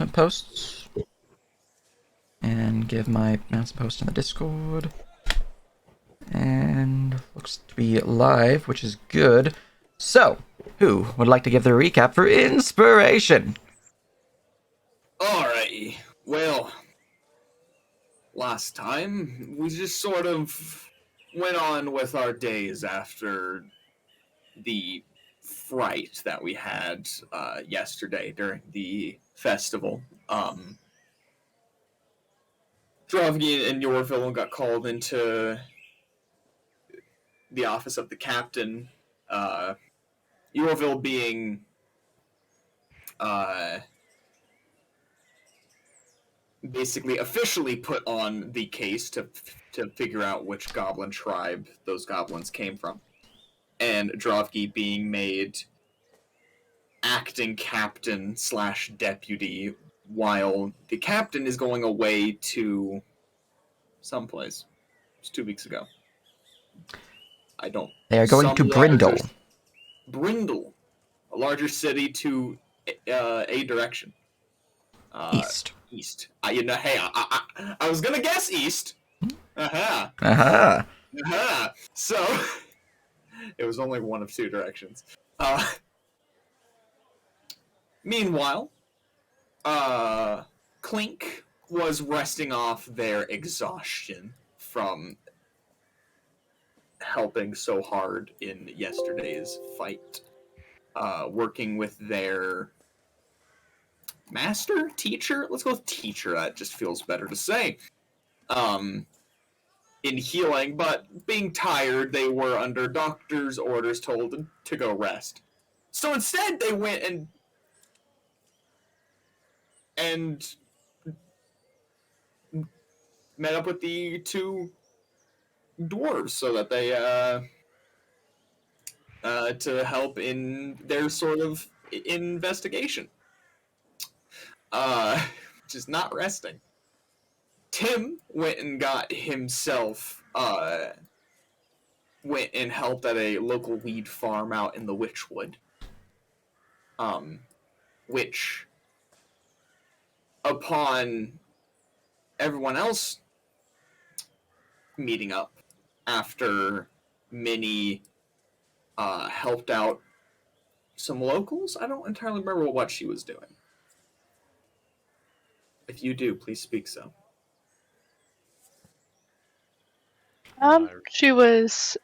announcement posts. And give my announcement post in the Discord. And looks to be live, which is good. So, who would like to give the recap for inspiration? Alrighty. Well, last time, we just sort of went on with our days after the fright that we had yesterday during the festival. Drovgy and Yorville got called into the office of the captain. Yorville being basically officially put on the case to figure out which goblin tribe those goblins came from, and Drovgy being made acting captain / deputy, while the captain is going away to someplace. It was 2 weeks ago. I don't. They are going to Brindle. Brindle, a larger city to a direction. East. East. I was gonna guess east. Aha. Aha. Aha. So it was only one of 2 directions. Meanwhile, Clink was resting off their exhaustion from helping so hard in yesterday's fight, working with their master, teacher. Let's go with teacher. That just feels better to say. In healing, but being tired, they were under doctor's orders told to go rest. So instead, they went and met up with the 2 dwarves so that they to help in their sort of investigation, which is not resting. Tim went and got himself went and helped at a local weed farm out in the Witchwood, which upon everyone else meeting up after Minnie helped out some locals. I don't entirely remember what she was doing. If you do, please speak so. She was.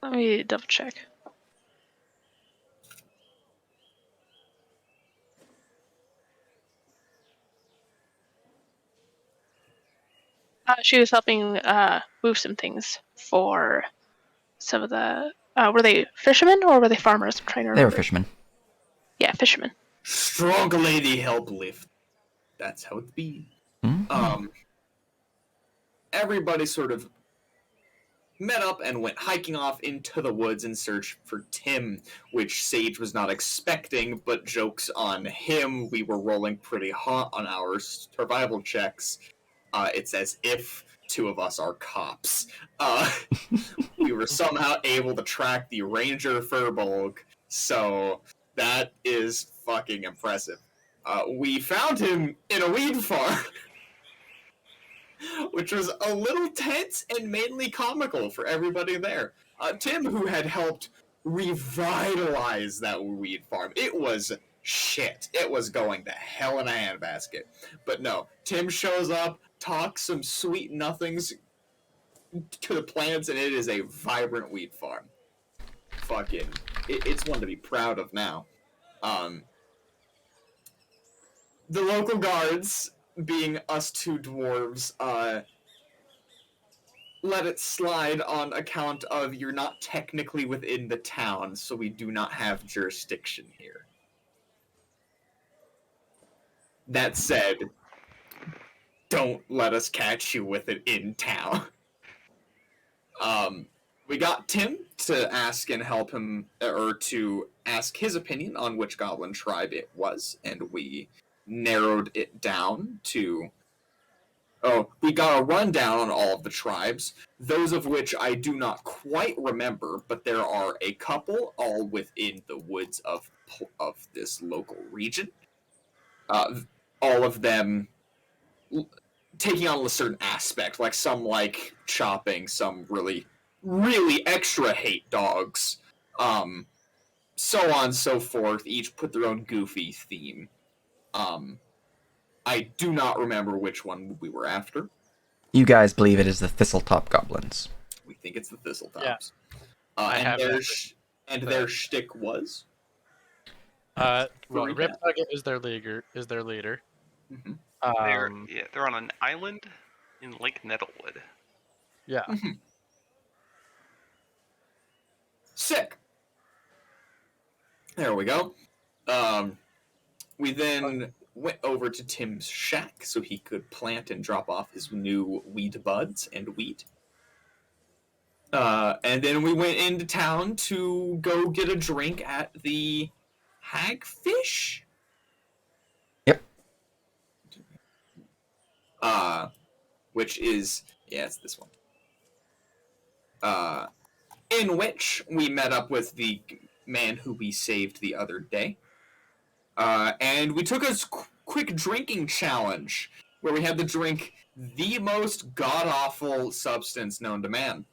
Let me double check. She was helping move some things for some of the. Were they fishermen or were they farmers? I'm trying to remember. They were fishermen. Yeah, fishermen. Strong lady help lift. That's how it be. Mm-hmm. Everybody sort of met up and went hiking off into the woods in search for Tim, which Sage was not expecting, but jokes on him. We were rolling pretty hot on our survival checks. It's as if 2 of us are cops. We were somehow able to track the Ranger Furbolg, so that is fucking impressive. We found him in a weed farm, which was a little tense and mainly comical for everybody there. Tim, who had helped revitalize that weed farm, it was shit. It was going to hell in a handbasket. But no, Tim shows up, talks some sweet nothings to the plants, and it is a vibrant weed farm. Fucking, it's one to be proud of now. The local guards, being us 2 dwarves, let it slide on account of you're not technically within the town, so we do not have jurisdiction here. That said, don't let us catch you with it in town. We got Tim to ask and help him, or to ask his opinion on which goblin tribe it was, and we narrowed it down to... we got a rundown on all of the tribes, those of which I do not quite remember, but there are a couple all within the woods of this local region. all of them taking on a certain aspect, like some like chopping, some really, really extra hate dogs, so on and so forth. Each put their own goofy theme. I do not remember which one we were after. You guys believe it is the Thistletop Goblins. We think it's the Thistletops. Yeah. And their shtick was. Well, recap. Rip Nugget is their leader. Mhm. They're on an island in Lake Nettlewood. Yeah. Sick. There we go. We then went over to Tim's shack so he could plant and drop off his new wheat buds and wheat. And then we went into town to go get a drink at the Hagfish. Yep. Which is it's this one. In which we met up with the man who we saved the other day. And we took a quick drinking challenge where we had to drink the most god-awful substance known to man.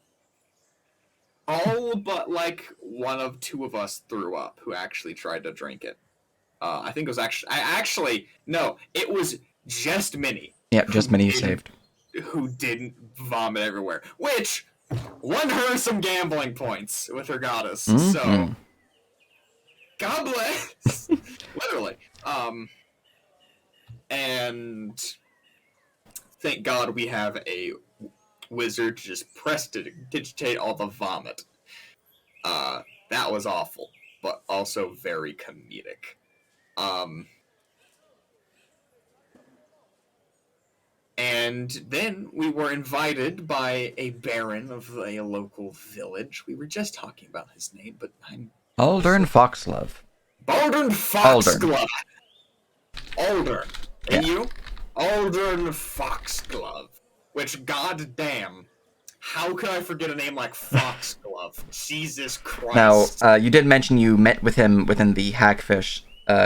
All but, like, one of two of us threw up who actually tried to drink it. I think it was no, it was just Minnie. Yep, just Minnie saved. Who didn't vomit everywhere. Which won her some gambling points with her goddess. Mm-hmm. So, God bless. Literally. And thank God we have a wizard to just prestidigitate all the vomit. That was awful, but also very comedic. And then we were invited by a baron of a local village. We were just talking about his name, but I'm... Aldern Foxglove. Aldern Foxglove! Aldern. And you? Aldern Foxglove. Which, goddamn, how could I forget a name like Foxglove? Jesus Christ. Now, you did mention you met with him within the Hagfish.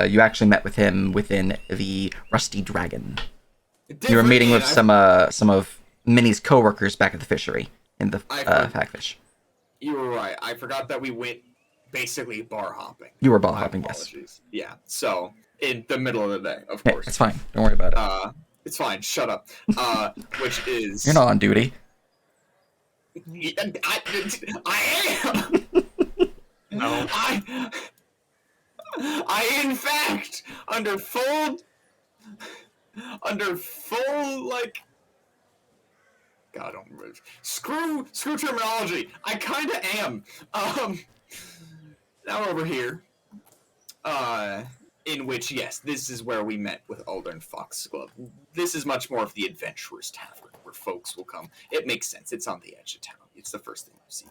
You actually met with him within the Rusty Dragon. You were meeting with some of Minnie's co-workers back at the fishery in the Hagfish. You were right. I forgot that we went basically bar hopping. You were bar hopping, yes. Yeah, so in the middle of the day, of Yeah, course. it's fine. Don't worry about it. It's fine. Shut up. Which is... You're not on duty. I am! No. I in fact, under full, like, God, don't remember. Screw terminology. I kind of am. Now over here, in which, yes, this is where we met with Aldern Foxglove. This is much more of the adventurers tavern where folks will come. It makes sense. It's on the edge of town. It's the first thing you see.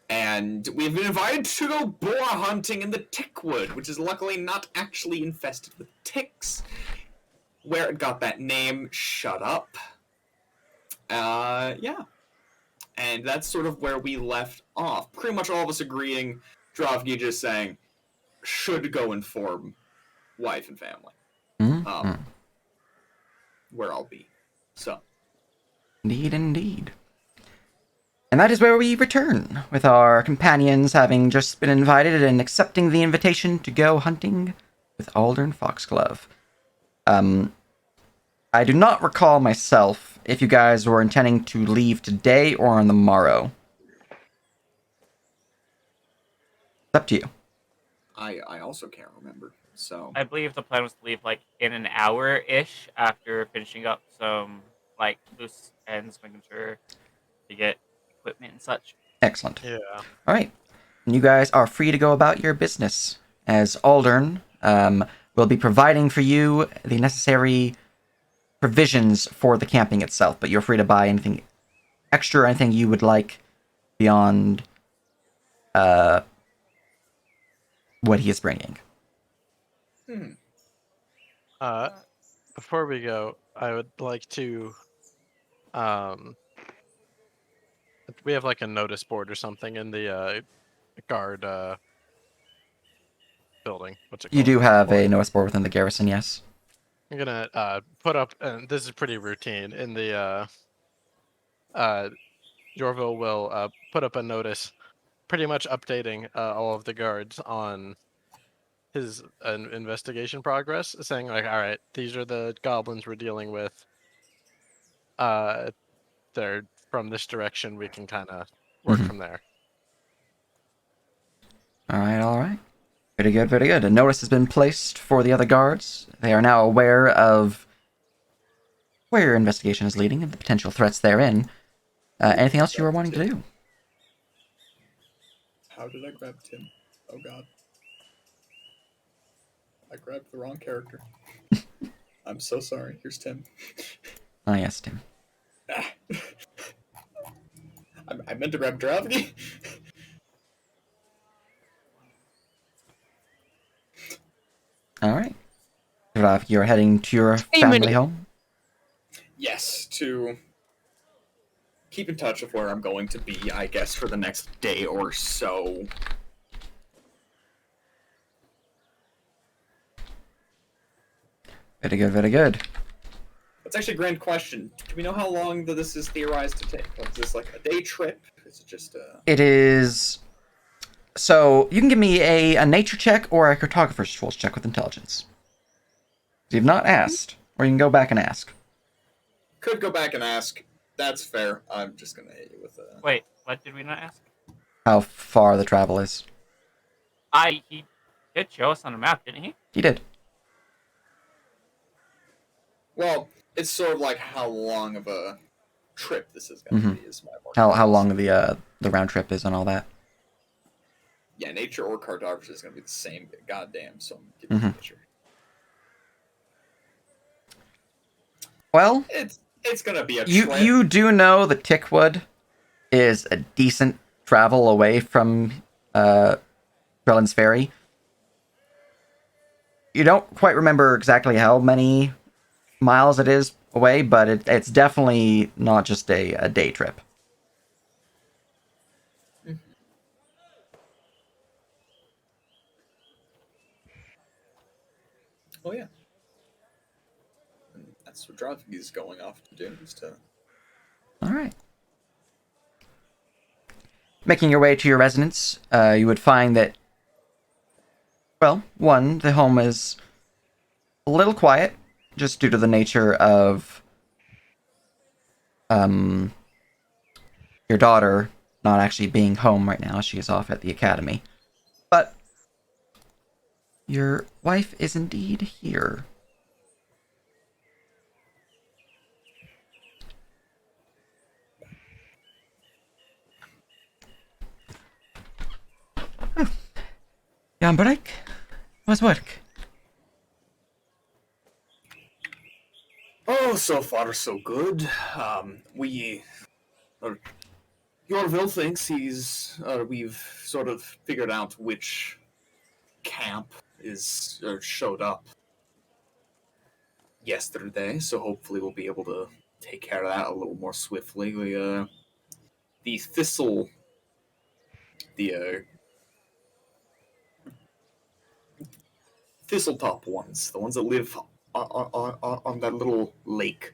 And we've been invited to go boar hunting in the Tickwood, which is luckily not actually infested with ticks. Where it got that name, shut up. Yeah. And that's sort of where we left off. Pretty much all of us agreeing, Dravgi just saying, should go inform wife and family. Mm-hmm. Where I'll be. So. Indeed. And that is where we return, with our companions having just been invited and accepting the invitation to go hunting with Aldern Foxglove. I do not recall myself if you guys were intending to leave today or on the morrow. It's up to you. I also can't remember, so... I believe the plan was to leave like in an hour-ish after finishing up some like loose ends, making sure to get equipment and such. Excellent. Yeah. All right. And you guys are free to go about your business, as Aldern will be providing for you the necessary provisions for the camping itself, but you're free to buy anything extra or anything you would like beyond what he is bringing. Before we go, I would like to we have like a notice board or something in the guard building. What's it You called? do have a Fort. notice board within the garrison, yes. I'm gonna put up, and this is pretty routine in the Yorville will put up a notice, pretty much updating all of the guards on his investigation progress, saying like, all right, these are the goblins we're dealing with. They're from this direction. We can kind of work Mhm. from there. All right, all right. Very good, very good. A notice has been placed for the other guards. They are now aware of where your investigation is leading and the potential threats therein. Anything else you were wanting to do? How did I grab Tim? Oh god. I grabbed the wrong character. I'm so sorry. Here's Tim. Oh, yes, Tim. I meant to grab Dravity. All right. You're heading to your Hey, family Minnie. home? Yes, to keep in touch of where I'm going to be, I guess, for the next day or so. Very good, very good. That's actually a grand question. Do we know how long this is theorized to take? Like, is this like a day trip? Is it just a... It is... So, you can give me a nature check or a cartographer's tools check with intelligence. You've not asked, or you can go back and ask. Could go back and ask. That's fair. I'm just gonna hit you with a... Wait, what did we not ask? How far the travel is. He did show us on the map, didn't he? He did. Well, it's sort of like how long of a trip this is gonna be, is my mark. How long the round trip is and all that. Yeah, nature or cartography is gonna be the same. Goddamn, so I'm giving you nature. Well, It's gonna be a trip. you do know that Tickwood is a decent travel away from Drellin's Ferry. You don't quite remember exactly how many miles it is away, but it's definitely not just a day trip. Oh yeah. And that's what Dravky's going off to do, is to... All right. Making your way to your residence, you would find that, well, one, the home is a little quiet, just due to the nature of your daughter not actually being home right now. She is off at the academy. But your wife is indeed here. Oh. Jan Break, how's work? Oh, so far so good. Yorville thinks we've sort of figured out which camp showed up yesterday, so hopefully we'll be able to take care of that a little more swiftly. The Thistle, the Thistletop ones, the ones that live on that little lake.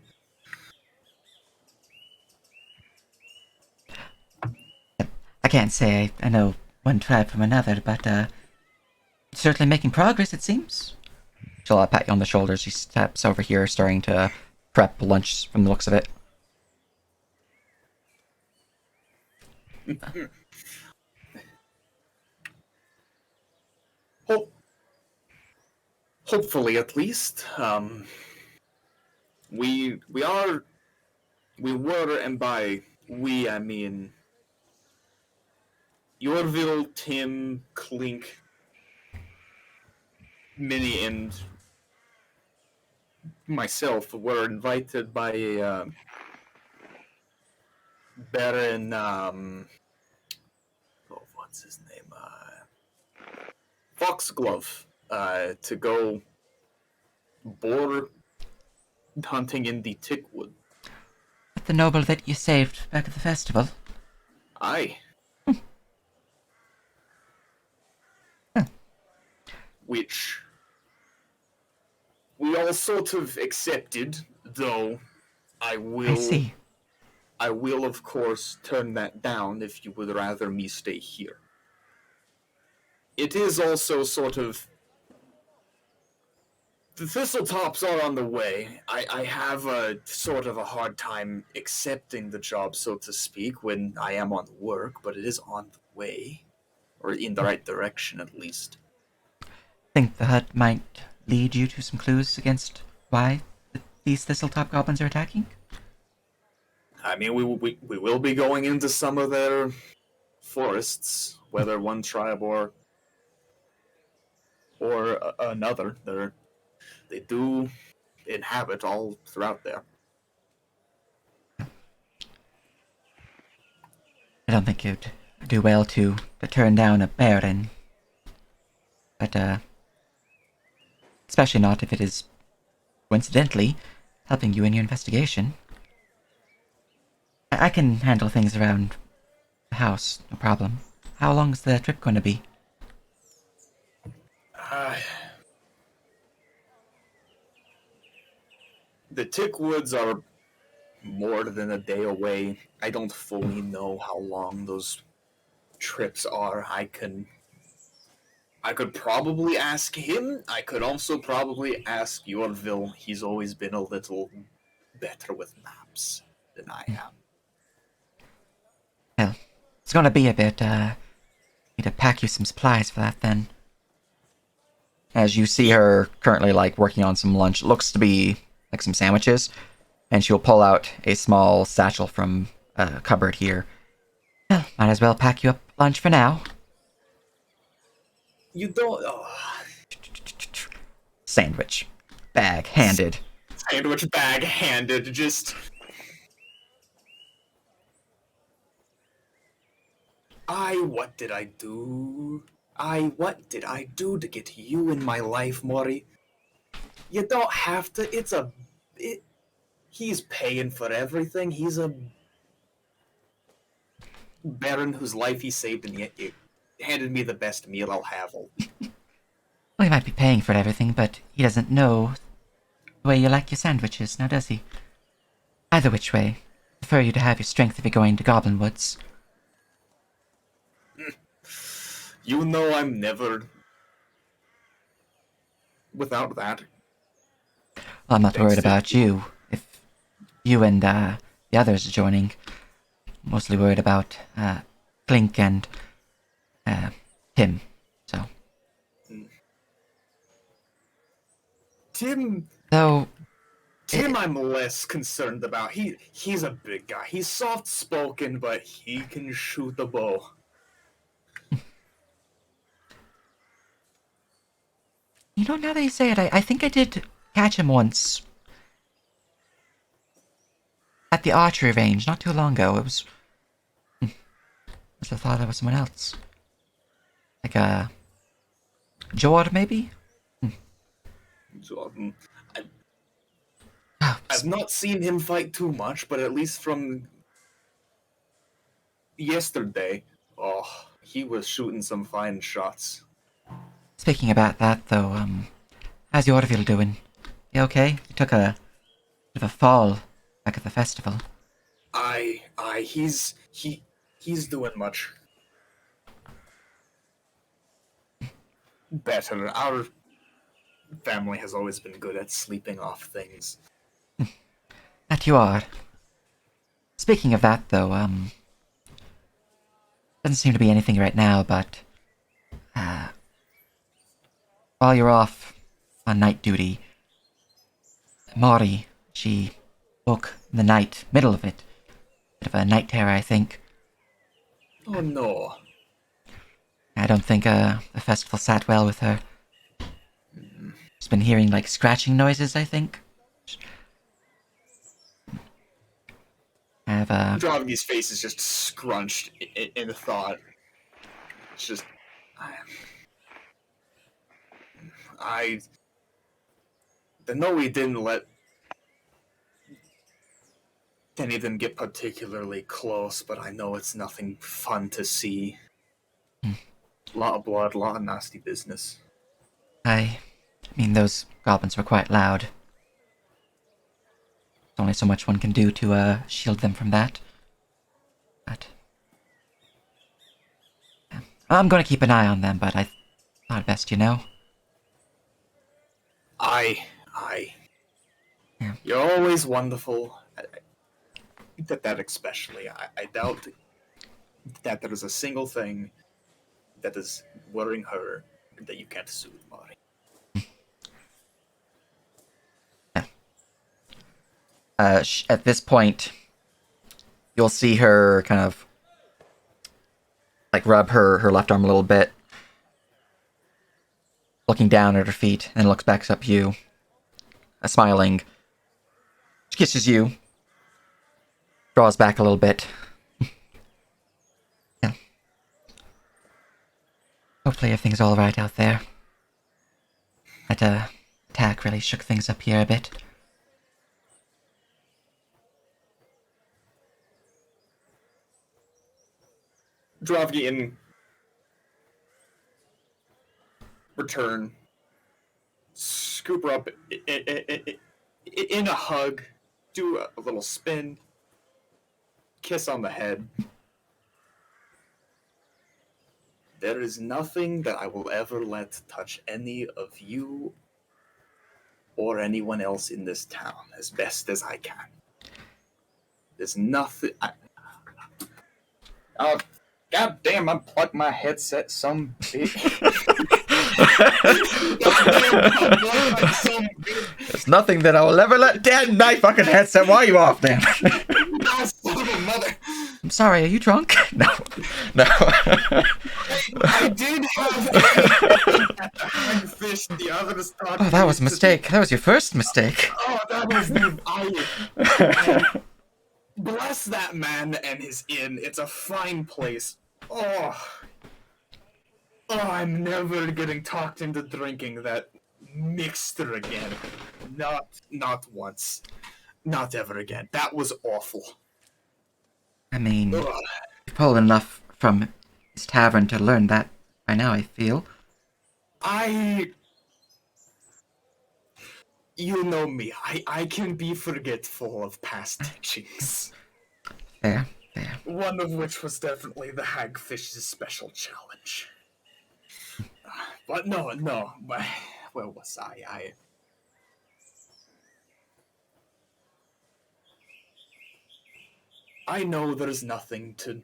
I can't say I know one tribe from another, but certainly making progress, it seems. She'll pat you on the shoulder. She steps over here, starting to prep lunch from the looks of it. Hopefully, at least. We were, and by we I mean Yorville, Tim, Clink, Minnie, and myself were invited by Baron. What's his name? Foxglove. To go boar hunting in the Tickwood. The noble that you saved back at the festival. Aye. which we all sort of accepted, though I see. I will, of course, turn that down if you would rather me stay here. It is also sort of... The Thistletops are on the way. I have a sort of a hard time accepting the job, so to speak, when I am on work, but it is on the way. Or in the right direction, at least. Think the hut might lead you to some clues against why these Thistletop goblins are attacking? I mean, we will be going into some of their forests, whether one tribe or another. They do inhabit all throughout there. I don't think you'd do well to turn down a baron. But, especially not if it is, coincidentally, helping you in your investigation. I can handle things around the house, no problem. How long is the trip going to be? The Tick Woods are more than a day away. I don't fully know how long those trips are. I could probably ask him. I could also probably ask Yorville. He's always been a little better with maps than I am. Well, it's gonna be a bit, need to pack you some supplies for that then. As you see her currently, like, working on some lunch. It looks to be, like, some sandwiches. And she'll pull out a small satchel from a cupboard here. Well, might as well pack you up lunch for now. You don't... Oh. Sandwich. Bag handed. Sandwich bag handed, just... what did I do? What did I do to get you in my life, Mori? You don't have to, he's paying for everything. He's a baron whose life he saved, and yet it handed me the best meal I'll have all week. Well, he might be paying for everything, but he doesn't know the way you like your sandwiches, now does he? Either which way, I prefer you to have your strength if you're going to Goblin Woods. You know I'm never without that. Well, I'm not worried about you. If you and the others are joining, I'm mostly worried about Clink and Tim. So, Tim, though, I'm less concerned about. He's a big guy. He's soft-spoken, but he can shoot the bow. you know, now that you say it, I think I did catch him once at the archery range not too long ago. It was... I thought that was someone else. Like, Jord, maybe? So, Oh, I've not seen him fight too much, but at least from yesterday, he was shooting some fine shots. speaking about that, though, how's Yorville doing? You okay? You took a bit of a fall back at the festival. He's doing much better. Our family has always been good at sleeping off things. That you are. Speaking of that, though, doesn't seem to be anything right now, but, while you're off on night duty, Mori, she woke in the night, middle of it. Bit of a night terror, I think. Oh no. I don't think, the festival sat well with her. She's been hearing, like, scratching noises, I think. Dravgi's face is just scrunched in thought. It's just... I know we didn't let any of them get particularly close, but I know it's nothing fun to see. A lot of blood, a lot of nasty business. I mean, those goblins were quite loud. There's only so much one can do to shield them from that. But yeah. I'm gonna keep an eye on them, but I thought best, you know. Aye. Yeah. You're always wonderful. That especially. I doubt that there is a single thing that is worrying her that you can't soothe, Mari. At this point, you'll see her kind of like rub her left arm a little bit, looking down at her feet, and looks back up at you, smiling. She kisses you, draws back a little bit. Yeah. Hopefully everything's all right out there. That attack really shook things up here a bit. Dravgi in return, scoop her up in a hug, do a little spin, kiss on the head. There is nothing that I will ever let touch any of you or anyone else in this town as best as I can. There's nothing. Oh, God damn, unplugged my headset some bitch. There's nothing that I will ever let. Damn, my fucking headset. Why are you off, man? Mother. I'm sorry. Are you drunk? No. I did have a hagfish the other time. Oh, that was a mistake. That was your first mistake. Oh, that was the. Bless that man and his inn. It's a fine place. Oh, I'm never getting talked into drinking that mixture again. Not once. Not ever again. That was awful. I mean, Ugh. you've pulled enough from his tavern to learn that by now, I feel. You know me. I can be forgetful of past teachings. Fair. One of which was definitely the hagfish's special challenge. But no. Where was I? I know there's nothing to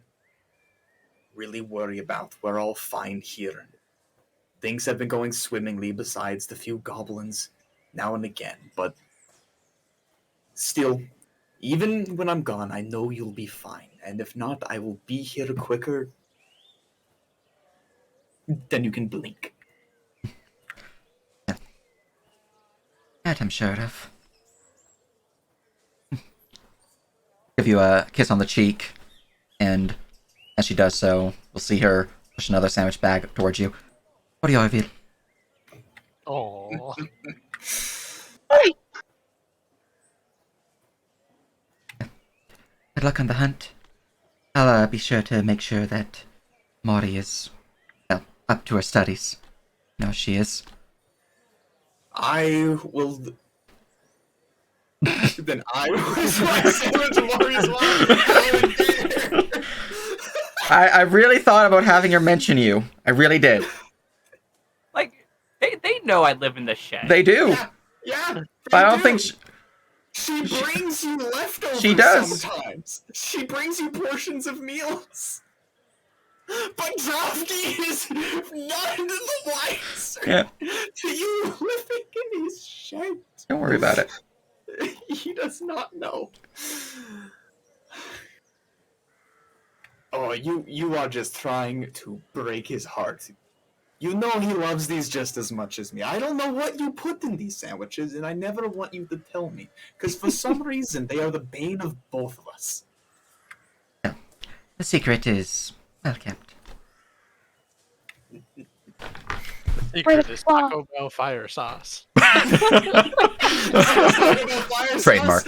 really worry about. We're all fine here. Things have been going swimmingly besides the few goblins now and again, but still, even when I'm gone, I know you'll be fine. And if not, I will be here quicker than you can blink. That I'm sure of. Give you a kiss on the cheek, and as she does so, we'll see her push another sandwich bag towards you. What do you, Orville? Oh, Good luck on the hunt. I'll be sure to make sure that Mari is, well, up to her studies. No, she is. I will. Then I was my sandwich Mori's I really thought about having her mention you. I really did. Like, they know I live in the shed. They do. Yeah. But I don't think... She brings you leftovers She does. sometimes. She brings you portions of meals. But Dravgi is none the wiser Yeah. to you living in his shed. Don't worry about it. He does not know. Oh, you are just trying to break his heart. You know he loves these just as much as me. I don't know what you put in these sandwiches, and I never want you to tell me. Because for some reason, they are the bane of both of us. The secret is well kept. secret is Taco Bell fire sauce. Trademark.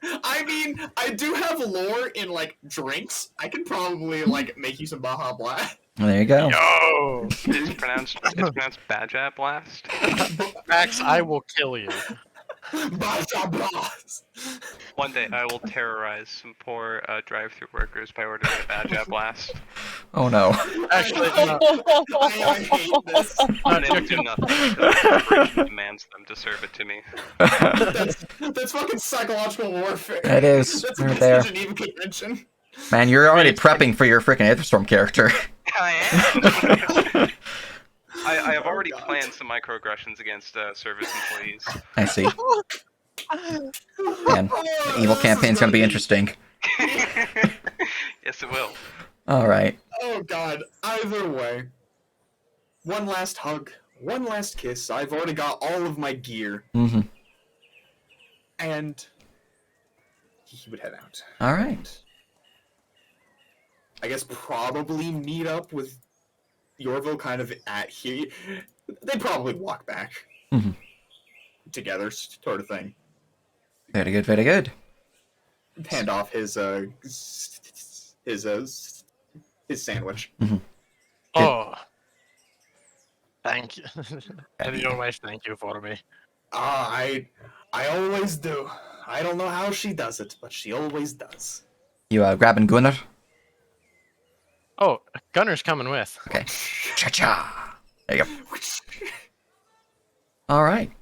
I mean, I do have lore in, like, drinks. I can probably, like, make you some Baja Blast. Well, there you go. Yo, It's pronounced Badjat Blast. Max, I will kill you. Baja Blast! One day I will terrorize some poor drive-through workers by ordering a Badjat Blast. Oh no. Actually, no. I hate this. No, And they will do nothing until the corporation demands them to serve it to me. That's fucking psychological warfare. It is. That's Right a there. Geneva Convention. Man, you're already prepping for your freaking Aetherstorm character. I am. I have already God. planned some microaggressions against service employees. I see. Man, the evil campaign's gonna be interesting. Yes, it will. All right. Oh god. Either way. One last hug. One last kiss. I've already got all of my gear. Mm-hmm. And he would head out. All right. I guess probably meet up with Yorville kind of at here. They probably walk back Mhm. together, sort of thing. Very good. Very good. Hand off his sandwich. Oh. Thank you. And your wife, thank you for me. I always do. I don't know how she does it, but she always does. You grabbing Gunnar? Oh, Gunner's coming with. Okay. Cha-cha. There you go. All right.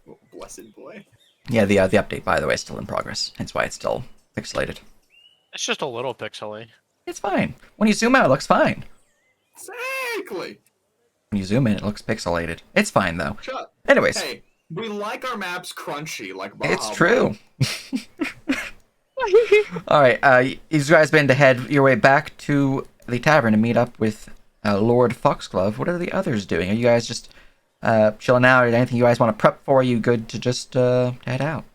Oh, blessed boy. Yeah, the update, by the way, is still in progress. Hence why it's still pixelated. It's just a little pixely. It's fine. When you zoom out, it looks fine. Exactly. When you zoom in, it looks pixelated. It's fine, though. Shut. Anyways, Hey, we like our maps crunchy, like Baja it's Blast. true. All right, you guys been to head your way back to the tavern to meet up with Lord Foxglove. What are the others doing? Are you guys just chilling out? Or anything you guys want to prep for? Are you good to just head out?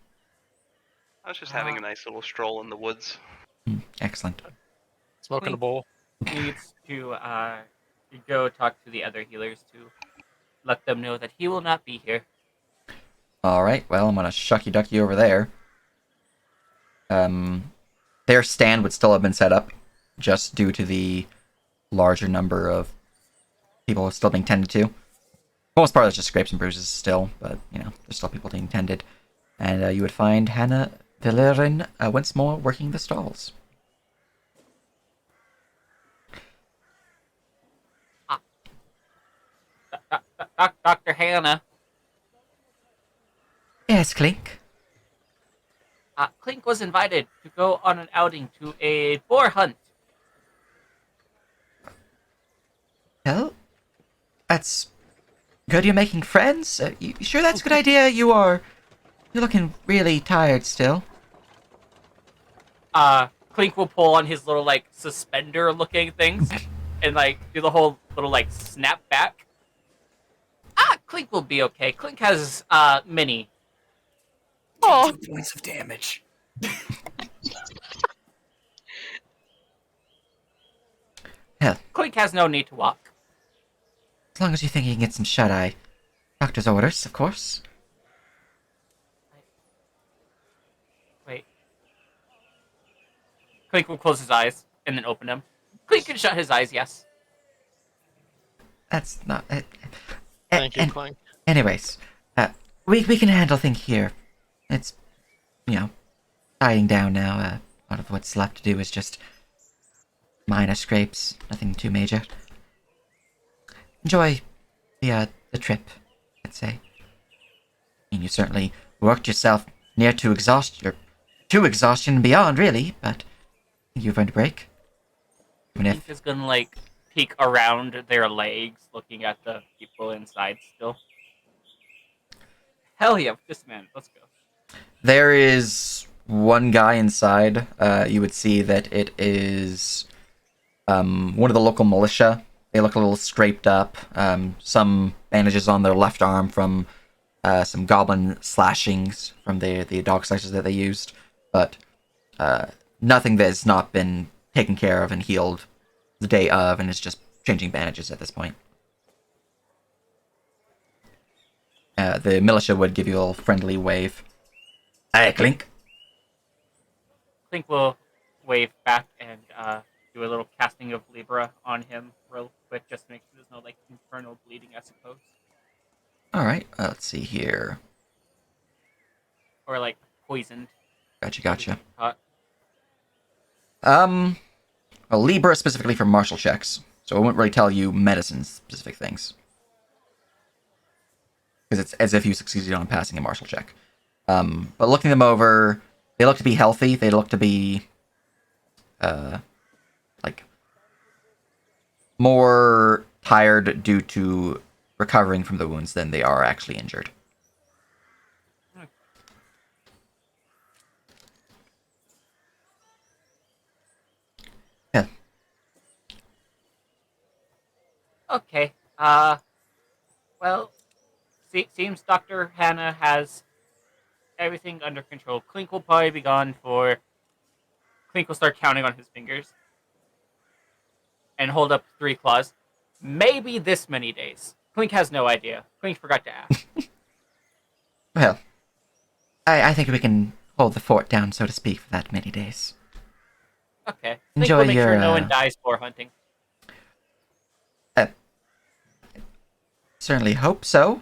I was just having a nice little stroll in the woods. Excellent. Smoking a bowl. Needs to go talk to the other healers to let them know that he will not be here. All right. Well, I'm gonna shucky ducky over there. Their stand would still have been set up, just due to the larger number of people still being tended to. For the most part, it's just scrapes and bruises still, but you know, there's still people being tended. And you would find Hannah Villerin once more working the stalls. Dr. Hannah, Yes, Clink. Clink was invited to go on an outing to a boar hunt. Well, that's good. You're making friends. You sure that's a good idea? You're looking really tired still. Clink will pull on his little, like, suspender-looking things and, like, do the whole little, like, snap back. Clink will be okay. Clink has, mini. Oh, 2 points of damage. Hell, Clink has no need to walk. as long as you think you can get some shut-eye. Doctor's orders, of course. Wait. Clink will close his eyes and then open them. Clink can shut his eyes, yes. That's not... Thank you, Clank. Anyways, we can handle things here. It's, dying down now. A lot of what's left to do is just minor scrapes, nothing too major. Enjoy the trip, I'd say. I mean, you certainly worked yourself near to exhaustion and beyond, really, but you've earned a break. Even Clink if, is gonna, like, peek around their legs, looking at the people inside still. Hell yeah, just man, let's go. there is one guy inside, you would see that it is one of the local militia. They look a little scraped up. Some bandages on their left arm from some goblin slashings from the dog slashes that they used, but nothing that has not been taken care of and healed the day of, and is just changing bandages at this point. The militia would give you a little friendly wave. Hey, Clink. Clink will wave back and do a little casting of Libra on him real quick, just to make sure there's no like internal bleeding, I suppose, All right. Let's see here. or like poisoned. Gotcha. Hot. Well, Libra is specifically for martial checks, so I won't really tell you medicine-specific things. Because it's as if you succeeded on passing a martial check. But looking them over, they look to be healthy. They look to be, like, more tired due to recovering from the wounds than they are actually injured. Yeah. Okay. Well, seems Dr. Hannah has everything under control. Clink will probably be gone for. Clink will start counting on his fingers and hold up 3 claws. Maybe this many days. Clink has no idea. Clink forgot to ask. Well, I think we can hold the fort down, so to speak, for that many days. Okay. Clink Enjoy will make your, sure no one dies for hunting. Certainly hope so.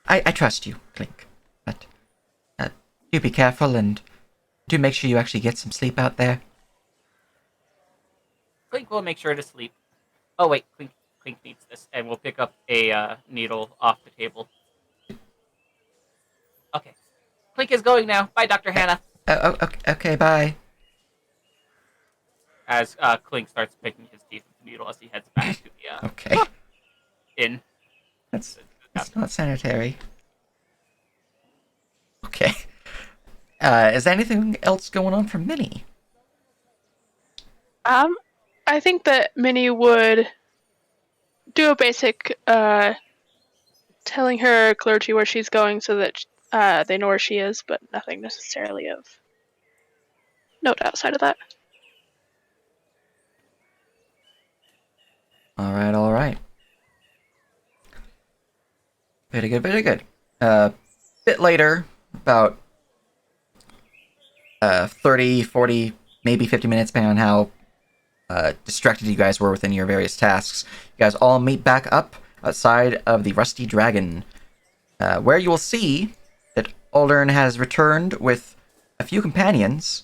I trust you, Clink. But do be careful and do make sure you actually get some sleep out there. Clink will make sure to sleep. Oh wait, Clink needs this, and we'll pick up a needle off the table. Okay. Clink is going now. Bye, Dr. Hannah. Okay, bye. As Clink starts picking his teeth with the needle as he heads back to the Okay. inn. That's not sanitary. Okay. Is there anything else going on for Minnie? I think that Minnie would do a basic telling her clergy where she's going so that they know where she is, but nothing necessarily of note outside of that. All right. Very good. Bit later, about 30, 40, maybe 50 minutes, depending on how distracted you guys were within your various tasks. You guys all meet back up outside of the Rusty Dragon, where you will see that Aldern has returned with a few companions,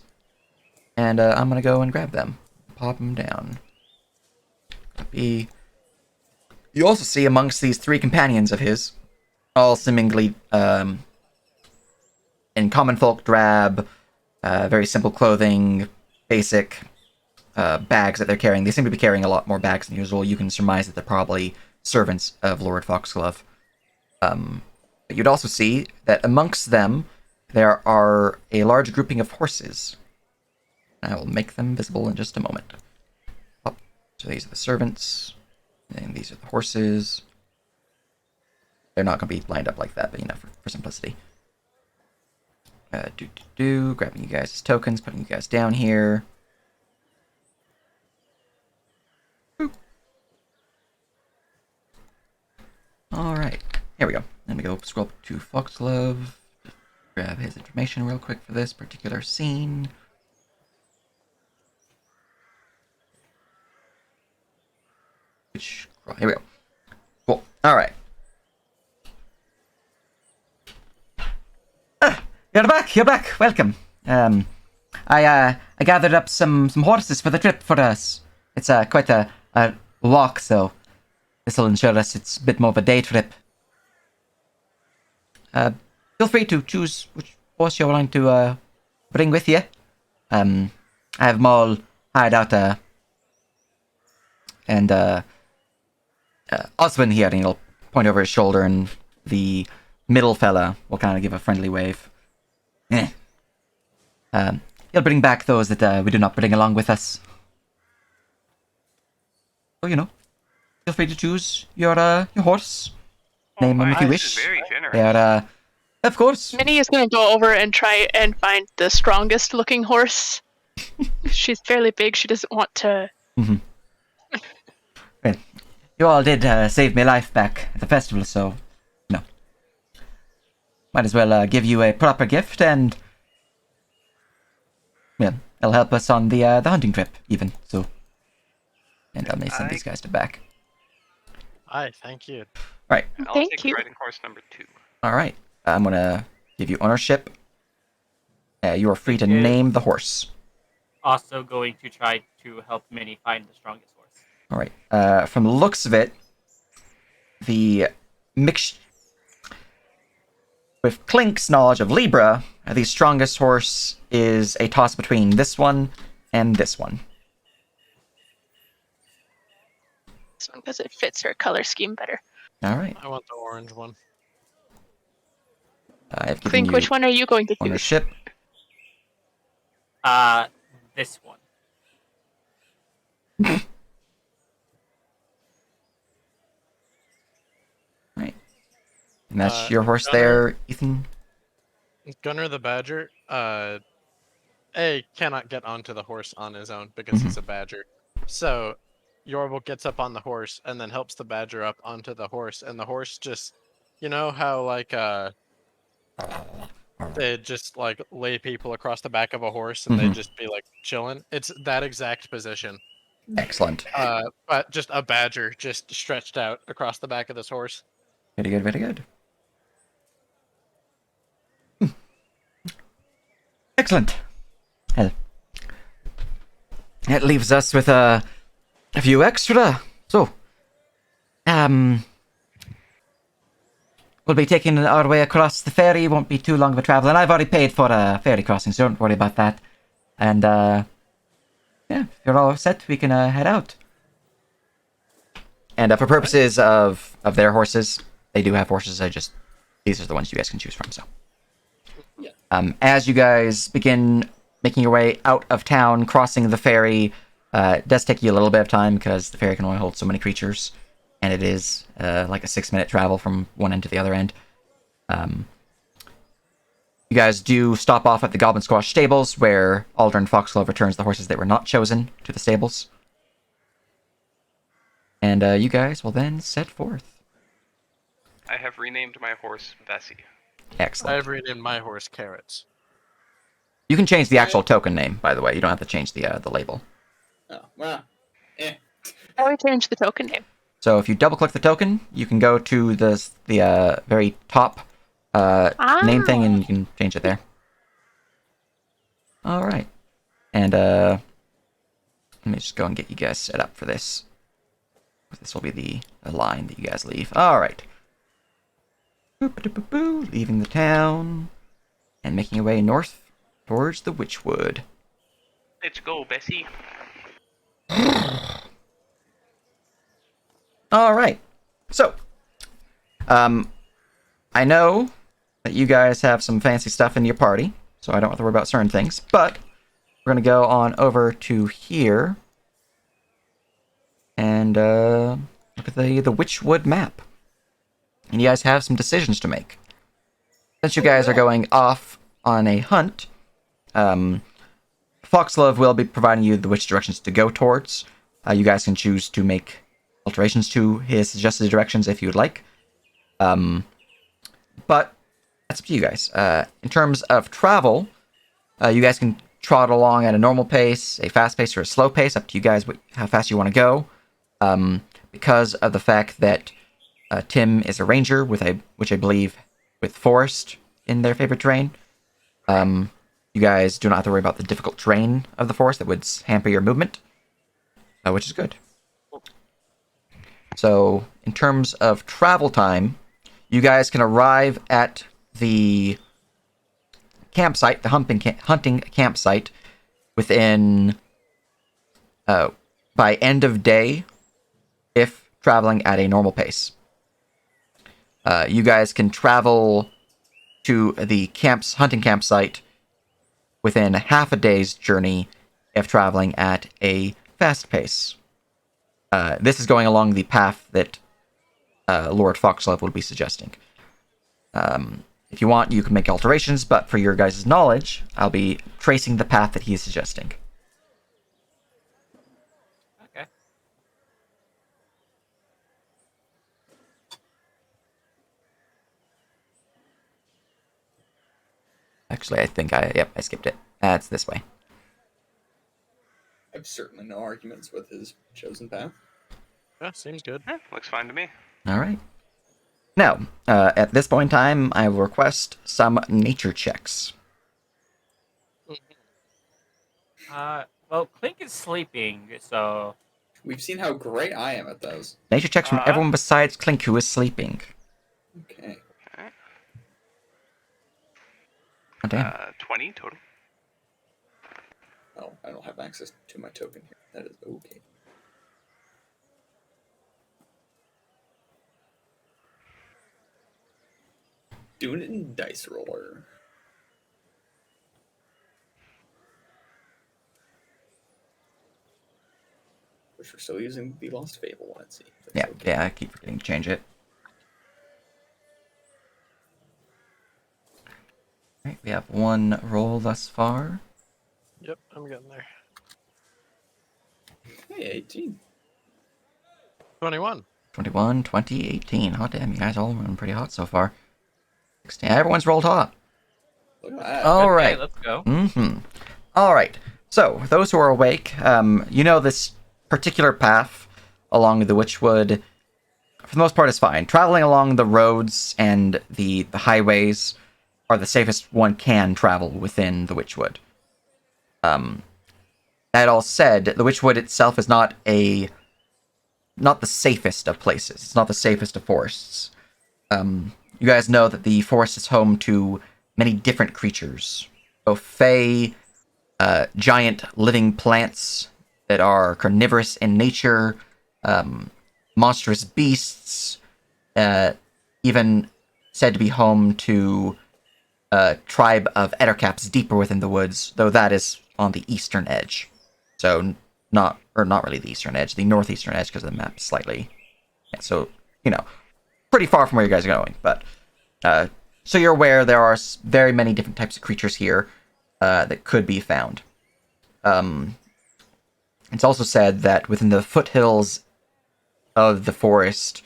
and I'm going to go and grab them. Pop them down. You also see amongst these 3 companions of his, all seemingly in common folk drab, very simple clothing, basic bags that they're carrying. They seem to be carrying a lot more bags than usual. You can surmise that they're probably servants of Lord Foxglove. But you'd also see that amongst them, there are a large grouping of horses. I will make them visible in just a moment. Oh, so these are the servants, and these are the horses. They're not going to be lined up like that, but for simplicity. Grabbing you guys' tokens, putting you guys down here. Boop. Alright, here we go. Let me go scroll up to Foxglove. Just grab his information real quick for this particular scene. Here we go. Cool. Alright. You're back. Welcome. I gathered up some horses for the trip for us. It's quite a walk, so this will ensure us it's a bit more of a day trip. Feel free to choose which horse you're willing to bring with you. I have them all hired out, and Oswin here, and he'll point over his shoulder, and the middle fella will kind of give a friendly wave. He'll bring back those that we do not bring along with us. So, feel free to choose your horse. Name them if you This wish. is very generous. They are, of course. Minnie is going to go over and try and find the strongest looking horse. She's fairly big. She doesn't want to. Well, you all did save my life back at the festival, so might as well give you a proper gift and, well, it'll help us on the hunting trip, even. So, and I may send these guys to back. Aye, thank you. Right. I'll Thank take you. riding horse number 2. All right. I'm gonna give you ownership. You are free to Okay. name the horse. Also going to try to help Minnie find the strongest horse. All right. From the looks of it, the mix with Clink's knowledge of Libra, the strongest horse is a toss between this one and this one. This one because it fits her color scheme better. All right. I want the orange one. I've given Clink, you which one are you going to choose? ownership. This one. Right. And that's Uh, your horse Gunner. there, Ethan. Gunner the Badger, cannot get onto the horse on his own because he's a badger. So Yorble gets up on the horse and then helps the badger up onto the horse, and the horse just, you know how like they just like lay people across the back of a horse and they just be like chilling. It's that exact position. Excellent. But just a badger just stretched out across the back of this horse. Very good, very good. Excellent. Well, that leaves us with a few extra. So, we'll be taking our way across the ferry. Won't be too long of a travel, and I've already paid for a ferry crossing, so don't worry about that. And yeah, if you're all set, we can head out. And for purposes of their horses, they do have horses. These are the ones you guys can choose from. So, Yeah. as you guys begin making your way out of town, crossing the ferry, it does take you a little bit of time because the ferry can only hold so many creatures, and it is like a 6-minute travel from one end to the other end. You guys do stop off at the Goblin Squash stables, where Aldern Foxglove returns the horses that were not chosen to the stables. And you guys will then set forth. I have renamed my horse Bessie. Excellent. I've renamed my horse Carrots. You can change the actual token name, by the way. You don't have to change the label. Oh, well, I would change the token name. So if you double-click the token, you can go to the very top name thing, and you can change it there. All right. And let me just go and get you guys set up for this. This will be the line that you guys leave. All right. Boop-a-doop-a-boo, leaving the town and making your way north towards the Witchwood. Let's go, Bessie. All right. So, I know that you guys have some fancy stuff in your party, so I don't have to worry about certain things, but we're going to go on over to here and look at the Witchwood map. And you guys have some decisions to make. Since you guys are going off on a hunt, Foxglove will be providing you the which directions to go towards. You guys can choose to make alterations to his suggested directions if you would like. But that's up to you guys. In terms of travel, you guys can trot along at a normal pace, a fast pace, or a slow pace, up to you guys how fast you want to go. Because of the fact that Tim is a ranger, which I believe with forest in their favorite terrain, you guys do not have to worry about the difficult terrain of the forest that would hamper your movement, which is good. So, in terms of travel time, you guys can arrive at the campsite, the hunting campsite, within by end of day, if traveling at a normal pace. You guys can travel to the hunting campsite within half a day's journey if traveling at a fast pace. This is going along the path that Lord Foxglove would be suggesting. If you want, you can make alterations, but for your guys' knowledge, I'll be tracing the path that he is suggesting. Okay. Actually, I think I skipped it. It's this way. have certainly no arguments with his chosen path. Yeah, seems good. Looks fine to me. All right. Now, at this point in time, I will request some nature checks. Well, Clink is sleeping, so We've seen how great I am at those. Nature checks from everyone besides Clink, who is sleeping. Okay. Oh, damn. 20 total. Oh, I don't have access to my token here. That is okay. Doing it in Dice Roller. Which we're still using the Lost Fable one, it seems. That's Yeah, okay. yeah, I keep forgetting to change it. Alright, we have one roll thus far. Yep, I'm getting there. Hey, 18. 21. 21, 20, 18. Hot damn, you guys all running pretty hot so far. 16. Everyone's rolled hot. Look at that. All okay, right. let's go. All right. So, those who are awake, you know this particular path along the Witchwood, for the most part, is fine. Traveling along the roads and the highways are the safest one can travel within the Witchwood. That all said, the Witchwood itself is not the safest of places. It's not the safest of forests. You guys know that the forest is home to many different creatures, both fae, giant living plants that are carnivorous in nature, monstrous beasts, even said to be home to a tribe of ettercaps deeper within the woods, though that is on the eastern edge. So not really the eastern edge, the northeastern edge, because the map is slightly... Yeah, so, pretty far from where you guys are going, but... so you're aware there are very many different types of creatures here that could be found. It's also said that within the foothills of the forest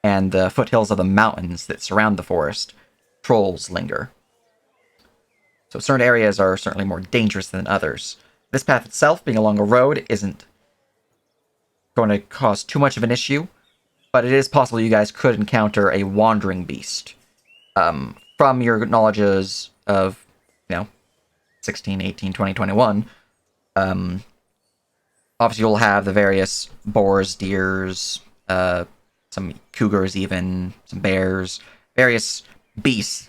and the foothills of the mountains that surround the forest, trolls linger. So certain areas are certainly more dangerous than others. This path itself, being along a road, isn't going to cause too much of an issue, but it is possible you guys could encounter a wandering beast. From your knowledges of, 16, 18, 20, 21, obviously you'll have the various boars, deers, some cougars even, some bears, various beasts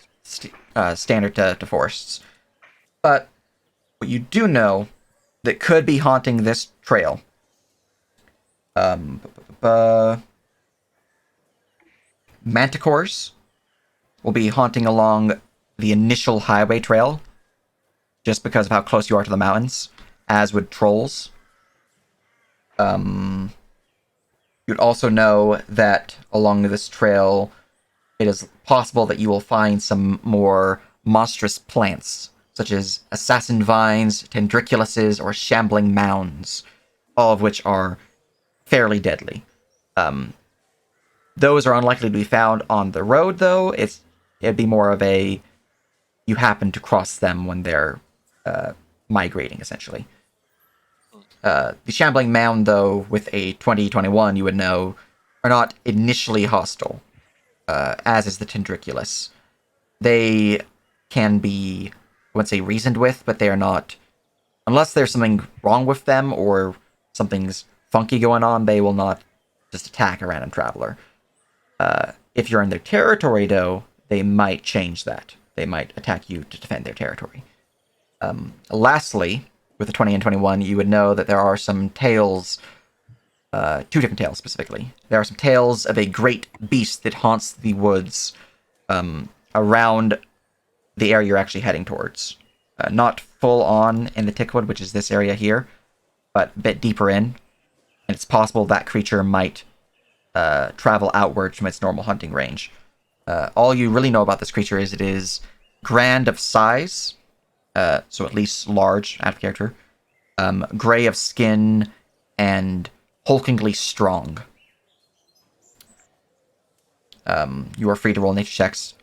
standard to forests. But what you do know that could be haunting this trail, manticores will be haunting along the initial highway trail, just because of how close you are to the mountains, as would trolls. You'd also know that along this trail, it is possible that you will find some more monstrous plants, such as assassin vines, tendriculuses, or shambling mounds, all of which are fairly deadly. Those are unlikely to be found on the road, though. It'd be more of a you happen to cross them when they're migrating, essentially. The shambling mound, though, with a 2021, you would know, are not initially hostile, as is the tendriculus. They can be, I wouldn't say reasoned with, but they are not, unless there's something wrong with them or something's funky going on, they will not just attack a random traveler. If you're in their territory, though, they might change that. They might attack you to defend their territory. Lastly, with the 20 and 21, you would know that there are some tales, two different tales specifically. There are some tales of a great beast that haunts the woods around the area you're actually heading towards. Not full on in the Tickwood, which is this area here, but a bit deeper in. And it's possible that creature might travel outwards from its normal hunting range. All you really know about this creature is it is grand of size, so at least large, out of character, gray of skin, and hulkingly strong. You are free to roll nature checks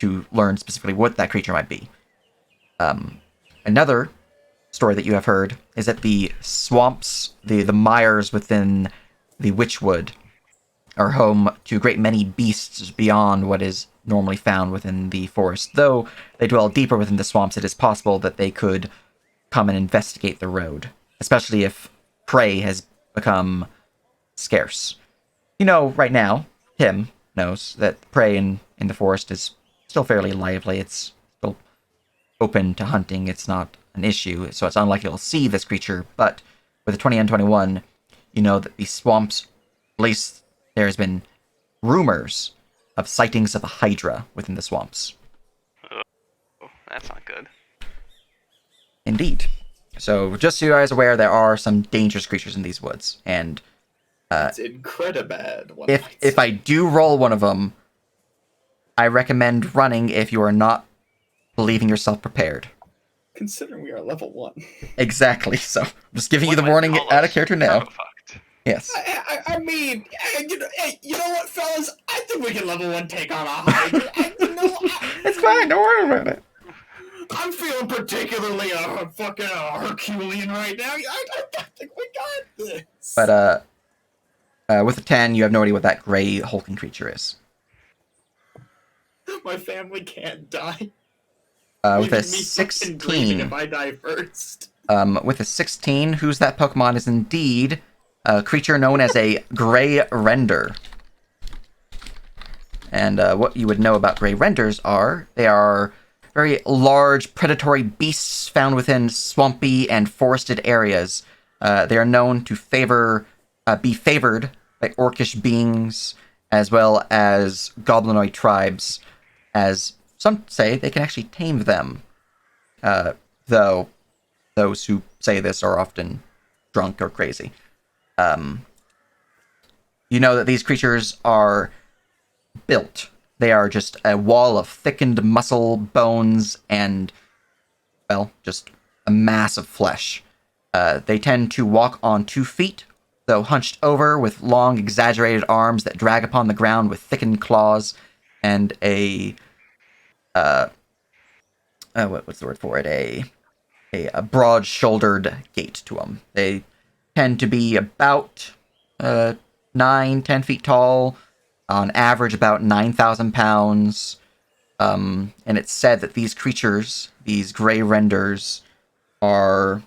to learn specifically what that creature might be. Another story that you have heard is that the swamps, the mires within the Witchwood, are home to a great many beasts beyond what is normally found within the forest. Though they dwell deeper within the swamps, it is possible that they could come and investigate the road, especially if prey has become scarce. You know, right now, Tim knows that prey in the forest is still fairly lively. It's still open to hunting. It's not an issue, so it's unlikely you'll see this creature. But with the 20 and 21, you know that the swamps, at least there's been rumors of sightings of a hydra within the swamps. Oh, that's not good. Indeed. So just so you guys are aware, there are some dangerous creatures in these woods, and It's incredibad. if I do roll one of them, I recommend running if you are not believing yourself prepared. Considering we are level 1. Exactly. So I'm just giving you the One might warning call out us of character now. fucked. Yes. I mean, you know what, fellas? I think we can level 1 take on a hydra. It's fine. Don't worry about it. I'm feeling particularly fucking Herculean right now. I think we got this. But with a 10, you have no idea what that gray hulking creature is. My family can't die. With a Leaving me fucking dreaming 16, if I die first. with a 16, who's that Pokemon is indeed a creature known as a Gray Render. And what you would know about Gray Renders are, they are very large predatory beasts found within swampy and forested areas. They are known to be favored by orcish beings, as well as goblinoid tribes, as some say they can actually tame them. Though those who say this are often drunk or crazy. You know that these creatures are built. They are just a wall of thickened muscle, bones, and, well, just a mass of flesh. They tend to walk on 2 feet, though hunched over, with long, exaggerated arms that drag upon the ground with thickened claws, and what's the word for it? A broad-shouldered gait to them. They tend to be about 9-10 feet tall, on average about 9,000 pounds. And it's said that these creatures, these Gray Renders, are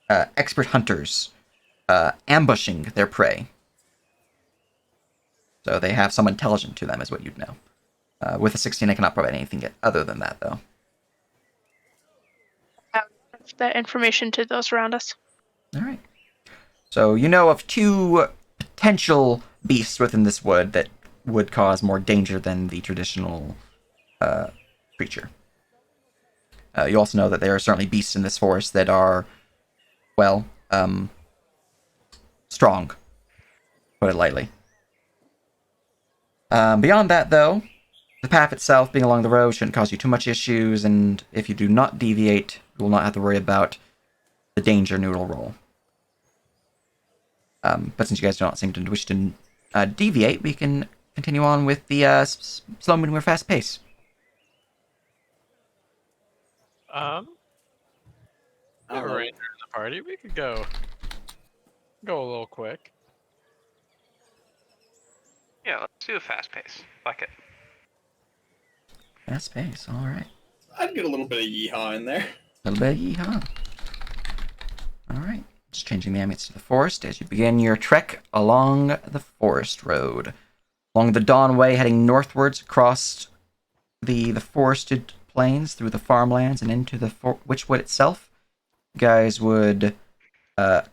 expert hunters, ambushing their prey. So they have some intelligence to them, is what you'd know. With a 16, I cannot provide anything other than that, though. That information to those around us. All right. So you know of 2 potential beasts within this wood that would cause more danger than the traditional creature. You also know that there are certainly beasts in this forest that are, well, strong, put it lightly. Beyond that, though, the path itself, being along the road, shouldn't cause you too much issues, and if you do not deviate, you will not have to worry about the danger noodle roll. But since you guys do not seem to wish to deviate, we can continue on with the slow moving or fast pace. Yeah, Ranger in the party. We could go a little quick. Yeah, let's do a fast pace. Fuck it. Fast pace, alright. I'd get a little bit of yeehaw in there. A little bit of yeehaw. Alright. Just changing the ambience to the forest as you begin your trek along the forest road. Along the Dawn Way, heading northwards across the forested plains, through the farmlands, and into the Witchwood itself. You guys would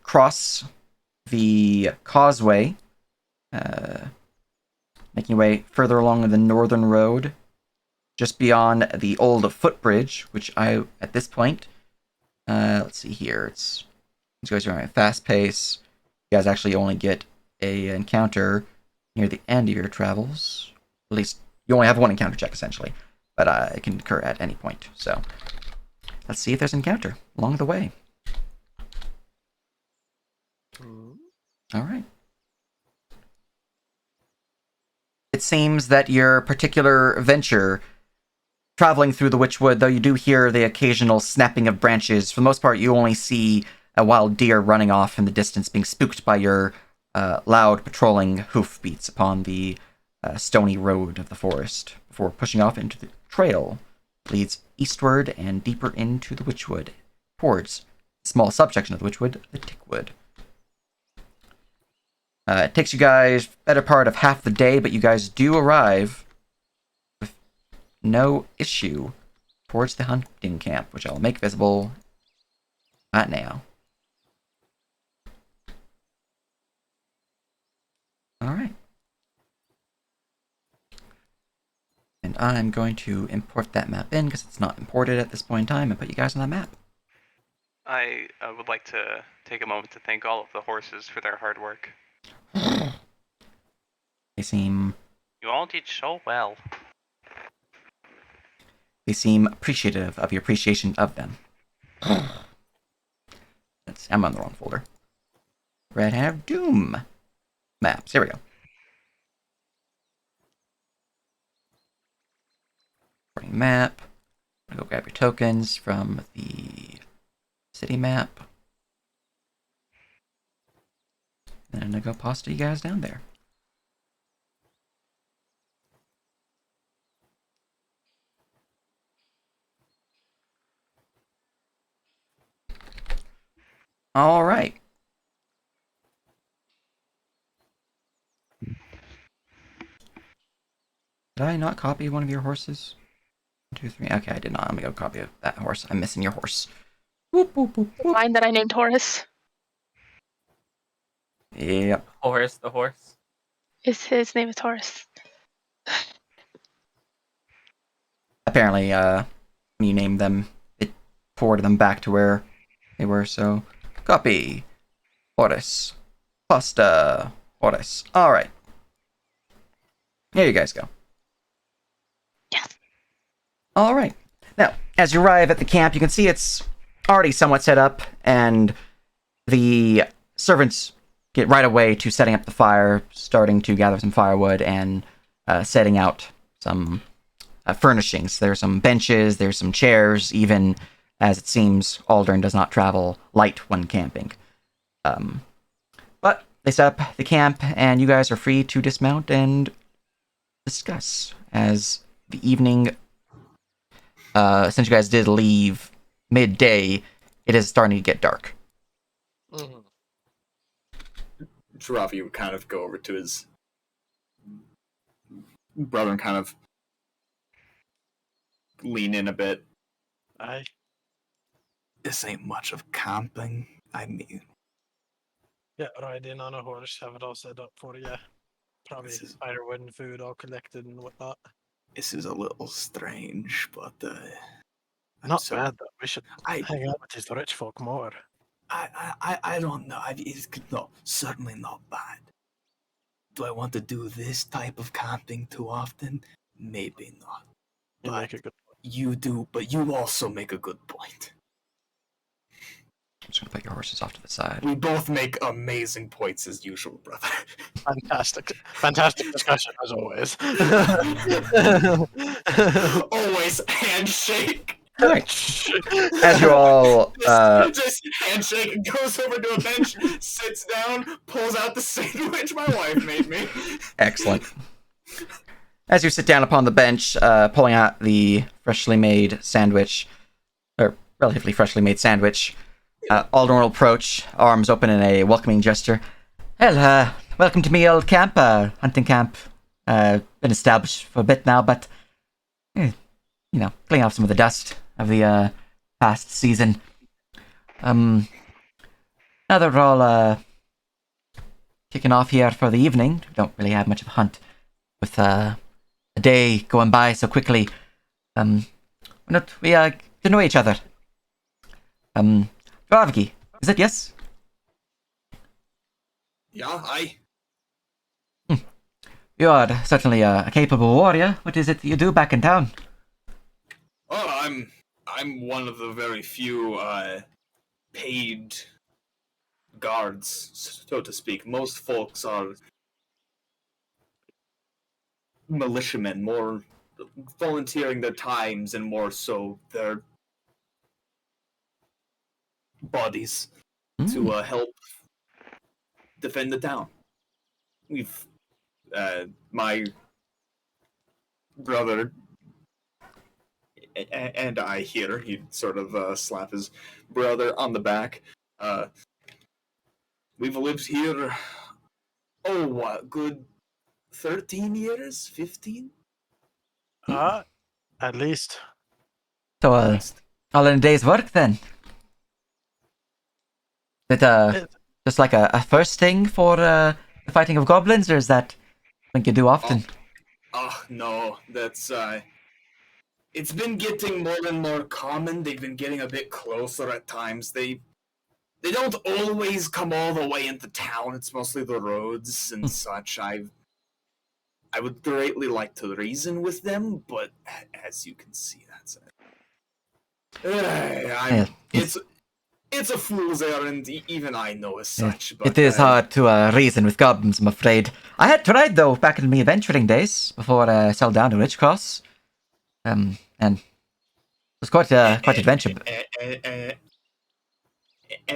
cross the causeway, making your way further along the northern road, just beyond the old footbridge, which at this point, let's see here, these guys are on a fast pace. You guys actually only get a encounter near the end of your travels. At least, you only have one encounter check, essentially. But it can occur at any point. So, let's see if there's an encounter along the way. Alright. It seems that your particular venture traveling through the Witchwood, though you do hear the occasional snapping of branches, for the most part, you only see a wild deer running off in the distance, being spooked by your loud patrolling hoofbeats upon the stony road of the forest, before pushing off into the trail that leads eastward and deeper into the Witchwood, towards a small subsection of the Witchwood, the Tickwood. It takes you guys better part of half the day, but you guys do arrive with no issue towards the hunting camp, which I'll make visible right now. Alright. And I'm going to import that map in, because it's not imported at this point in time, and put you guys on that map. I would like to take a moment to thank all of the horses for their hard work. They seem You all did so well. appreciative of your appreciation of them. I'm on the wrong folder. Red Hand of Doom. Maps. Here we go. Map. I'm gonna go grab your tokens from the city map. And I'm gonna go pasta you guys down there. All right. Did I not copy one of your horses? 1, 2, 3. Okay, I did not. I'm gonna go copy that horse. I'm missing your horse. Whoop, whoop, whoop, whoop. Mine that I named Horace. Yep. Horace the horse. His name is Horace. Apparently, when you named them, it forwarded them back to where they were, so... Copy. Horus. Pasta. Horus. Alright. Here you guys go. Yes. Alright. Now, as you arrive at the camp, you can see it's already somewhat set up, and the servants get right away to setting up the fire, starting to gather some firewood, and setting out some furnishings. There's some benches, there's some chairs, even as it seems Aldern does not travel light when camping. But they set up the camp, and you guys are free to dismount and discuss as the evening, since you guys did leave midday, it is starting to get dark. Mhm. Ravi would kind of go over to his brother and kind of lean in a bit. Aye. This ain't much of camping. I mean, Yeah, ride in on a horse, have it all set up for you. Probably This is- firewood and food all collected and whatnot. this is a little strange, but I'm Not so- bad though. We should I, hang out with these rich folk more. I don't know. No, certainly not bad. Do I want to do this type of camping too often? Maybe not. You But make a good you do. But you also make a good point. I'm just gonna put your horses off to the side. We both make amazing points as usual, brother. fantastic discussion as always. Always handshake. Alright. As you all, Just handshake, goes over to a bench, sits down, pulls out the sandwich my wife made me. excellent. As you sit down upon the bench, pulling out the freshly made sandwich, or relatively freshly made sandwich, Aldrin will approach, arms open in a welcoming gesture. Well, welcome to me old camp, hunting camp. Been established for a bit now, but, clean off some of the dust of the past season. Now that we're all kicking off here for the evening, we don't really have much of a hunt with a day going by so quickly. We get to know each other. Dravgi, is it yes? Yeah, I. You are certainly a capable warrior. What is it that you do back in town? Oh, I'm one of the very few paid guards, so to speak. Most folks are militiamen, more volunteering their times and more so their bodies to help defend the town. We've my brother and I here, he'd sort of slap his brother on the back. We've lived here, what, good 13 years? 15? At least. So, all in a day's work then. Is it just like a first thing for the fighting of goblins, or is that something you do often? No, that's it's been getting more and more common. They've been getting a bit closer at times. They don't always come all the way into town. It's mostly the roads and such. I would greatly like to reason with them, but as you can see, that's it. It's a fool's errand. Even I know as such. But it is hard to reason with goblins, I'm afraid. I had tried though back in my adventuring days before I settled down to Richcross, and it was quite adventure.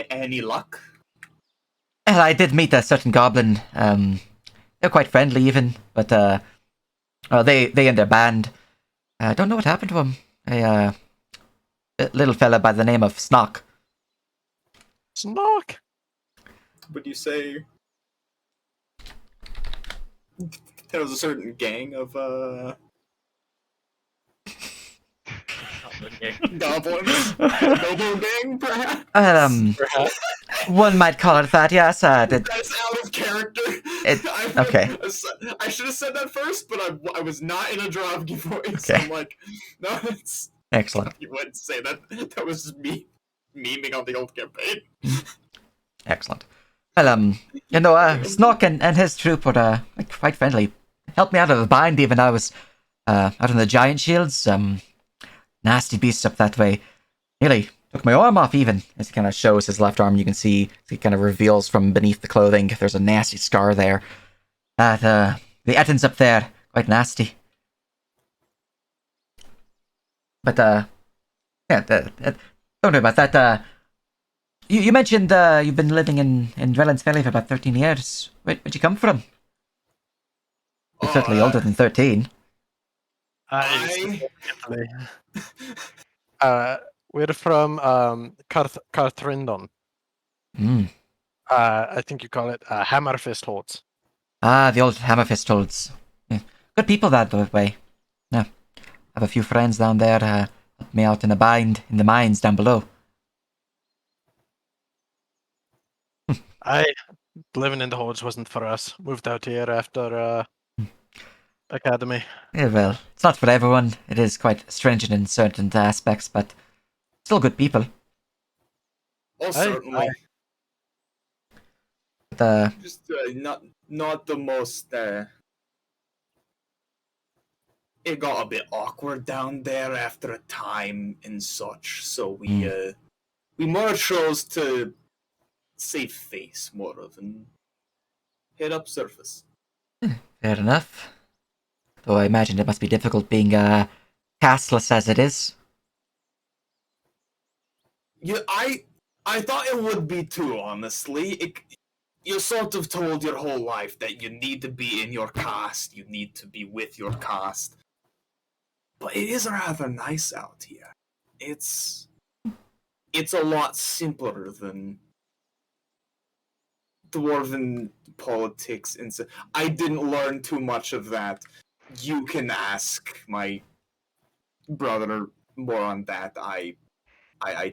Any luck? Well, I did meet a certain goblin. They're quite friendly even, but they and their band. I don't know what happened to him. A little fella by the name of Snock. Snock. Would you say there was a certain gang of goblins? Noble gang, perhaps? One might call it that, yes. That's out of character. Okay. I should have said that first, but I was not in a Dravki voice. Okay. I'm like, no, it's... Excellent. You wouldn't say that. That was just me memeing on the old campaign. Excellent. Well, Snock and his troop were quite friendly. Helped me out of the bind even. I was out on the giant shields. Nasty beasts up that way. Nearly took my arm off even. As he kind of shows his left arm, you can see he kind of reveals from beneath the clothing there's a nasty scar there. The Ettins up there, quite nasty. But don't worry about that. You mentioned you've been living in Drellin's Valley for about 13 years. Where'd you come from? You're certainly older than 13. We're from Carthrindon. I think you call it Hammerfist Holds. The old Hammerfist Holds. Yeah. Good people that way. Yeah. Have a few friends down there. Help me out in a bind in the mines down below. Living in the Holds wasn't for us. Moved out here after Academy. Yeah, well, it's not for everyone. It is quite stringent in certain aspects, but still good people. Oh, certainly. But, just not the most. It got a bit awkward down there after a time and such, so we more chose to save face more than head up surface. fair enough. Though I imagine it must be difficult being castless as it is. Yeah, I thought it would be too, honestly. You're sort of told your whole life that you need to be in your caste, you need to be with your caste. But it is rather nice out here. It's a lot simpler than dwarven politics and so. I didn't learn too much of that. You can ask my brother more on that. I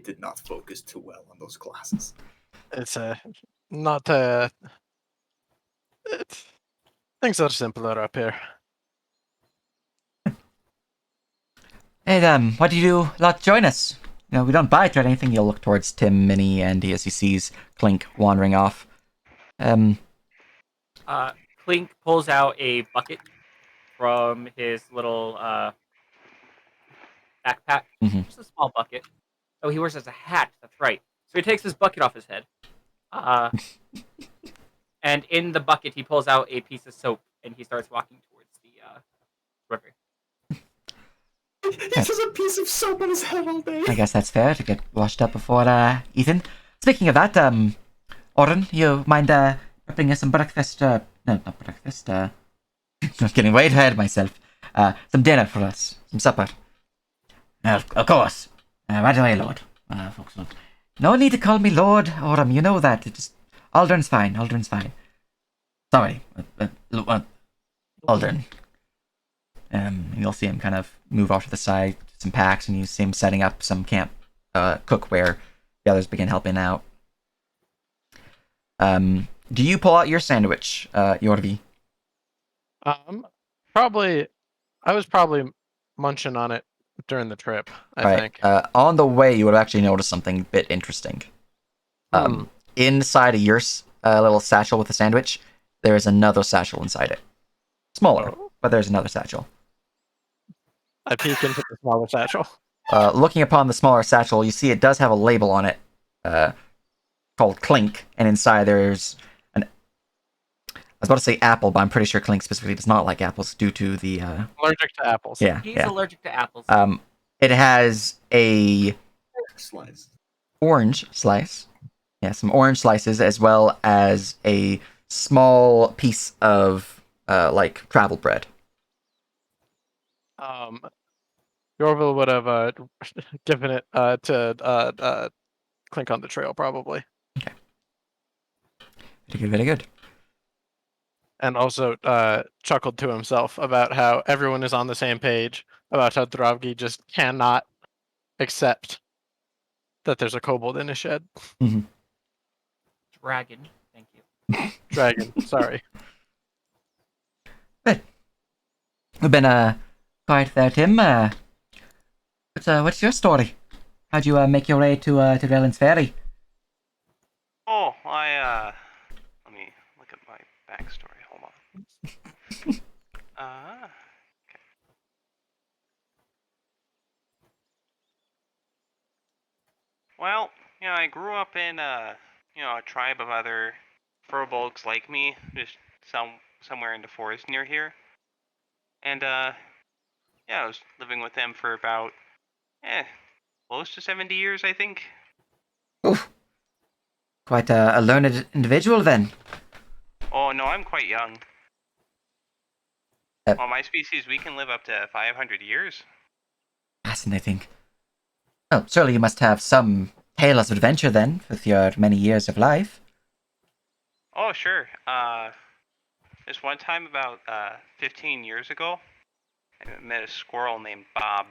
did not focus too well on those classes. It's not things are simpler up here. Hey, what do you do? Lot join us. We don't bite or anything. You'll look towards Tim, Minnie, and as he sees Clink wandering off. Clink pulls out a bucket from his little backpack. Just a small bucket. Oh, he wears it as a hat. That's right. So he takes his bucket off his head. And in the bucket, he pulls out a piece of soap, and he starts walking towards the river. He has a piece of soap on his head all day. I guess that's fair to get washed up before Ethan. Speaking of that, Oren, you mind prepping us some breakfast? No, not breakfast. Just getting way ahead of myself. Some dinner for us, some supper. Of course. Right away, Lord. Folks, no need to call me Lord, Oren. You know that. It just Aldrin's fine. Aldrin's fine. Sorry, Aldrin. You'll see him kind of move off to the side, some packs, and you see him setting up some camp cookware. The others begin helping out. Do you pull out your sandwich, Yorvi? Probably. I was probably munching on it during the trip. I think. On the way, you would have actually noticed something a bit interesting. Inside of your little satchel with the sandwich, there is another satchel inside it. Smaller, but there's another satchel. I peek into the smaller satchel. Looking upon the smaller satchel, you see it does have a label on it called Clink, and inside there's an... I was about to say apple, but I'm pretty sure Clink specifically does not like apples due to the... Allergic to apples. Yeah, He's yeah. allergic to apples. It has a Slice. orange slice. Yeah, some orange slices, as well as a small piece of, like, travel bread. Yorville would have given it to Clink on the trail, probably. Very good, very good. And also chuckled to himself about how everyone is on the same page about how Dravgi just cannot accept that there's a kobold in his shed. Dragon. Thank you. Dragon, sorry. We've been quiet there, Tim. What's your story? How'd you make your way to Drellin's Ferry? Oh, let me look at my backstory. Hold on. Okay. Well, I grew up in a tribe of other furbolgs like me, just somewhere in the forest near here. And I was living with them for about close to 70 years, I think. Oof. Quite a learned individual, then. Oh, no, I'm quite young. Uh, Well, my species, we can live up to 500 years. Fascinating. Well, surely you must have some tales of adventure, then, with your many years of life. Oh, sure. This one time about 15 years ago, I met a squirrel named Bob.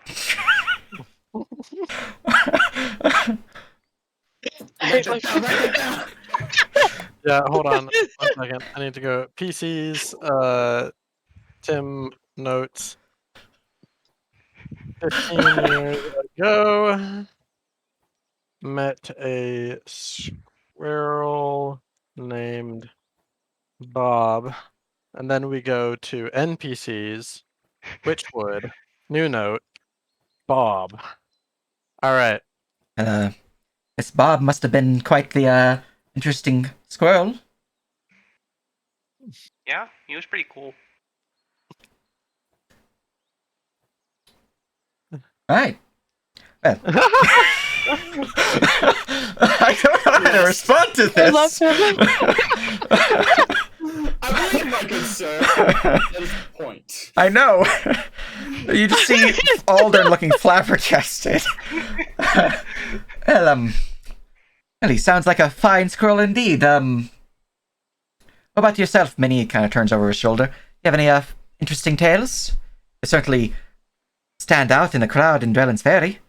Yeah, hold on 1 second. I need to go PCs, Tim notes. 15 years ago, met a squirrel named Bob. And then we go to NPCs, Witchwood, new note, Bob. All right. This Bob must have been quite the interesting squirrel. Yeah, he was pretty cool. Right. Well. I don't know how to respond to this. I love him. I believe my good sir. That is the point. I know. You just see Aldrin looking flabbergasted. Well, he sounds like a fine squirrel indeed. What about yourself? Minnie kind of turns over his shoulder. You have any interesting tales? You certainly stand out in the crowd in Drellin's Ferry.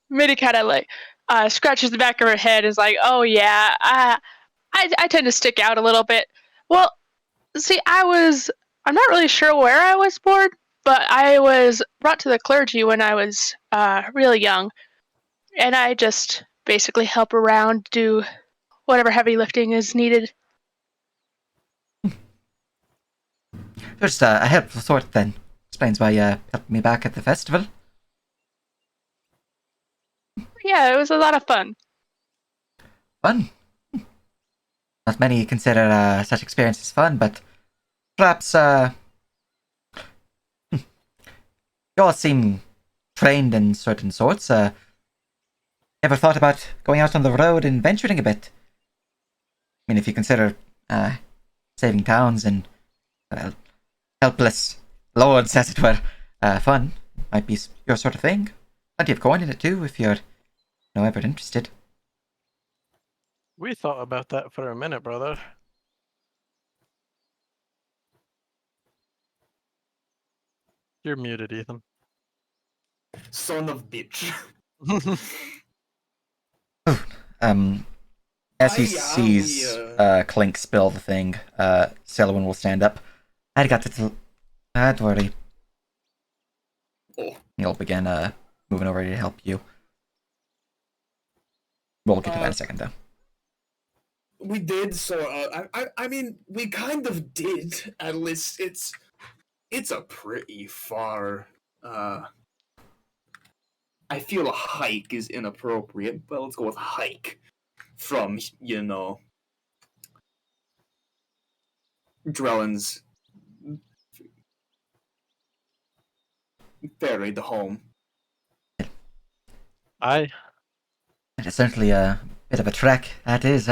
Minnie kind of like scratches the back of her head. Is like, oh yeah, I tend to stick out a little bit. Well, see, I'm not really sure where I was born, but I was brought to the clergy when I was really young, and I just basically help around, do whatever heavy lifting is needed. Just a helpful sort, then. Explains why you helped me back at the festival. Yeah, it was a lot of fun. Fun. Not many consider such experiences fun, but perhaps you all seem trained in certain sorts. Ever thought about going out on the road and venturing a bit? I mean, if you consider saving towns and helpless lords, as it were, fun, might be your sort of thing. Plenty of coin in it too, if you're ever interested. We thought about that for a minute, brother. You're muted, Ethan. Son of bitch. As he Aye, sees we, Clink spill the thing, Selwyn will stand up. I got it. Don't worry. Oh. He'll begin moving over to help you. We'll get to that in a second, though. We did I mean, we kind of did. At least it's a pretty far. I feel a hike is inappropriate, but let's go with hike from Drellin's ferry to home. Aye. It's certainly a bit of a trek, that is,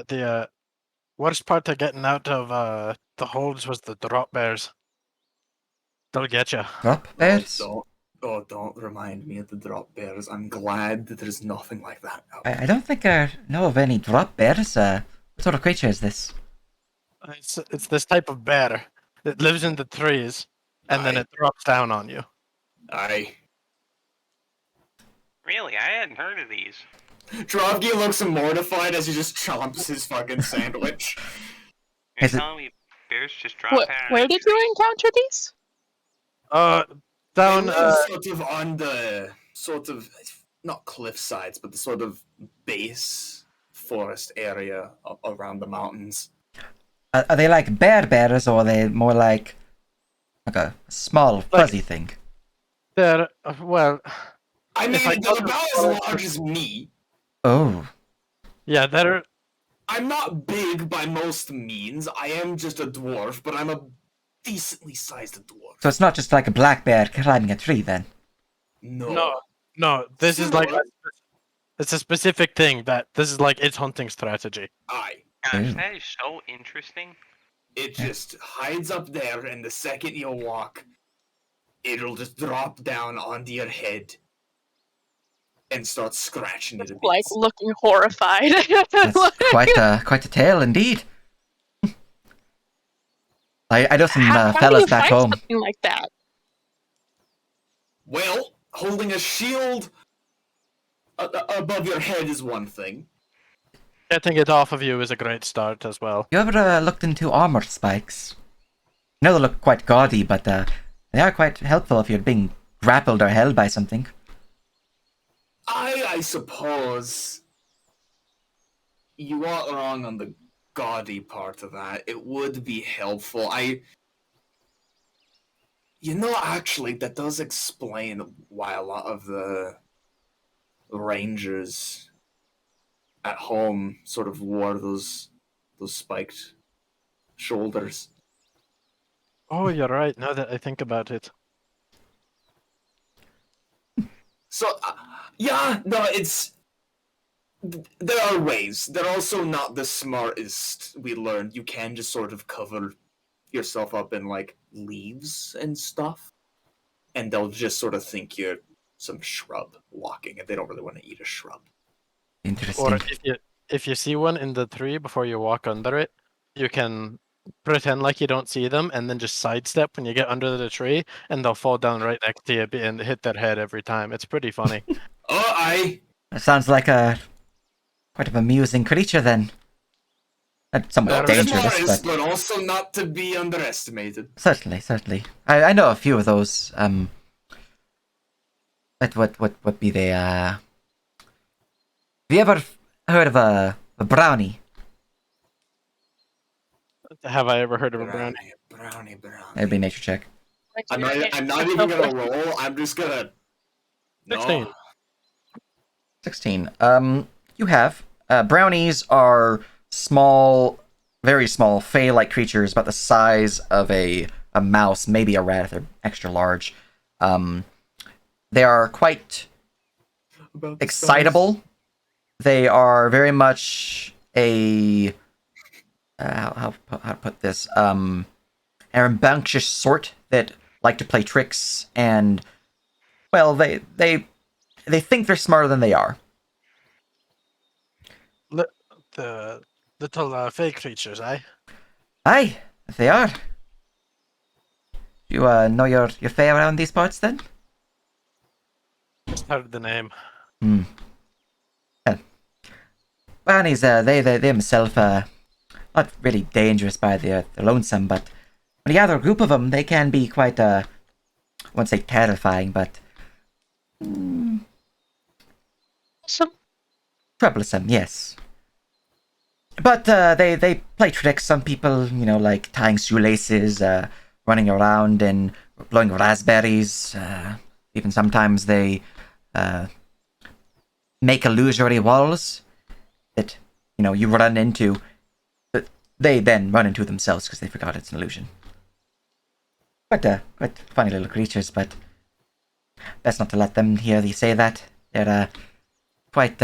The worst part of getting out of the holds was the drop bears. They'll get you. Drop bears? Don't remind me of the drop bears. I'm glad that there's nothing like that out. I don't think I know of any drop bears. What sort of creature is this? It's this type of bear that lives in the trees, and then Aye. it drops down on you. Aye. Really, I hadn't heard of these. Drovgi looks mortified as he just chomps his fucking sandwich. You're Is it- telling me bears just drop What, out? where did you encounter these? Down. They live sort of on the not cliff sides, but the sort of base forest area around the mountains. Are they like bears, or are they more like a small, fuzzy thing? They're well. I mean, If I they're got about the- as large as me. Oh, Yeah, they're. I'm not big by most means. I am just a dwarf, but I'm a decently sized dwarf. so it's not just like a black bear climbing a tree, then? No. This is like. It's a specific thing that this is like its hunting strategy. Aye. Gosh, Ew. that is so interesting. It just hides up there, and the second you walk, it'll just drop down onto your head and start scratching it a bit. Like looking horrified. That's quite a tale indeed. I know some How do fellas you back find home. something like that? Well, holding a shield above your head is one thing. Getting it off of you is a great start as well. You ever looked into armor spikes? I know they look quite gaudy, but they are quite helpful if you're being grappled or held by something. I suppose you are wrong on the gaudy part of that. It would be helpful. Actually, that does explain why a lot of the rangers at home sort of wore those spiked shoulders. Oh, you're right. Now that I think about it. So, there are ways. They're also not the smartest, we learned. You can just sort of cover yourself up in, like, leaves and stuff, and they'll just sort of think you're some shrub walking, and they don't really want to eat a shrub. Interesting. Or if you see one in the tree before you walk under it, you can pretend like you don't see them and then just sidestep when you get under the tree, and they'll fall down right next to you and hit their head every time. It's pretty funny. Oh, aye! That sounds like a quite of amusing creature, then. Somewhat Not the dangerous, smartest, but but also not to be underestimated. certainly. I know a few of those. What be they? Have you ever heard of a brownie? Have I ever heard of a brownie? Brownie. It'd be a nature check. I'm not even gonna roll. I'm just gonna. 16. No. 16. You have brownies are small, very small, fey-like creatures, about the size of a mouse, maybe a rat if they're extra large. They are quite About the excitable. They are very much a how to put this an rambunctious sort that like to play tricks, and well, they think they're smarter than they are. The little fake creatures, eh? Aye, they are. You know your fey around these parts then? Just heard the name. Hmm. Well, anyways, they themselves not really dangerous by their lonesome, but when you gather a group of them, they can be quite I won't say terrifying, but Some troublesome, yes. But they play tricks. Some people, like tying shoelaces, running around and blowing raspberries. Even sometimes they make illusory walls that you run into, but they then run into themselves because they forgot it's an illusion. Quite funny little creatures, but best not to let them hear you say that. They're quite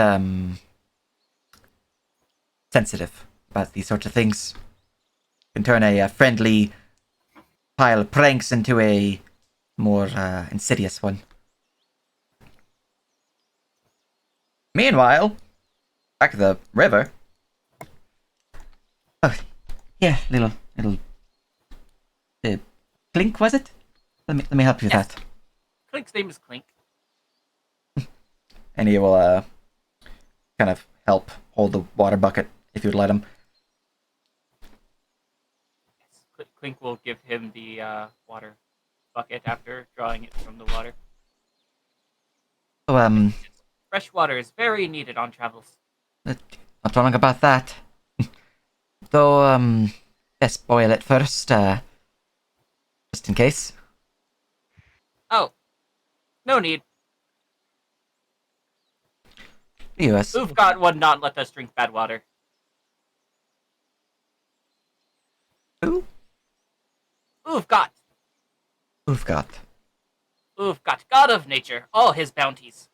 sensitive about these sorts of things. Can turn a friendly pile of pranks into a more insidious one. Meanwhile, back at the river. Oh, yeah, little Clink, was it? Let me help you with Yes. that. Clink's name is Clink. And he will kind of help hold the water bucket if you'd let him. Clink will give him the water bucket after drawing it from the water. So Fresh water is very needed on travels. not wrong about that. Though best boil it first, just in case. Oh, no need. US. Ufgot would not let us drink bad water. Who? Ufgot. Ufgot. Ufgot, god of nature, all his bounties.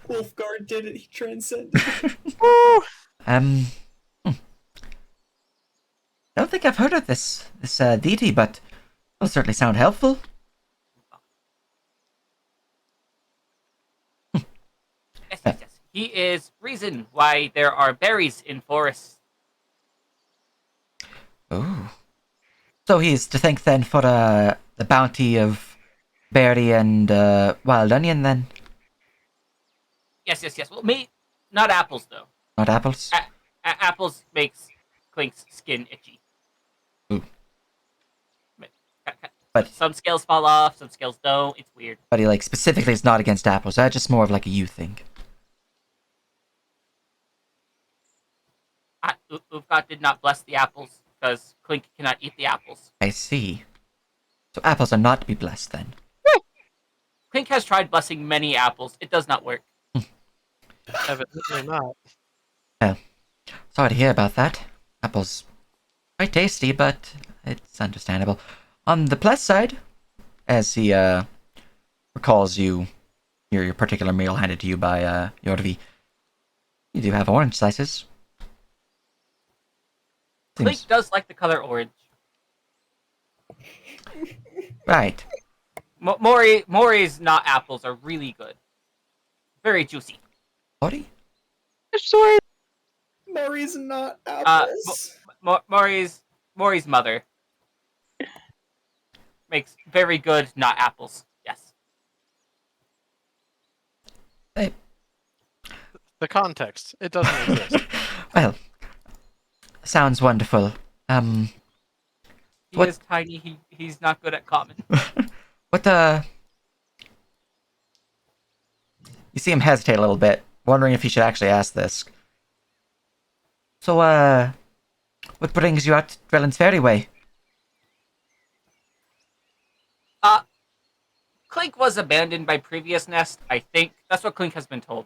Wolfguard did it. He transcended. Hmm. Don't think I've heard of this deity, but it'll certainly sound helpful. Yes. He is reason why there are berries in forests. Oh. So he's to thank then for the bounty of berry and wild onion then? Yes. Well, not apples though. Not apples? Apples makes Clink's skin itchy. Ooh. But Some scales fall off, some scales don't. It's weird. he specifically is not against apples. That's just more of a you thing. Ufgot did not bless the apples because Clink cannot eat the apples. I see. So apples are not to be blessed then. Clink has tried blessing many apples. It does not work. Evidently not. Sorry to hear about that. Apples quite tasty, but it's understandable. On the plus side, as he recalls your particular meal handed to you by Yorvi, you do have orange slices. Clink does like the color orange. Right. Mori's not apples are really good. Very juicy. Ori? Sure. Murray's not apples. Mori's mother makes very good not apples. Yes. The context. It doesn't exist. Well, sounds wonderful. He What- is tiny. He's not good at common. What You see him hesitate a little bit, wondering if he should actually ask this. So, what brings you out to Drellin's Ferry Way? Clink was abandoned by previous nest. I think that's what Clink has been told.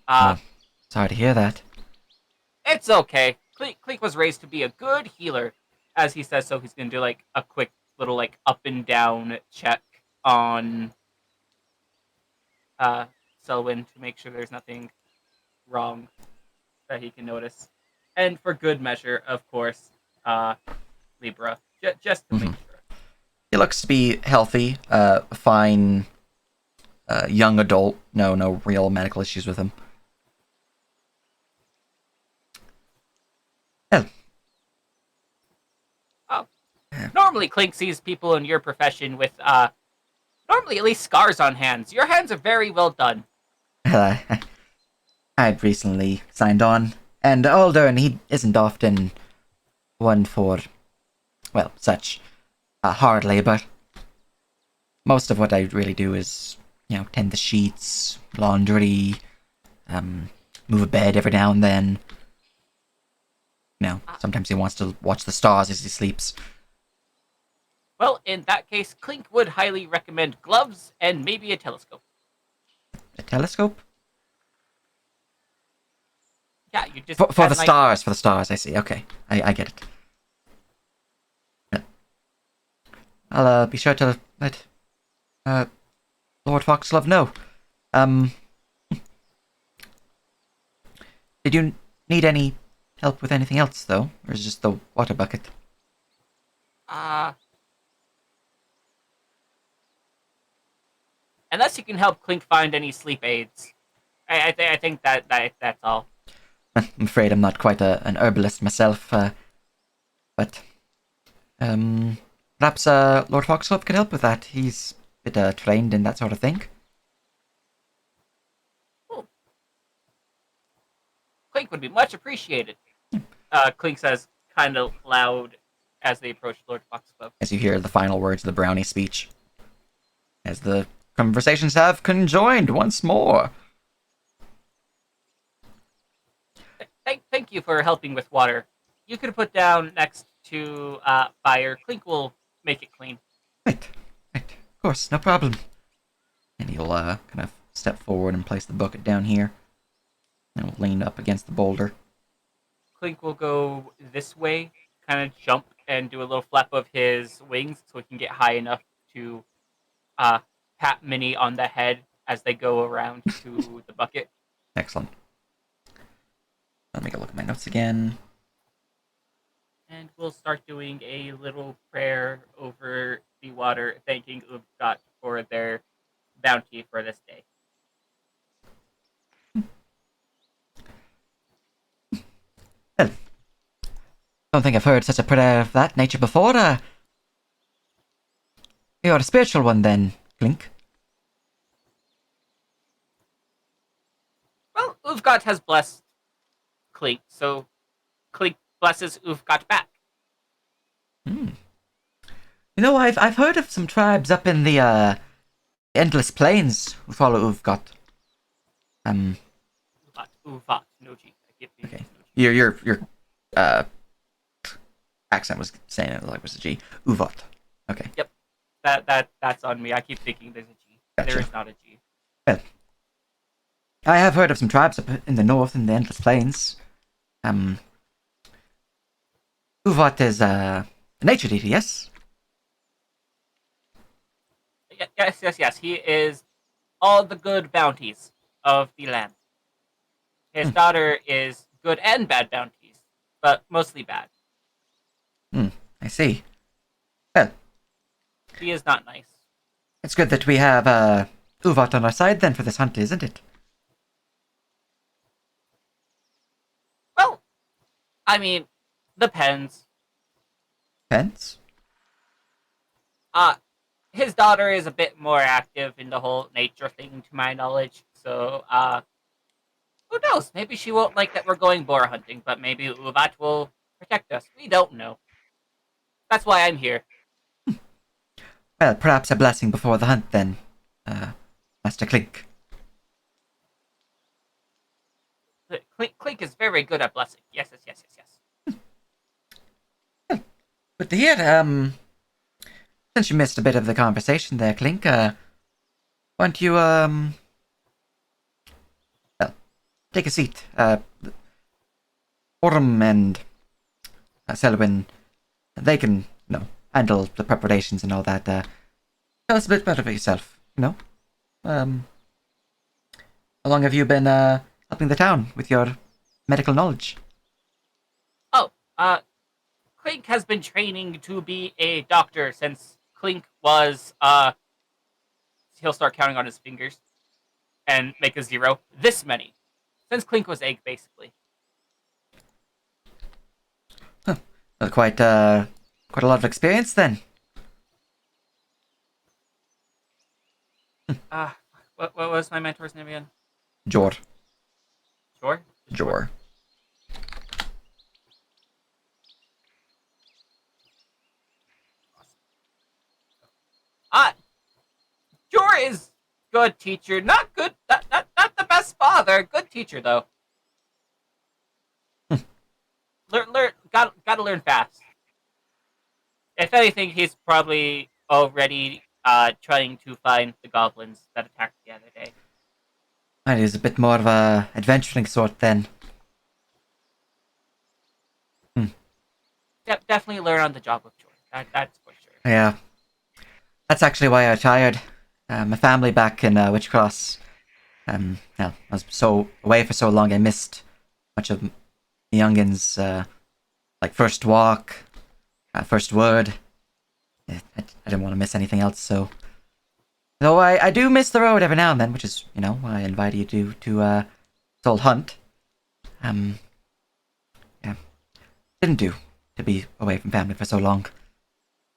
Sorry to hear that. It's okay. Clink was raised to be a good healer. As he says so, he's going to do like a quick little like up and down check on Selwyn to make sure there's nothing wrong that he can notice. And for good measure, of course, Libra, just to make sure. He looks to be healthy, fine, young adult. No real medical issues with him. Normally, Clink sees people in your profession with, normally at least scars on hands. Your hands are very well done. I'd recently signed on, and Aldern, he isn't often one for, well, such hard labor. Most of what I really do is, tend the sheets, laundry, move a bed every now and then. Sometimes he wants to watch the stars as he sleeps. Well, in that case, Clink would highly recommend gloves and maybe a telescope. A telescope? Yeah, you just... For the stars, I see. Okay, I get it. Yeah. I'll be sure to let Lord Foxglove know. Did you need any help with anything else, though? Or is it just the water bucket? Unless you can help Clink find any sleep aids. I think that's all. I'm afraid I'm not quite an herbalist myself, but perhaps Lord Foxglove could help with that. He's a bit trained in that sort of thing. Cool. Clink would be much appreciated. Clink says, kind of loud as they approach Lord Foxglove. As you hear the final words of the brownie speech. As the conversations have conjoined once more. Thank you for helping with water. You could put down next to fire. Clink will make it clean. Right. Of course, no problem. And he'll kind of step forward and place the bucket down here. And he'll lean up against the boulder. Clink will go this way, kind of jump and do a little flap of his wings so he can get high enough to pat Minnie on the head as they go around to the bucket. Excellent. Let me go look at my notes again. And we'll start doing a little prayer over the water, thanking Ubgat for their bounty for this day. Well, don't think I've heard such a prayer of that nature before. You're a spiritual one then, Clink. Well, Uvgat has blessed Clink, so Clink blesses Uvgat back. I've heard of some tribes up in the Endless Plains who follow Uvgot. Uvat, no G. Okay. Your accent was saying it like it was a G. Uvot. Okay. Yep. That's on me. I keep thinking there's a G. Gotcha. There is not a G. Well, I have heard of some tribes up in the north in the Endless Plains. Uvot is a nature deity, yes? Yes. He is all the good bounties of the land. His daughter is good and bad bounties, but mostly bad. I see. Well, She is not nice. it's good that we have Uvot on our side then for this hunt, isn't it? Well, I mean, depends. Depends. His daughter is a bit more active in the whole nature thing, to my knowledge. So, who knows? Maybe she won't like that we're going boar hunting, but maybe Uvat will protect us. We don't know. That's why I'm here. Well, perhaps a blessing before the hunt then, Master Clink. Clink is very good at blessing. Yes. Good to hear. Since you missed a bit of the conversation there, Clink, why don't you, well, take a seat. Orm and Selwyn, they can, handle the preparations and all that. Tell us a bit better about yourself, how long have you been helping the town with your medical knowledge? Oh, Clink has been training to be a doctor since Clink was, he'll start counting on his fingers and make a 0. This many. Since Clink was egg, basically. Well, quite a lot of experience then. What was my mentor's name again? Jor. Sure? Jor. Jor is good teacher. Not good, not the best father. Good teacher, though. Gotta learn fast. If anything, he's probably already trying to find the goblins that attacked the other day. Well, he's a bit more of a adventuring sort then. Definitely learn on the job with Jor. That's for sure. Yeah. That's actually why I retired. My family back in Witchcross. I was so away for so long, I missed much of the youngins' like first walk, first word. I didn't want to miss anything else, so. Though I do miss the road every now and then, which is, why I invited you to Soul Hunt. Yeah. Didn't do to be away from family for so long.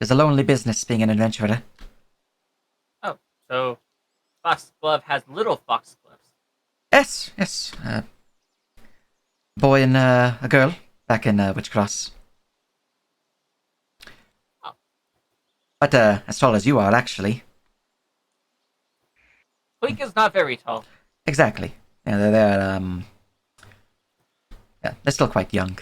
It's a lonely business being an adventurer. Oh, so Foxglove has little Foxgloves. Yes. Boy and a girl back in Witchcross. Oh. But as tall as you are, actually. Clink is not very tall. Exactly. Yeah, they're they're still quite young.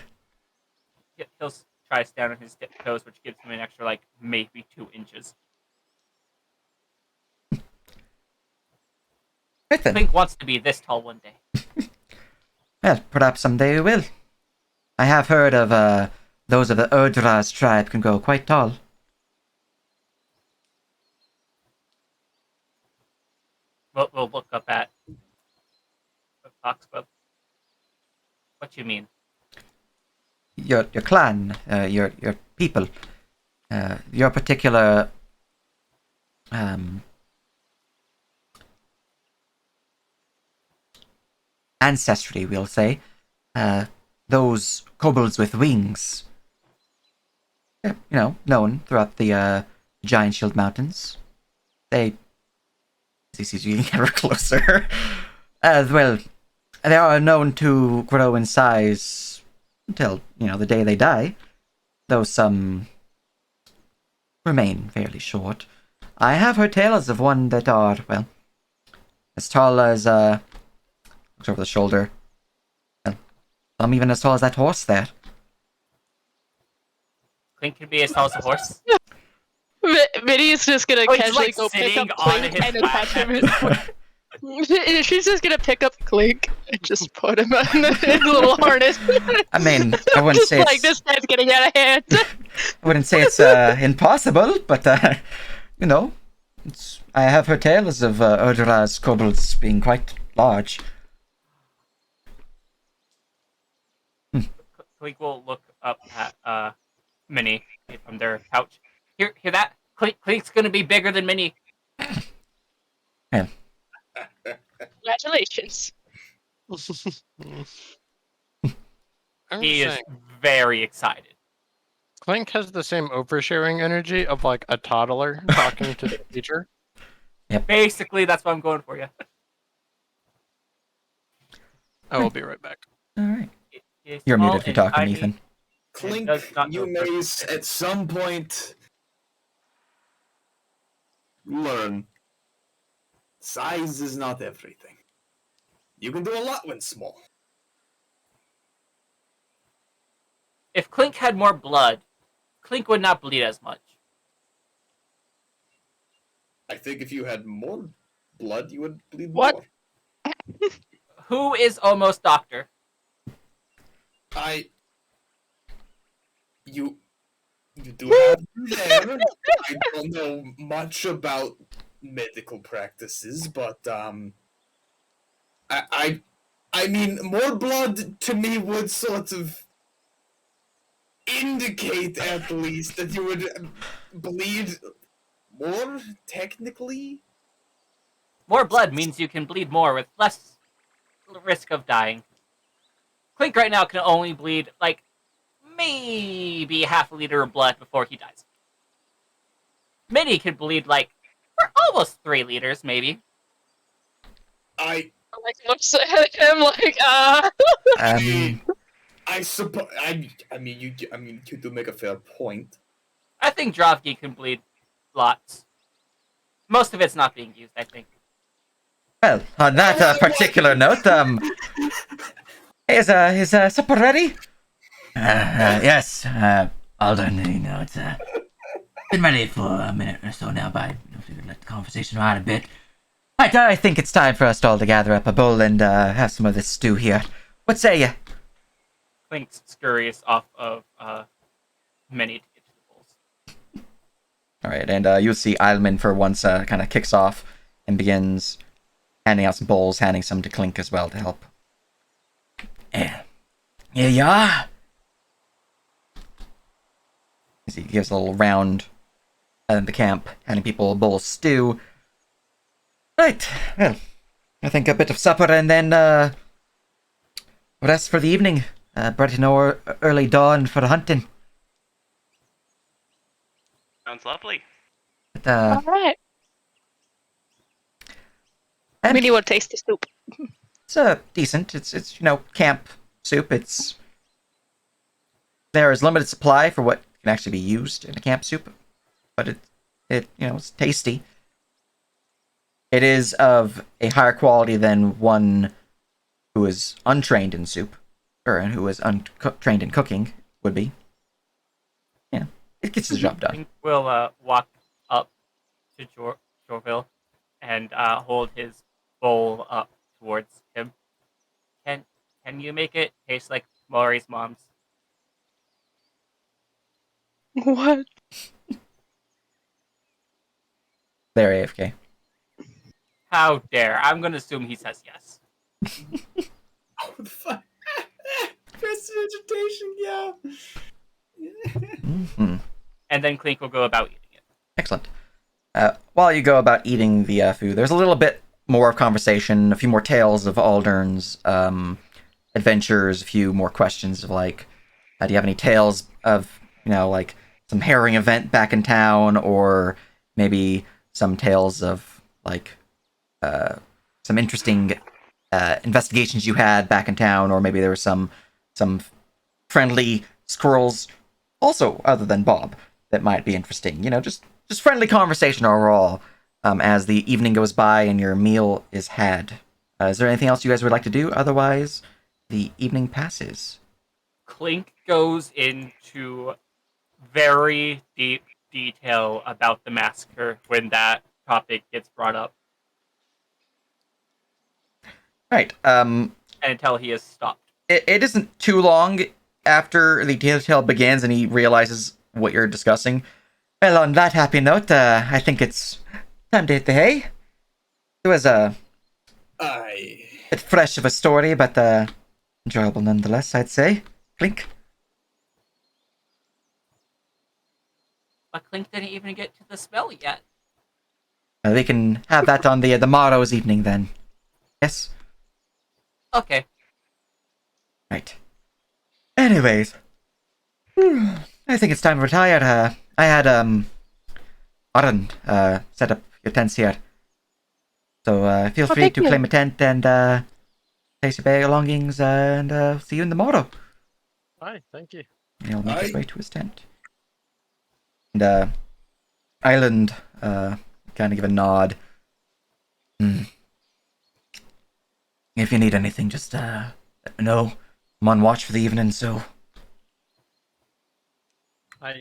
He'll try to stand on his toes, which gives him an extra, maybe 2 inches. Right then. Clink wants to be this tall one day. Well, perhaps someday we will. I have heard of those of the Erdraz tribe can grow quite tall. We'll look up at Foxglove. What you mean? Your clan, your people, your particular ancestry, we'll say. Those kobolds with wings. Known throughout the Giant Shield Mountains. They. CC's getting ever closer. Well, they are known to grow in size until, the day they die. Though some remain fairly short. I have heard tales of one that are, well, as tall as, looks over the shoulder. Some even as tall as that horse there. Clink could be as tall as a horse. Minnie's just gonna Oh, he's, casually like, go pick sitting up on Clink his and attach him. lap. She's just gonna pick up Clink and just put him in the little harness. I mean, I wouldn't Just say like it's, this guy's getting out of hand. I wouldn't say it's impossible, but I have heard tales of Erdraz kobolds being quite large. Clink will look up at Minnie from their pouch. Hear that? Clink's gonna be bigger than Minnie. Congratulations. I'm He is saying, very excited. Clink has the same oversharing energy of like a toddler talking to the teacher. Basically, that's what I'm going for, yeah. I will be right back. Alright. He is You're small muted if you're and talking, tiny. Ethan. Clink, does not you know may perfect. at some point learn size is not everything. You can do a lot when small. If Clink had more blood, Clink would not bleed as much. I think if you had more blood, you would bleed What? more. Who is almost doctor? You do have me there. I don't know much about medical practices, but I mean, more blood to me would sort of indicate, at least, that you would bleed more, technically. More blood means you can bleed more with less risk of dying. Clink right now can only bleed, like, maybe half a liter of blood before he dies. Minnie can bleed, like, for almost 3 liters, maybe. I Like, looks at him like, I suppose. I mean, you do make a fair point. I think Drovgi can bleed lots. Most of it's not being used, I think. Well, on that particular note, is supper ready? Yes, Alden, you know, it's been ready for a minute or so now, but I figured let the conversation ride a bit. I think it's time for us all to gather up a bowl and have some of this stew here. What say you? Clink scurries off of Minnie to get to the bowls. All right, and you'll see Eilman for once kind of kicks off and begins handing out some bowls, handing some to Clink as well to help. Here you are. As he gives a little round in the camp, handing people a bowl of stew. Right, well, I think a bit of supper and then rest for the evening. Bright and early dawn for the hunting. Sounds lovely. But, alright. and Minnie would taste the soup. it's decent. It's camp soup. There is limited supply for what can actually be used in a camp soup, but it's tasty. It is of a higher quality than one who is untrained in soup, or who is untrained in cooking would be. Yeah, it gets the job done. Clink will walk up to Jorville and hold his bowl up towards him. Can you make it taste like Maury's mom's? What? They're AFK. How dare. I'm going to assume he says yes. Oh, the fuck. Prestidigitation, yeah. Mm-hmm. And then Clink will go about eating it. Excellent. While you go about eating the food, there's a little bit more of conversation, a few more tales of Aldern's adventures, a few more questions of like, do you have any tales of, like some harrowing event back in town, or maybe some tales of like some interesting investigations you had back in town, or maybe there were some friendly squirrels, also other than Bob, that might be interesting. Just friendly conversation overall as the evening goes by and your meal is had. Is there anything else you guys would like to do? Otherwise, the evening passes. Clink goes into very deep detail about the massacre when that topic gets brought up. Right. Until he is stopped. It isn't too long after the detail begins and he realizes what you're discussing. Well, on that happy note, I think it's time to hit the hay. It was a bit fresh of a story, but enjoyable nonetheless, I'd say. Clink. But Clink didn't even get to the spell yet. We can have that on the morrow's evening then. Yes? Okay. Right. Anyways. I think it's time to retire. I had, Aran, set up your tents here. So, feel free thank to you. claim a tent and, place your belongings, and, see you in the morrow. Hi, thank you. He'll make his way to his tent. And, Island, kind of give a nod. If you need anything, just, let me know. I'm on watch for the evening, so I'll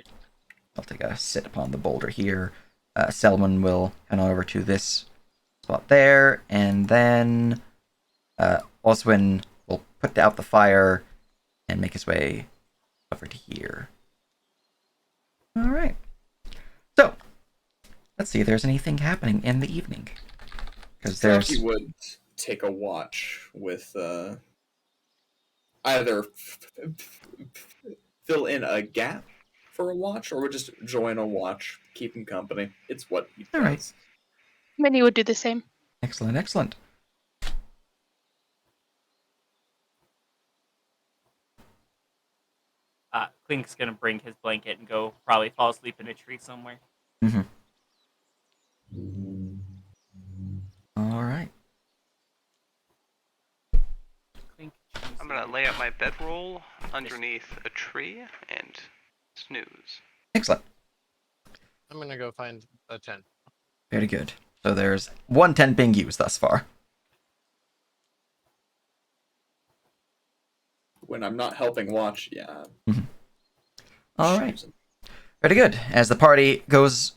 take a sit upon the boulder here. Selwyn will head on over to this spot there, and then Oswin will put out the fire and make his way over to here. All right. So, let's see if there's anything happening in the evening. Because there's... He would take a watch with either fill in a gap for a watch, or would just join a watch, keep him company. It's what he does. All right. Minnie would do the same. Excellent, excellent. Clink's gonna bring his blanket and go probably fall asleep in a tree somewhere. Mm-hmm. All right. Clink, I'm gonna lay out my bedroll underneath a tree and snooze. Excellent. I'm gonna go find a tent. Very good. So there's one tent being used thus far. When I'm not helping watch, yeah. All right. Very good. As the party goes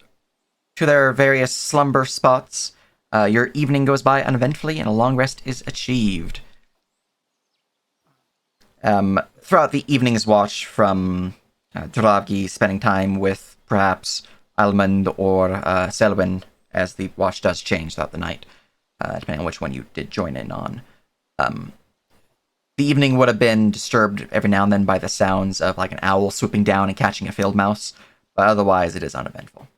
to their various slumber spots, your evening goes by uneventfully and a long rest is achieved. Throughout the evening's watch from Dravgi spending time with perhaps Almond or Selwyn, as the watch does change throughout the night, depending on which one you did join in on. The evening would have been disturbed every now and then by the sounds of like an owl swooping down and catching a field mouse, but otherwise it is uneventful.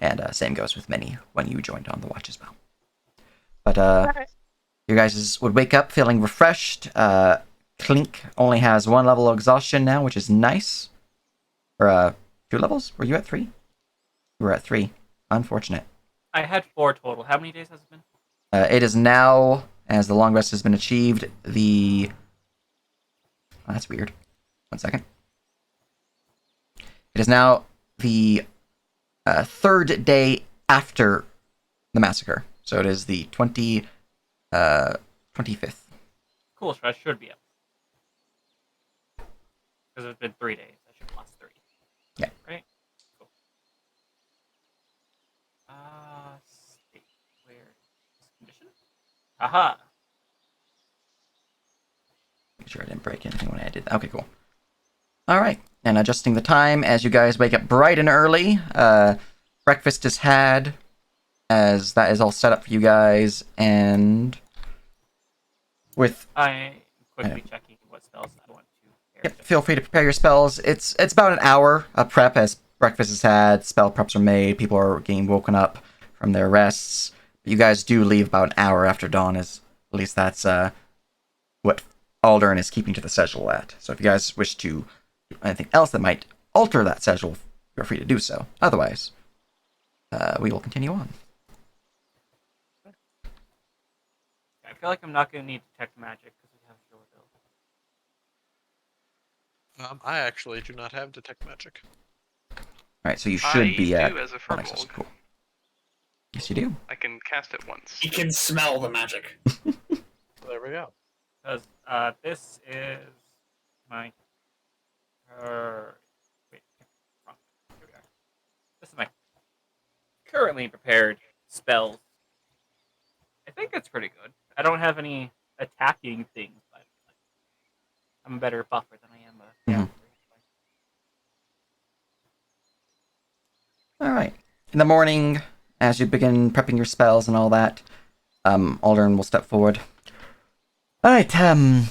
And same goes with Minnie when you joined on the watch as well. But you guys would wake up feeling refreshed. Clink only has 1 level of exhaustion now, which is nice. Or 2 levels? Were you at 3? You were at 3. Unfortunate. I had 4 total. How many days has it been? It is now, as the long rest has been achieved, the... Oh, that's weird. 1 second. It is now the 3rd day after the massacre. So it is the 25th. Cool, so I should be up. Because it's been 3 days. I should have lost 3. Yeah. Right? Cool. State. Where is condition? Aha! Make sure I didn't break anything when I did that. Okay, cool. Alright, and adjusting the time as you guys wake up bright and early. Breakfast is had, as that is all set up for you guys, and with... I'm quickly checking what spells I want to Yep, feel free to prepare your spells. It's about an hour of prep as breakfast is had, spell preps are made, people are getting woken up from their rests. But you guys do leave about an hour after dawn, at least that's what Aldern is keeping to the schedule at. So if you guys wish to do anything else that might alter that schedule, feel free to do so. Otherwise, we will continue on. I feel like I'm not going to need detect magic because we have your ability. I actually do not have detect magic. Alright, so you should be at... do as a Oh, nice, firbolg. cool. Yes, you do. I can cast it once. He can smell the magic. So there we go. Because this is my... wait, wrong. Here we are. This is my currently prepared spells. I think it's pretty good. I don't have any attacking things, but I'm a better buffer than I am a... Mhm. Alright. In the morning, as you begin prepping your spells and all that, Aldern will step forward. Alright, I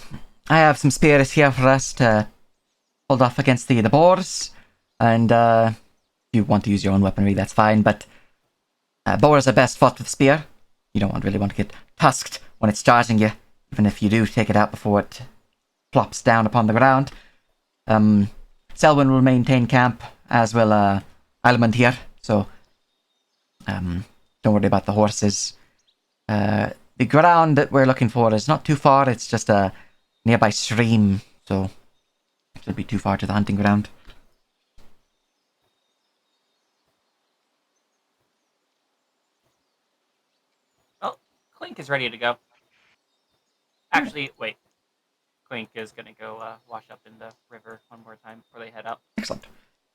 have some spears here for us to hold off against the boars, and if you want to use your own weaponry, that's fine, but boars are best fought with spear. You don't really want to get tusked when it's charging you, even if you do take it out before it plops down upon the ground. Selwyn will maintain camp, as will Almond here, so don't worry about the horses. The ground that we're looking for is not too far, it's just a nearby stream, so it shouldn't be too far to the hunting ground. Well, Clink is ready to go. Actually, wait. Clink is going to go wash up in the river one more time before they head out. Excellent.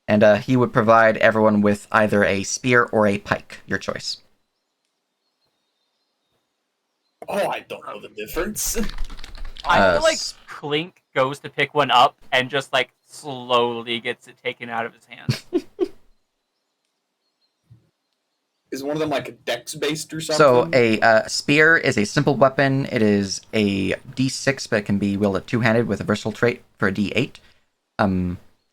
And he would provide everyone with either a spear or a pike, your choice. Oh, I don't know the difference. I feel like s- Clink goes to pick one up and just like slowly gets it taken out of his hands. Is one of them like dex based or So something? a spear is a simple weapon. It is a D6, but it can be wielded two-handed with a versatile trait for a D8.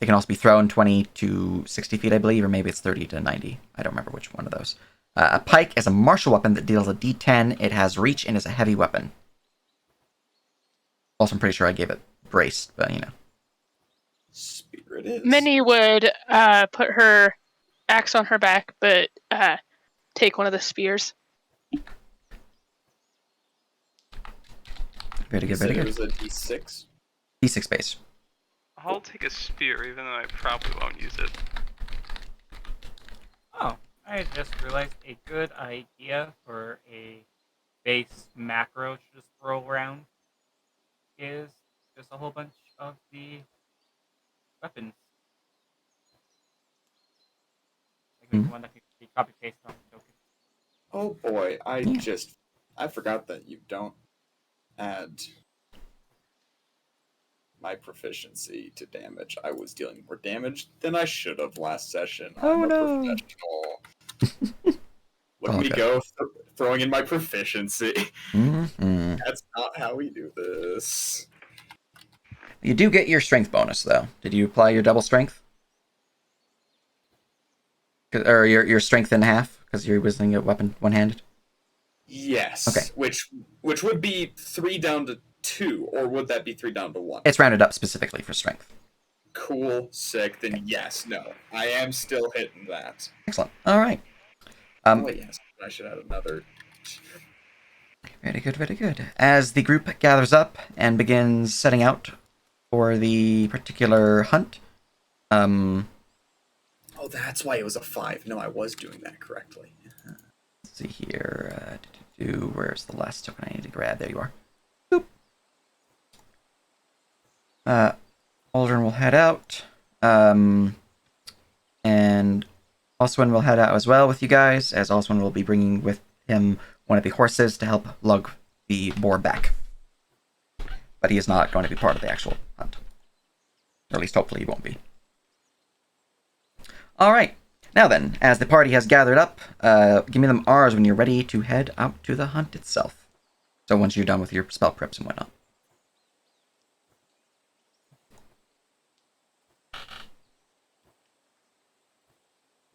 It can also be thrown 20 to 60 feet, I believe, or maybe it's 30 to 90. I don't remember which one of those. A pike is a martial weapon that deals a D10. It has reach and is a heavy weapon. Also, I'm pretty sure I gave it braced, but you know. Spirit is. Minnie would put her axe on her back, but take one of the spears. Very good, Said very it good. was a D6. D6 base. I'll take a spear, even though I probably won't use it. Oh, I just realized a good idea for a base macro to just throw around is just a whole bunch of the weapons. Like maybe one that can be copy pasted on the token. Oh boy, Yeah. I forgot that you don't add my proficiency to damage. I was dealing more damage than I should have last session. Oh, I'm a no. professional. Look at me Okay. go, throwing in my proficiency. Mm-hmm. That's not how we do this. You do get your strength bonus, though. Did you apply your double strength? Or your strength in half, because you're wielding a weapon one-handed? Yes. Okay. Which would be 3 down to 2, or would that be 3 down to 1? It's rounded up specifically for strength. Cool, sick. Then yes, no, I am still hitting that. Excellent. All right. Oh yes, I should add another. Very good, very good. As the group gathers up and begins setting out for the particular hunt, Oh, that's why it was a 5. No, I was doing that correctly. let's see here. Where's the last token I need to grab? There you are. Boop. Aldrin will head out. And Oswin will head out as well with you guys, as Oswin will be bringing with him one of the horses to help lug the boar back. But he is not going to be part of the actual hunt. Or at least hopefully he won't be. Alright. Now then, as the party has gathered up, give me them R's when you're ready to head out to the hunt itself. So once you're done with your spell preps and whatnot.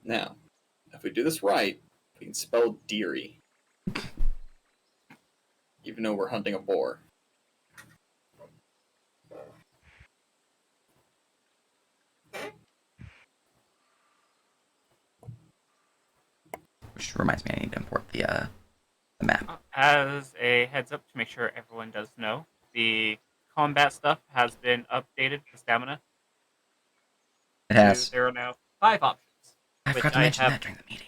Now, if we do this right, we can spell Deary. Even though we're hunting a boar. Which reminds me, I need to import the map. As a heads up to make sure everyone does know, the combat stuff has been updated for stamina. It has. There are now 5 options. I which forgot to mention that during the meeting.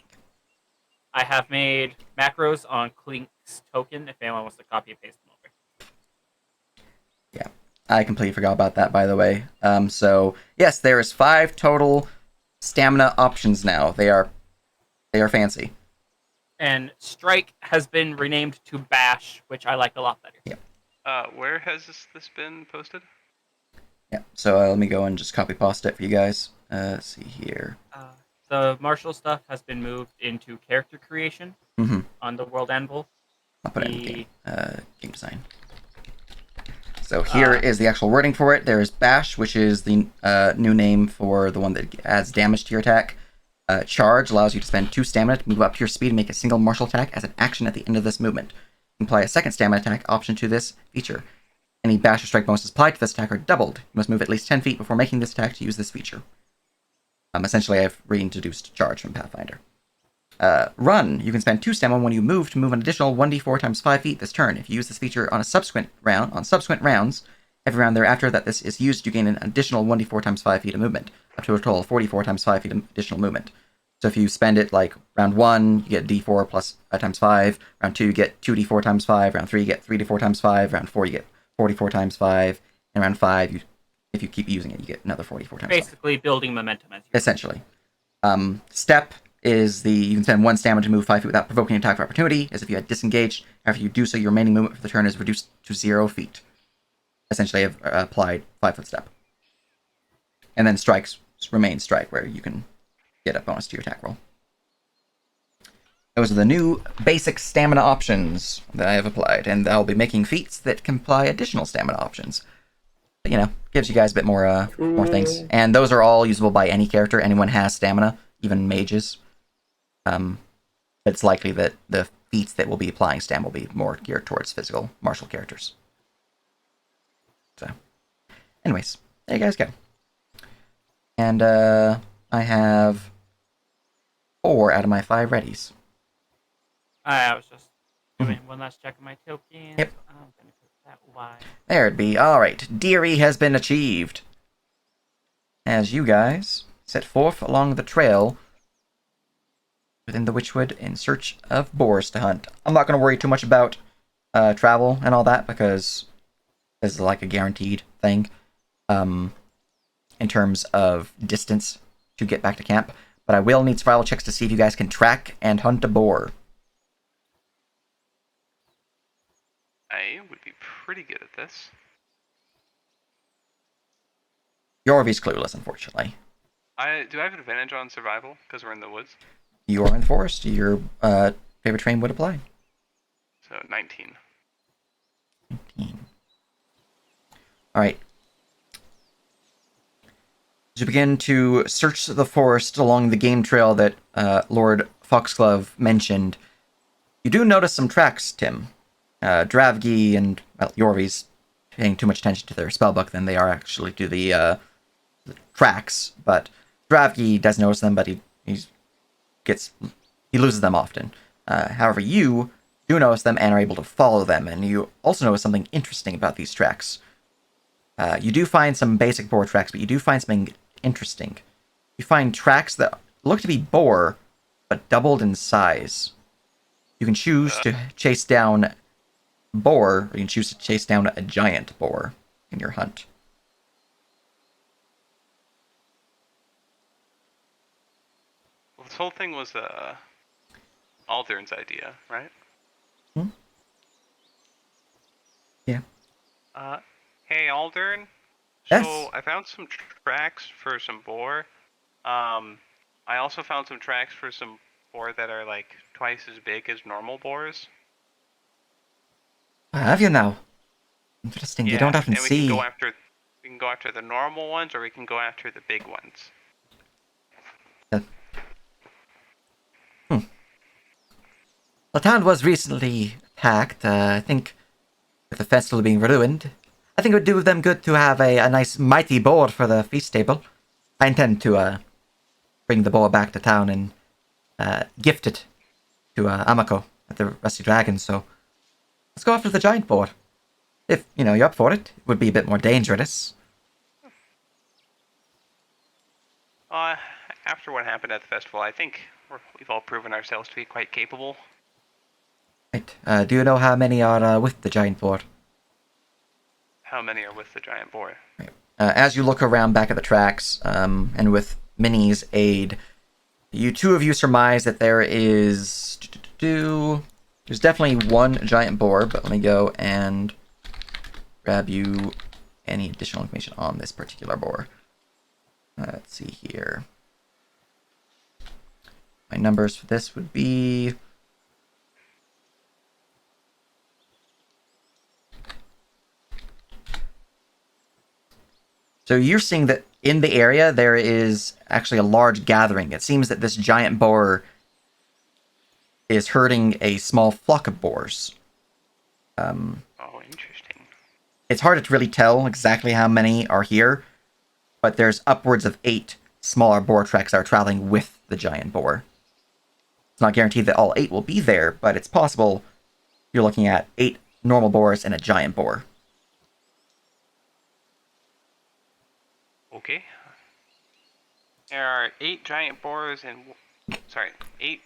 I have made macros on Clink's token if anyone wants to copy and paste them over. I completely forgot about that, by the way. So yes, there is 5 total stamina options now. They are fancy. And Strike has been renamed to Bash, which I like a lot better. Yeah. Where has this been posted? Yeah. So let me go and just copy paste it for you guys. Let's see here. The martial stuff has been moved into character creation Mm-hmm. on the World Anvil. I'll put it in game design. So here is the actual wording for it. There is Bash, which is the new name for the one that adds damage to your attack. Charge allows you to spend 2 stamina to move up to your speed and make a single martial attack as an action at the end of this movement. You can apply a second stamina attack option to this feature. Any Bash or Strike bonuses applied to this attack are doubled. You must move at least 10 feet before making this attack to use this feature. Essentially, I've reintroduced Charge from Pathfinder. Run. You can spend 2 stamina when you move to move an additional 1d4 times 5 feet this turn. If you use this feature on subsequent rounds, every round thereafter that this is used, you gain an additional 1d4 times 5 feet of movement, up to a total of 44 times 5 feet of additional movement. So if you spend it like round 1, you get d4 plus times 5. Round 2, you get 2d4 times 5. Round 3, you get 3d4 times 5. Round 4, you get 44 times 5. And round 5, if you keep using it, you get another 44 times 5. Basically building momentum as you Essentially. Step is you can spend 1 stamina to move 5 feet without provoking an attack of opportunity, as if you had disengaged. After you do so, your remaining movement for the turn is reduced to 0 feet. Essentially, I've applied 5-foot step. And then strikes remain strike, where you can get a bonus to your attack roll. Those are the new basic stamina options that I have applied, and I'll be making feats that can apply additional stamina options. But, gives you guys a bit more things. And those are all usable by any character. Anyone has stamina, even mages. It's likely that the feats that will be applying stam will be more geared towards physical martial characters. So, anyways, there you guys go. And I have 4 out of my 5 readies. I was just doing one last check of my tokens. Yep. I'm gonna put that Y. There it be. Alright, Deary has been achieved. As you guys set forth along the trail within the Witchwood in search of boars to hunt. I'm not going to worry too much about travel and all that, because this is like a guaranteed thing in terms of distance to get back to camp. But I will need survival checks to see if you guys can track and hunt a boar. I would be pretty good at this. Yorvi's clueless, unfortunately. Do I have an advantage on survival because we're in the woods? You are in the forest. Your favorite train would apply. So 19. 19. Alright. As you begin to search the forest along the game trail that Lord Foxglove mentioned, you do notice some tracks, Tim. Dravgi and Yorvi's paying too much attention to their spellbook than they are actually to the tracks, but Dravgi does notice them, but he loses them often. However, you do notice them and are able to follow them, and you also notice something interesting about these tracks. You do find some basic boar tracks, but you do find something interesting. You find tracks that look to be boar, but doubled in size. You can choose to chase down boar, or you can choose to chase down a giant boar in your hunt. Well, this whole thing was Aldern's idea, right? Hmm? Yeah. Hey Aldern. Yes? So I found some tracks for some boar. I also found some tracks for some boar that are like twice as big as normal boars. Have you now? Interesting. You don't often and see. we can go after the normal ones, or we can go after the big ones. The town was recently attacked. I think with the festival being ruined, I think it would do them good to have a nice mighty boar for the feast table. I intend to bring the boar back to town and gift it to Amako at the Rusty Dragon. So let's go after the giant boar. If you're up for it, it would be a bit more dangerous. After what happened at the festival, I think we've all proven ourselves to be quite capable. Right. Do you know how many are with the giant boar? How many are with the giant boar? Right. As you look around back at the tracks, and with Minnie's aid, two of you surmise that there's definitely one giant boar, but let me go and grab you any additional information on this particular boar. Let's see here. My numbers for this would be... So you're seeing that in the area there is actually a large gathering. It seems that this giant boar is herding a small flock of boars. Oh, interesting. It's hard to really tell exactly how many are here, but there's upwards of 8 smaller boar tracks that are traveling with the giant boar. It's not guaranteed that all 8 will be there, but it's possible you're looking at 8 normal boars and a giant boar. Okay. There are 8 giant boars and... Sorry, 8...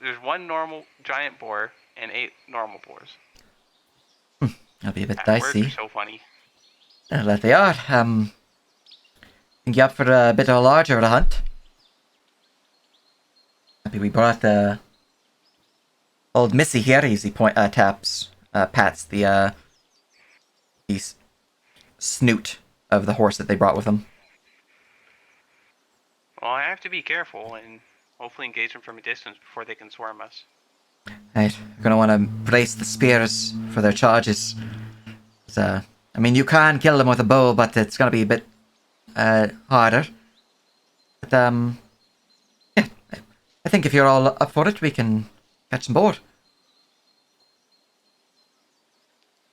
There's 1 normal giant boar and 8 normal boars. That'll be a bit Words dicey. are so funny. That they are. Think you up for a bit of a larger hunt? That'd We brought old Missy here. He pats the snoot of the horse that they brought with them. Well, I have to be careful and hopefully engage them from a distance before they can swarm us. Right, we're gonna want to brace the spears for their charges. So, I mean, you can kill them with a bow, but it's gonna be a bit harder. But yeah, I think if you're all up for it, we can catch some board.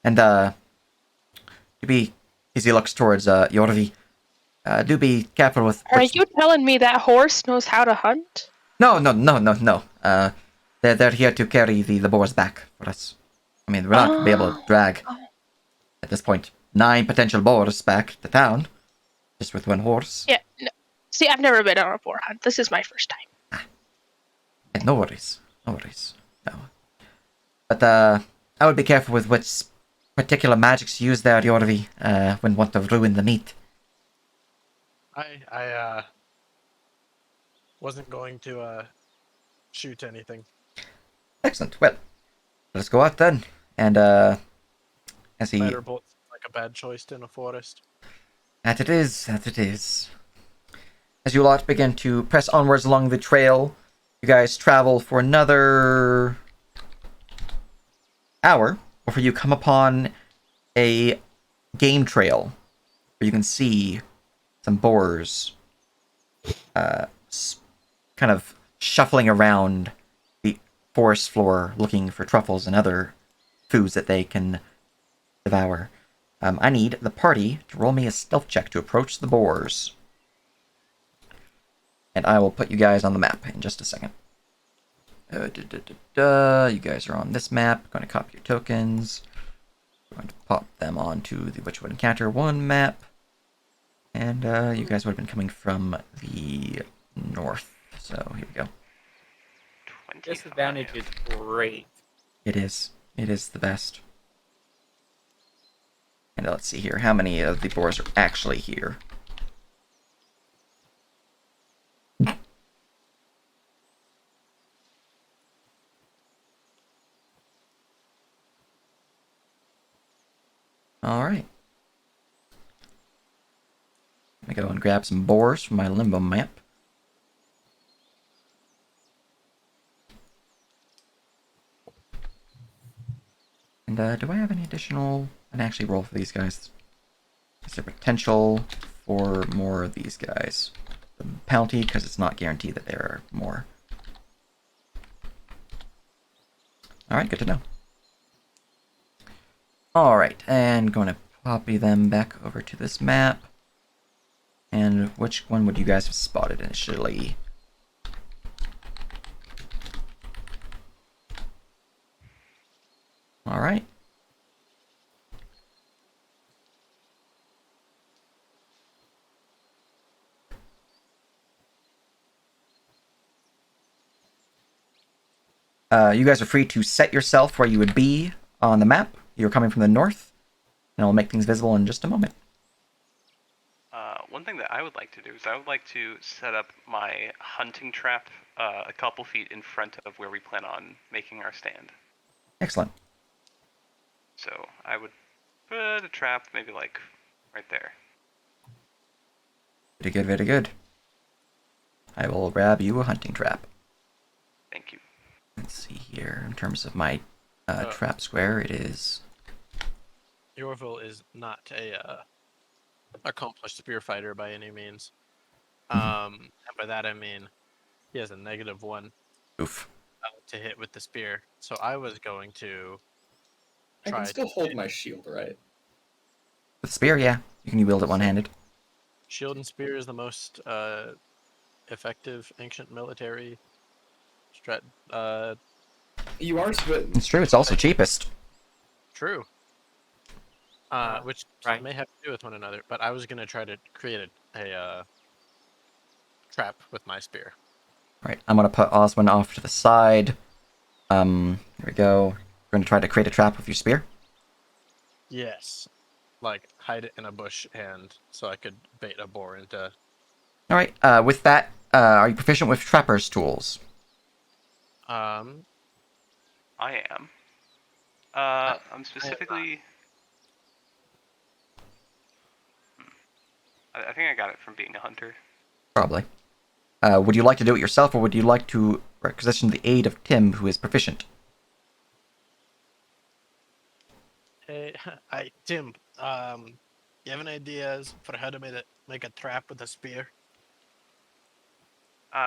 And as he looks towards Yorvi, do be careful with. Are you telling me that horse knows how to hunt? No. They're here to carry the boars back for us. I mean, we're not going to be able to drag, at this point, 9 potential boars back to town, just with one horse. Yeah, no. See, I've never been on a boar hunt. This is my first time. Yeah, no worries. No. But I would be careful with which particular magics you use there, Yorvi, when want to ruin the meat. I wasn't going to shoot anything. Excellent. Well, let's go out then. And as he... Spider-bolt's like a bad choice in a forest. That it is. As you lot begin to press onwards along the trail, you guys travel for another hour before you come upon a game trail where you can see some boars kind of shuffling around the forest floor looking for truffles and other foods that they can devour. I need the party to roll me a stealth check to approach the boars. And I will put you guys on the map in just a second. You guys are on this map. Going to copy your tokens. We're going to pop them onto the Witchwood Encounter 1 map. And you guys would have been coming from the north. So here we go. Disadvantage is great. It is. It is the best. And let's see here. How many of the boars are actually here? Alright. Let me go and grab some boars from my limbo map. And do I have any additional... I can actually roll for these guys. Is there potential for more of these guys? The penalty, because it's not guaranteed that there are more. Alright, good to know. Alright, and going to copy them back over to this map. And which one would you guys have spotted initially? Alright. You guys are free to set yourself where you would be on the map. You're coming from the north, and I'll make things visible in just a moment. One thing that I would like to do is I would like to set up my hunting trap a couple feet in front of where we plan on making our stand. Excellent. So I would put a trap maybe like right there. Very good, very good. I will grab you a hunting trap. Thank you. Let's see here. In terms of my trap square, it is... Yorville is not a accomplished spear fighter by any means. And by that I mean he has a -1 Oof. to hit with the spear. So I was going to I try can still to hold hit- my shield, right? With spear, yeah. You can wield it one-handed. Shield and spear is the most effective ancient military strat. You are, but It's true, it's also cheapest. True. Which right. may have to do with one another, but I was gonna try to create a trap with my spear. Right, I'm gonna put Oswin off to the side. Here we go. You're gonna try to create a trap with your spear? Yes, like hide it in a bush, and so I could bait a boar into. Alright, with that, are you proficient with trapper's tools? I am. I'm specifically. I think I got it from being a hunter. Probably. Would you like to do it yourself, or would you like to requisition the aid of Tim, who is proficient? Hey, Tim. You have any ideas for how to make a trap with a spear?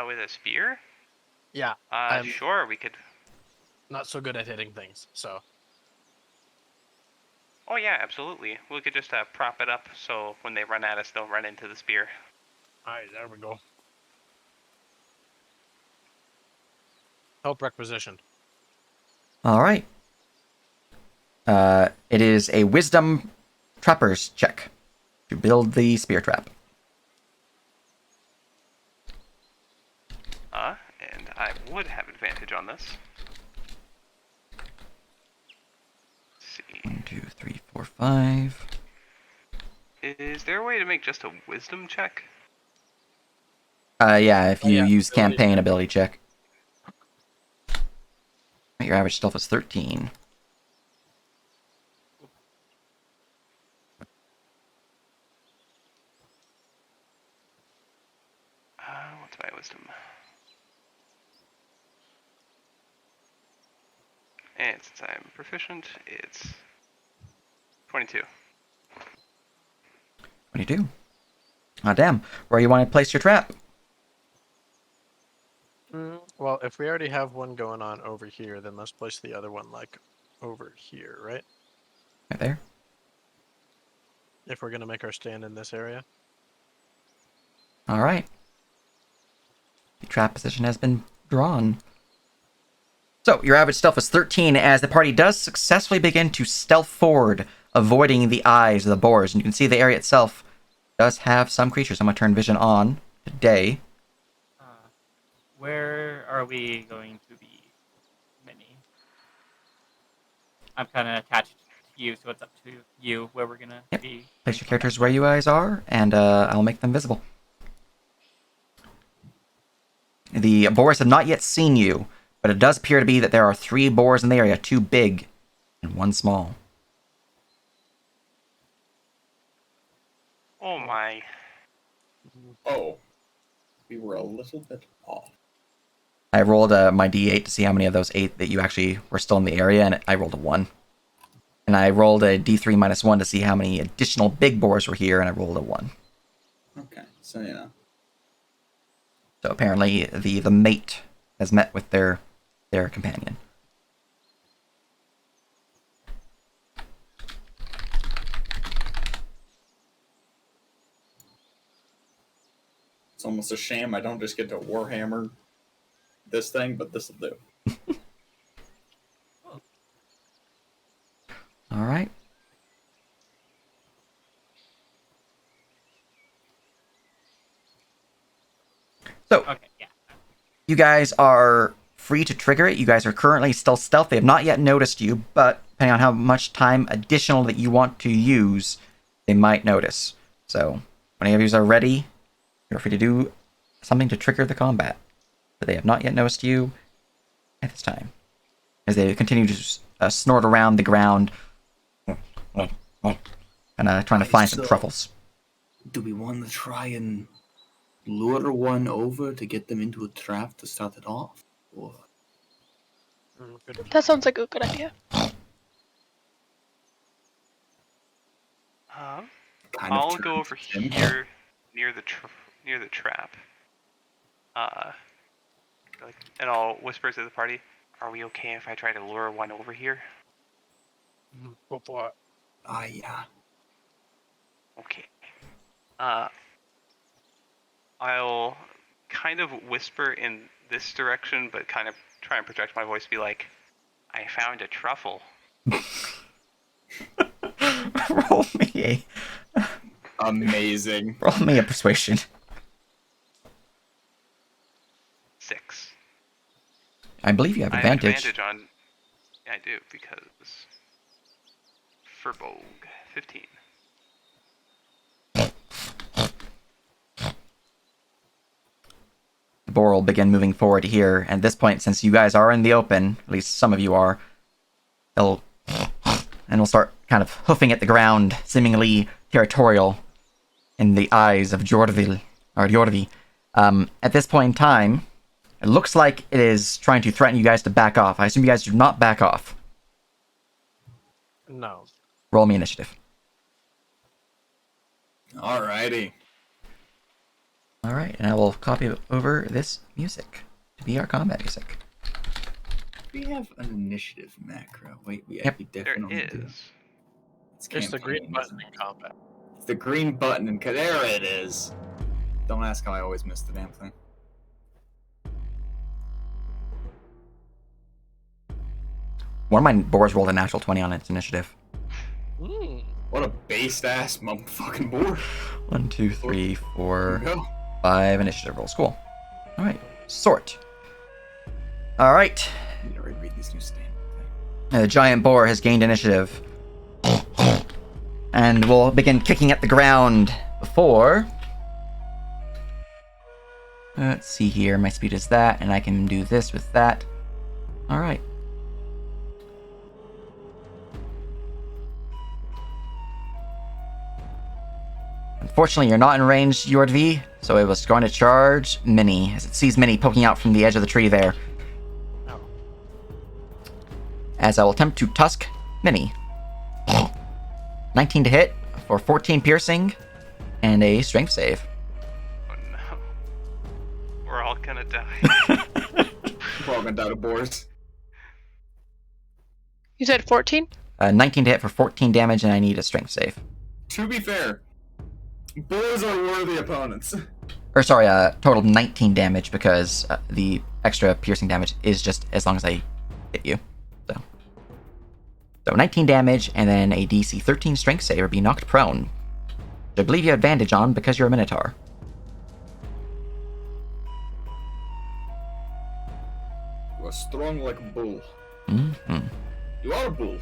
With a spear? Yeah, I'm Sure, we could. not so good at hitting things, so. Oh yeah, absolutely. We could just prop it up so when they run at us, they'll run into the spear. Alright, there we go. Help requisitioned. All right. It is a wisdom trappers check to build the spear trap. And I would have advantage on this. Let's see. 1, 2, 3, 4, 5. Is there a way to make just a wisdom check? Yeah, if you yeah, use ability campaign ability check. Your average stealth is 13. What's my wisdom? And since I'm proficient, it's 22. 22. Ah, damn. Where you want to place your trap? Well, if we already have one going on over here, then let's place the other one, like, over here, right? Right there. If we're gonna make our stand in this area. All right. The trap position has been drawn. So, your average stealth is 13 as the party does successfully begin to stealth forward, avoiding the eyes of the boars. And you can see the area itself does have some creatures. I'm going to turn vision on today. Where are we going to be, Minnie? I'm kind of attached to you, so it's up to you where we're gonna Yep. be. Place your characters where you guys are, and I'll make them visible. The boars have not yet seen you, but it does appear to be that there are 3 boars in the area, 2 big and 1 small. Oh my. Oh, we were a little bit off. I rolled my d8 to see how many of those 8 that you actually were still in the area, and I rolled a 1. And I rolled a d3 minus 1 to see how many additional big boars were here, and I rolled a 1. Okay, so yeah. So apparently the mate has met with their companion. It's almost a shame I don't just get to Warhammer this thing, but this'll do. All right. So, Okay, yeah. you guys are free to trigger it. You guys are currently still stealth. They have not yet noticed you, but depending on how much time additional that you want to use, they might notice. So, when any of you are ready, you're free to do something to trigger the combat. But they have not yet noticed you at this time. As they continue to snort around the ground, and trying to find some So- truffles. Do we want to try and lure one over to get them into a trap to start it off? Or Good. That sounds like a good idea. Kind of I'll turn go over to him. here near the trap. And I'll whisper to the party, "Are we okay if I try to lure one over here?" Go for it. yeah. Okay. I'll kind of whisper in this direction, but kind of try and project my voice to be like, "I found a truffle." roll me Amazing. a persuasion. 6. I believe you have I have advantage. advantage on. Yeah, I do because Furbolg 15. boar will begin moving forward here. And at this point, since you guys are in the open, at least some of you are, they'll start kind of hoofing at the ground, seemingly territorial in the eyes of Jorvi. At this point in time, it looks like it is trying to threaten you guys to back off. I assume you guys do not back off. No. Roll me initiative. Alrighty. Alright, and I will copy over this music to be our combat music. We have an initiative macro. Wait, we Yep. we There definitely do. is. It's the green campaign, button isn't in it? combat. It's the green button, and there it is. Don't ask how I always miss the damn thing. One of my boars rolled a natural 20 on its initiative. Mm. What a based ass motherfucking board. 1, 2, 3, 4, No. 5 initiative rolls. Cool. Alright, sort. Alright, I need to reread this new stand. the giant boar has gained initiative. And will begin kicking at the ground before... Let's see here, my speed is that, and I can do this with that. Alright. Unfortunately, you're not in range, Yordvi, so it was going to charge Minnie, as it sees Minnie poking out from the edge of the tree there. Oh. As I will attempt to tusk Minnie. 19 to hit for 14 piercing and a strength save. Oh no. We're all gonna die. We're all gonna die to boars. You said 14? 19 to hit for 14 damage, and I need a strength save. To be fair, boars are worthy opponents. Or sorry, total 19 damage because the extra piercing damage is just as long as I hit you. So 19 damage and then a DC 13 strength save or be knocked prone. Which I believe you have advantage on because you're a Minotaur. You are strong like a bull. Mm-hmm. You are a bull.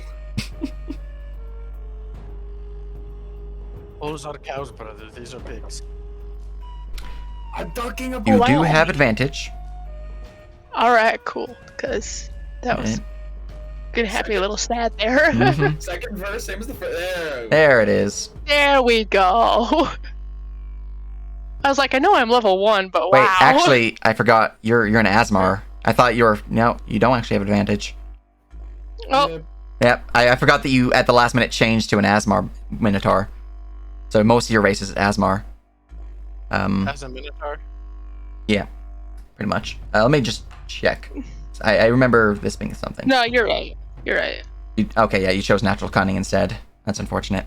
Those are cows, brother. These are pigs. I'm ducking a You bull. do have advantage. Alright, cool. Because that was gonna have me a little sad there. Mhm. Second verse, same as the first. There. There it is. There we go. I was like, I know I'm level 1, but Wait, wow. actually, I forgot. You're an Asmar. I thought you were... No, you don't actually have advantage. Oh, Yep, I forgot that you, at the last minute, changed to an Asmar Minotaur. So most of your race is Asmar. As a Minotaur? Pretty much. Let me just check. I remember this being something. no, you're right. You're right. Okay, yeah, you chose natural cunning instead. That's unfortunate.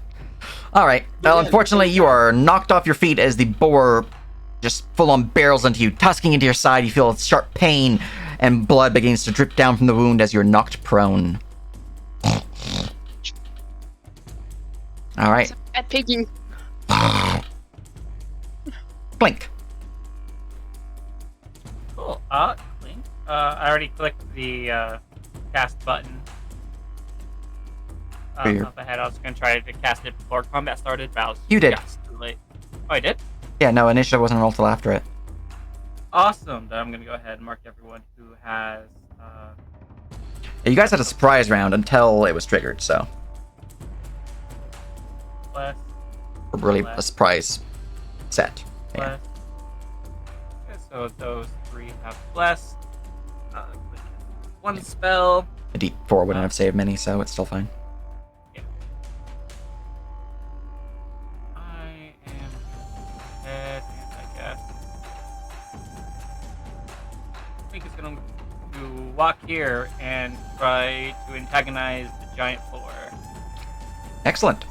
Alright, well, unfortunately, you are knocked off your feet as the boar just full-on barrels into you, tusking into your side. You feel sharp pain, and blood begins to drip down from the wound as you're knocked prone. Alright, At piggy. blink. Cool. Clink. I already clicked the cast button. For your- Up ahead, I was gonna try to cast it before combat started, but I was You did. just too late. Oh, I did? Yeah, no, initiative wasn't rolled till after it. Awesome. Then I'm gonna go ahead and mark everyone who has. Yeah, you guys had a surprise round until it was triggered, so... Bless. Or really a surprise set. Yeah. Bless. Okay, so those 3 have blessed. Click one spell. A D4 wouldn't have saved many, so it's still fine. I am dead, and I guess. I think it's gonna walk here and try to antagonize the giant boar. Excellent.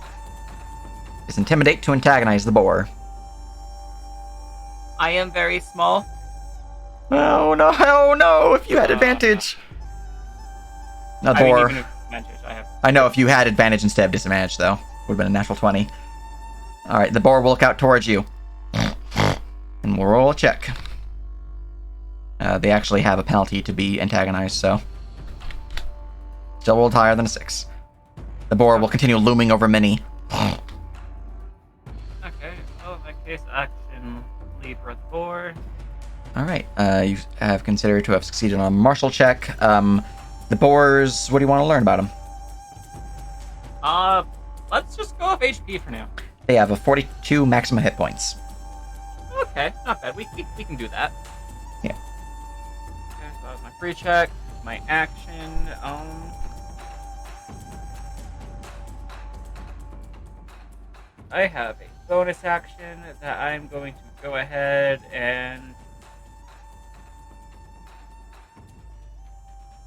Is intimidate to antagonize the boar. I am very small. Oh no, oh no, if you had advantage. The I mean, boar. even with advantage, I have. I know if you had advantage instead of disadvantage, though. Would have been a natural 20. Alright, the boar will look out towards you. And we'll roll a check. They actually have a penalty to be antagonized, so. Still rolled higher than a 6. The boar will continue looming over Minnie. Okay, well, in that case, action lead for the boar. All right. You have considered to have succeeded on a martial check. The boars. What do you want to learn about them? Let's just go with HP for now. They have a 42 maximum hit points. Okay, not bad. We can do that. Yeah. Okay, so that was my free check, my action. I have a bonus action that I'm going to go ahead and.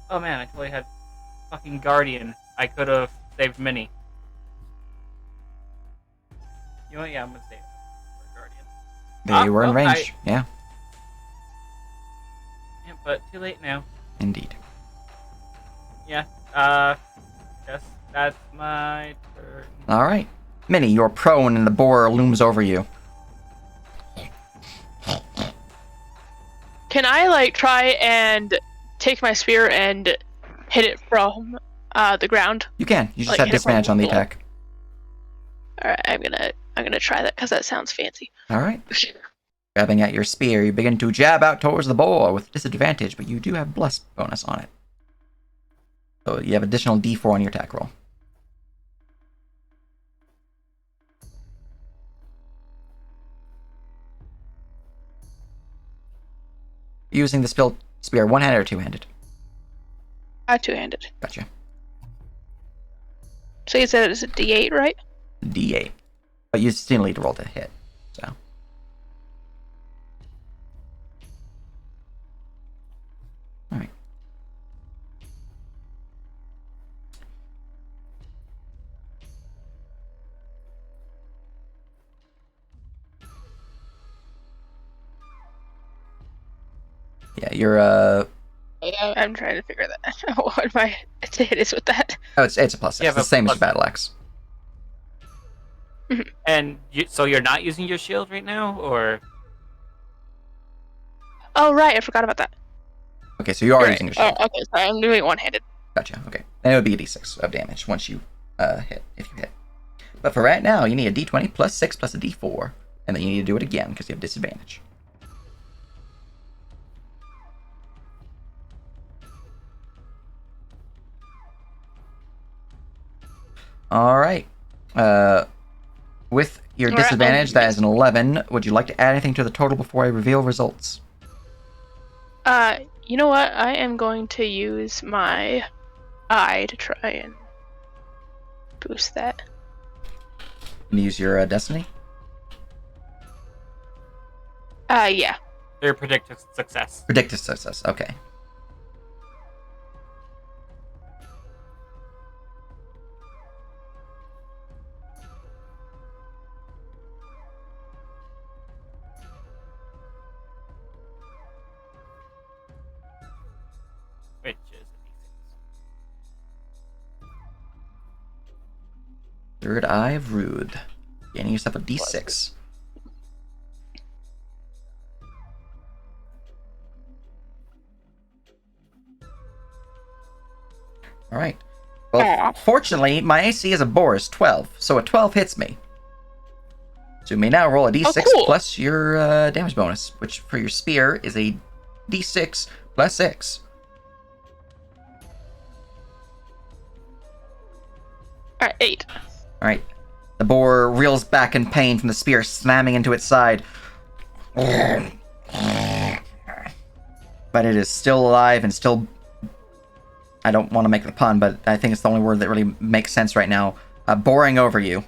Oh man, I totally had fucking Guardian. I could have saved Minnie. You know what? Yeah, I'm gonna save for Guardian. They were in well, range. Yeah, Yeah, but too late now. indeed. Yeah. Guess that's my turn. All right. Minnie, you're prone and the boar looms over you. Can I like try and take my spear and hit it from the ground? You can. You just Like, have hit it from disadvantage on the below. attack. All right, I'm gonna try that because that sounds fancy. All right. Grabbing at your spear, you begin to jab out towards the boar with disadvantage, but you do have bless bonus on it. So you have additional D4 on your attack roll. Using the spear one-handed or two-handed? Two-handed. Gotcha. So you said it's a D8, right? D8. But you still need to roll to hit, so. Alright. Yeah, you're, Yeah, I'm trying to figure that out. What my hit is with that. oh, it's a plus 6. You It's have the a same as plus- your battle axe. And so you're not using your shield right now, or Oh right, I forgot about that. Okay, so you are Right. using your shield. Oh, okay, sorry, I'm doing one-handed. Gotcha, okay. And it would be a d6 of damage once you hit, if you hit. But for right now, you need a d20 plus 6 plus a d4. And then you need to do it again because you have disadvantage. Alright. With your Alright, disadvantage, that is an 11. Would you like to add anything to the total before I reveal results? You know what? I am going to use my eye to try and boost that. And use your destiny? Yeah. their predicted success? Predicted success, okay. Which is a D6. Third Eye of Rude. Gaining yourself a d6. Alright. Well, Aw. fortunately, my AC as a boar is 12, so a 12 hits me. So you may now roll a d6 cool. plus your damage bonus, which for your spear is a d6 plus 6. Alright, 8. Alright. The boar reels back in pain from the spear slamming into its side. But it is still alive and still... I don't want to make the pun, but I think it's the only word that really makes sense right now. Boring over you.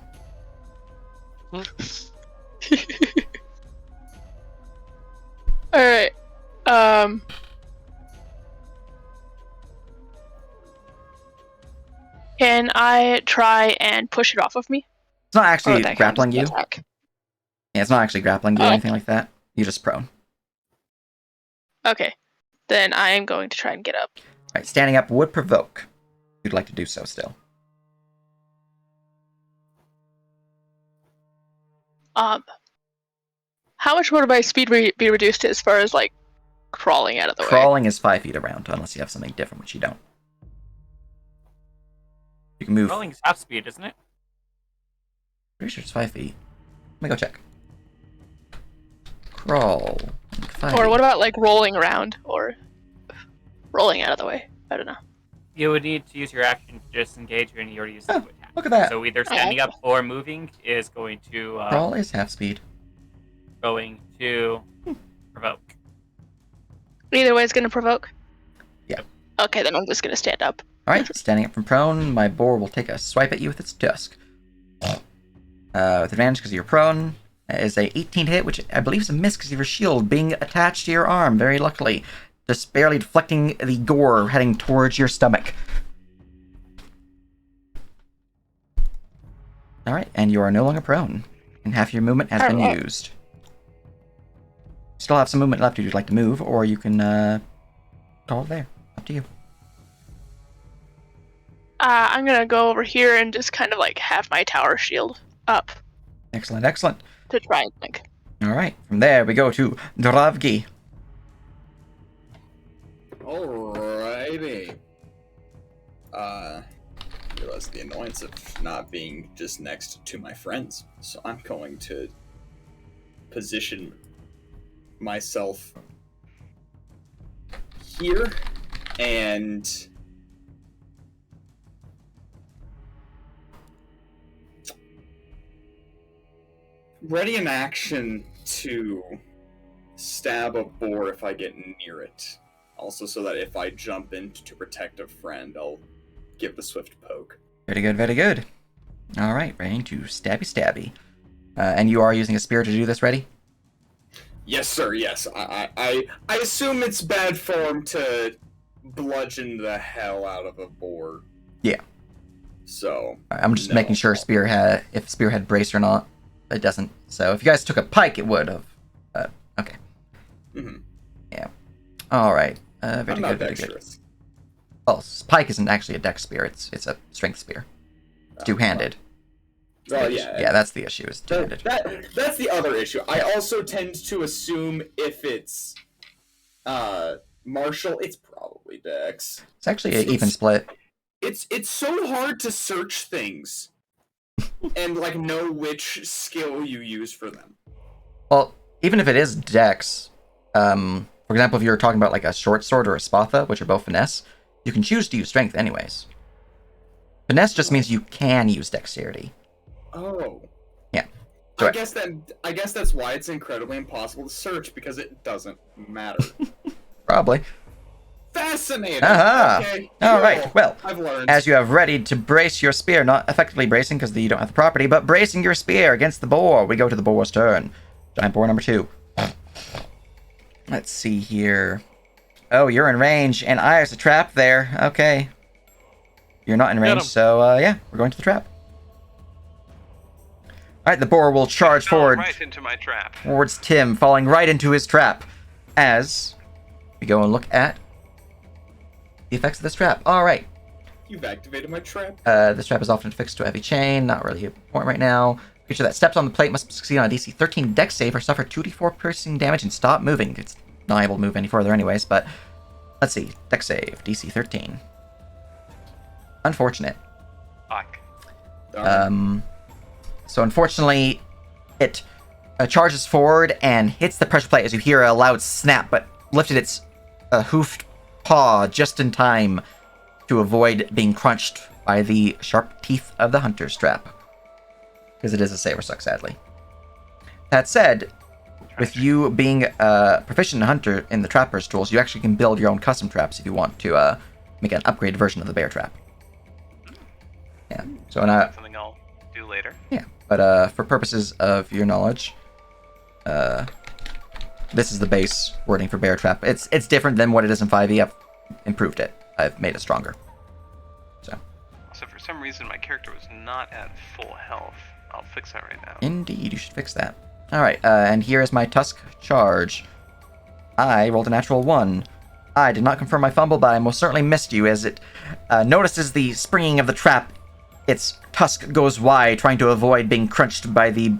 Alright. Can I try and push it off of me? It's not Or actually would that count grappling as you. an attack? Yeah, it's not actually grappling you or Oh. anything like that. You're just prone. Okay. Then I am going to try and get up. Alright, standing up would provoke. You'd like to do so still. How much would my speed be reduced as far as like crawling out of the way? Crawling is 5 feet around, unless you have something different, which you don't. You can move. Rolling is half speed, isn't it? Pretty sure it's 5 feet. Let me go check. Crawl. Or what about like rolling around or rolling out of the way? I don't know. You would need to use your action to disengage when you already used it to attack. Look at that. So either standing up or moving is going to Crawl is half speed. Provoke. Either way, it's gonna provoke. Yeah. Okay, then I'm just gonna stand up. All right, standing up from prone, my boar will take a swipe at you with its tusk. With advantage because you're prone. That is a 18 hit, which I believe is a miss because of your shield being attached to your arm, very luckily. Just barely deflecting the gore heading towards your stomach. Alright, and you are no longer prone. And half your movement has been used. Still have some movement left if you'd like to move, or you can call it there. Up to you. I'm gonna go over here and just kind of like have my tower shield up Excellent, excellent. to try and think. Alright, from there we go to Dravgi. Alrighty. Realize the annoyance of not being just next to my friends, so I'm going to position myself here and ready in action to stab a boar if I get near it. Also, so that if I jump in to protect a friend, I'll give the swift poke. Very good, very good. Alright, ready to stabby stabby. And you are using a spear to do this, ready? Yes, sir, yes. I assume it's bad form to bludgeon the hell out of a boar. Yeah. So... I'm just no. making sure if spear had brace or not. It doesn't. So if you guys took a pike, it would have. Okay. Mm-hmm. Yeah. Alright. Very I'm good, not very good. dexterous. Well, pike isn't actually a dex spear, it's a strength spear. It's two-handed. Well, yeah. Yeah, that's the issue, is two-handed. That's the other issue. I also tend to assume if it's martial, it's probably dex. It's actually an even split. It's so hard to search things and like know which skill you use for them. Well, even if it is dex, for example, if you're talking about like a short sword or a spatha, which are both finesse, you can choose to use strength anyways. Finesse just means you can use dexterity. Oh. Yeah. I guess that's why it's incredibly impossible to search, because it doesn't matter. Probably. Fascinating. Aha! Okay. Alright, cool. well, I've learned. as you have readied to brace your spear, not effectively bracing because you don't have the property, but bracing your spear against the boar, we go to the boar's turn. Giant boar number 2. Let's see here. Oh, you're in range, and there's a trap there. Okay. You're not in Get range, him. so yeah, we're going to the trap. Alright, the boar will charge Fell forward right into my trap. towards Tim, falling right into his trap. As we go and look at the effects of this trap. Alright. You've activated my trap. This trap is often fixed to a heavy chain, not really important right now. Creature that steps on the plate must succeed on a DC 13 dex save or suffer 2d4 piercing damage and stop moving. It's not able to move any further anyways, but let's see. Dex save, DC 13. Unfortunate. Fuck. So unfortunately, it charges forward and hits the pressure plate as you hear a loud snap, but lifted its hoofed paw just in time to avoid being crunched by the sharp teeth of the hunter's trap. Because it is a saber suck, sadly. That said, with you being a proficient hunter in the trapper's tools, you actually can build your own custom traps if you want to make an upgraded version of the bear trap. Yeah. So That's something I'll do later. yeah, but for purposes of your knowledge, this is the base wording for bear trap. It's different than what it is in 5e. I've improved it. I've made it stronger. So So for some reason my character was not at full health. I'll fix that right now. indeed, you should fix that. All right, and here is my tusk charge. I rolled a natural 1. I did not confirm my fumble, but I most certainly missed you as it notices the springing of the trap. Its tusk goes wide, trying to avoid being crunched by the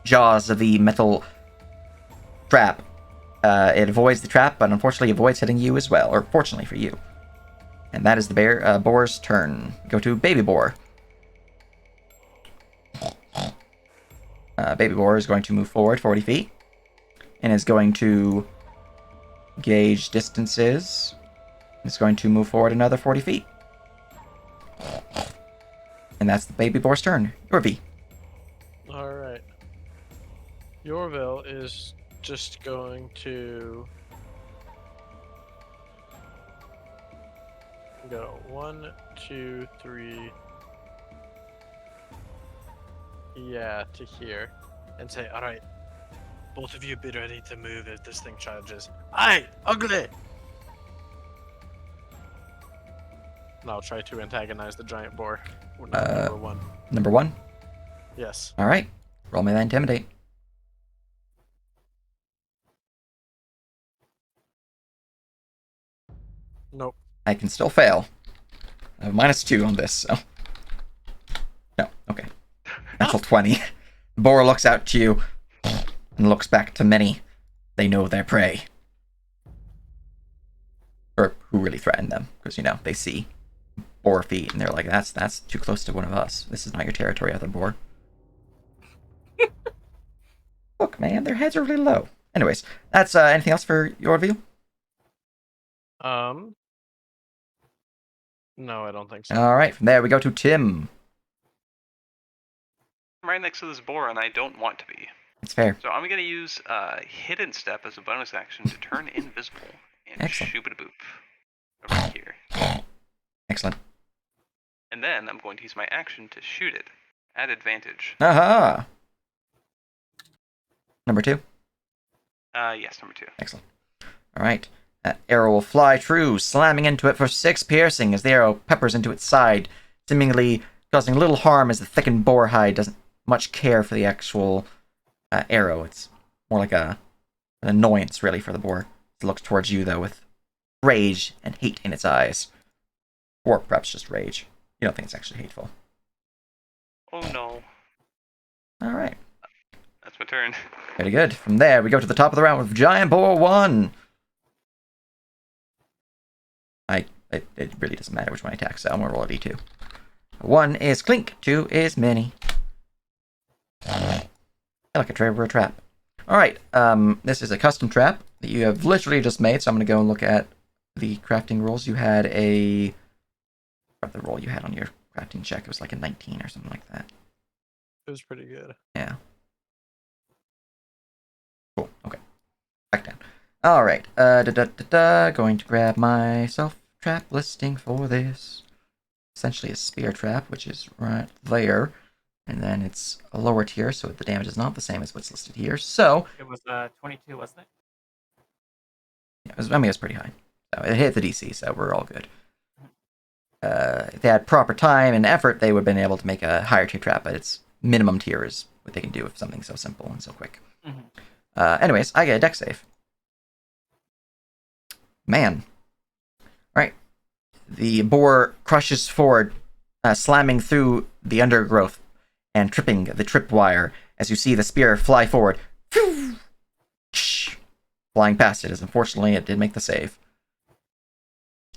jaws of the metal trap. It avoids the trap, but unfortunately avoids hitting you as well, or fortunately for you. And that is the boar's turn. Go to baby boar. Baby boar is going to move forward 40 feet, and is going to gauge distances. It's going to move forward another 40 feet. And that's the baby boar's turn. Yorvi. All right. Yorville is just going to go 1, 2, 3. Yeah, to here, and say, "All right, both of you be ready to move if this thing charges." Aye, ugly. And I'll try to antagonize the giant boar. Number 1. Number 1. Yes. All right. Roll me that intimidate. Nope. I can still fail. I have -2 on this, so. No, okay. Natural 20. The boar looks out to you and looks back to many. They know their prey. Or who really threatened them, because, you know, they see boar feet and they're like, that's too close to one of us. This is not your territory, other boar. Look, man, their heads are really low. Anyways, that's anything else for your review? No, I don't think so. All right, from there we go to Tim. I'm right next to this boar, and I don't want to be. It's fair. So I'm gonna use hidden step as a bonus action to turn invisible and Excellent. shoot a boop over here. Excellent. And then I'm going to use my action to shoot it at advantage. Aha! Number 2? Yes, number 2. Excellent. All right. That arrow will fly true, slamming into it for 6 piercing as the arrow peppers into its side, seemingly causing little harm as the thickened boar hide doesn't much care for the actual arrow. It's more like an annoyance, really, for the boar. It looks towards you, though, with rage and hate in its eyes. Or perhaps just rage. You don't think it's actually hateful. Oh no. All right. That's my turn. Very good. From there, we go to the top of the round with Giant Boar 1. It really doesn't matter which one I attack, so I'm going to roll a d2. 1 is Clink, 2 is Minnie. I like a trap. Alright, this is a custom trap that you have literally just made, so I'm going to go and look at the crafting rules. You had the roll you had on your crafting check. It was like a 19 or something like that. It was pretty good. Yeah. Cool, okay. Back down. Alright, going to grab myself trap listing for this. Essentially a spear trap, which is right there. And then it's a lower tier, so the damage is not the same as what's listed here. So, It was 22, wasn't it? yeah, it was pretty high. So it hit the DC, so we're all good. If they had proper time and effort, they would have been able to make a higher tier trap, but it's minimum tier is what they can do with something so simple and so quick. Mm-hmm. Anyways, I get a dex save. Man. Right. The boar crushes forward, slamming through the undergrowth and tripping the tripwire as you see the spear fly forward. Flying past it, as unfortunately it did make the save.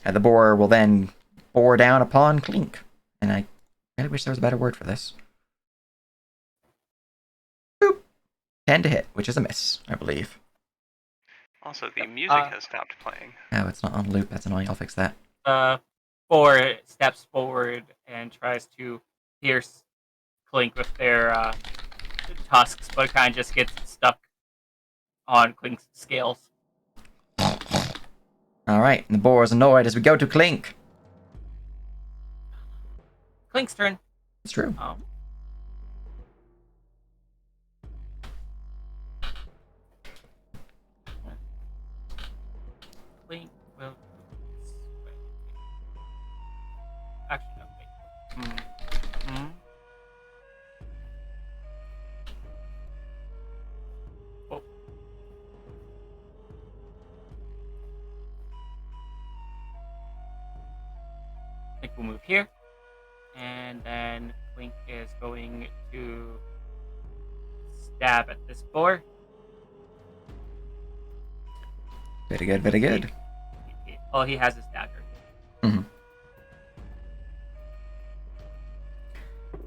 And the boar will then bore down upon Clink. And I really wish there was a better word for this. Boop. 10 to hit, which is a miss, I believe. Also, the music has stopped playing. Oh, it's not on loop. That's annoying. I'll fix that. 4 steps forward and tries to pierce Clink with their tusks, but kind of just gets stuck on Clink's scales. Alright, and the boar is annoyed as we go to Clink. Clink's turn. It's true. Clink will... Actually, no, wait. Oh. Clink will move here. And then Clink is going to stab at this boar. Very good, very good. He has his dagger. Mm-hmm.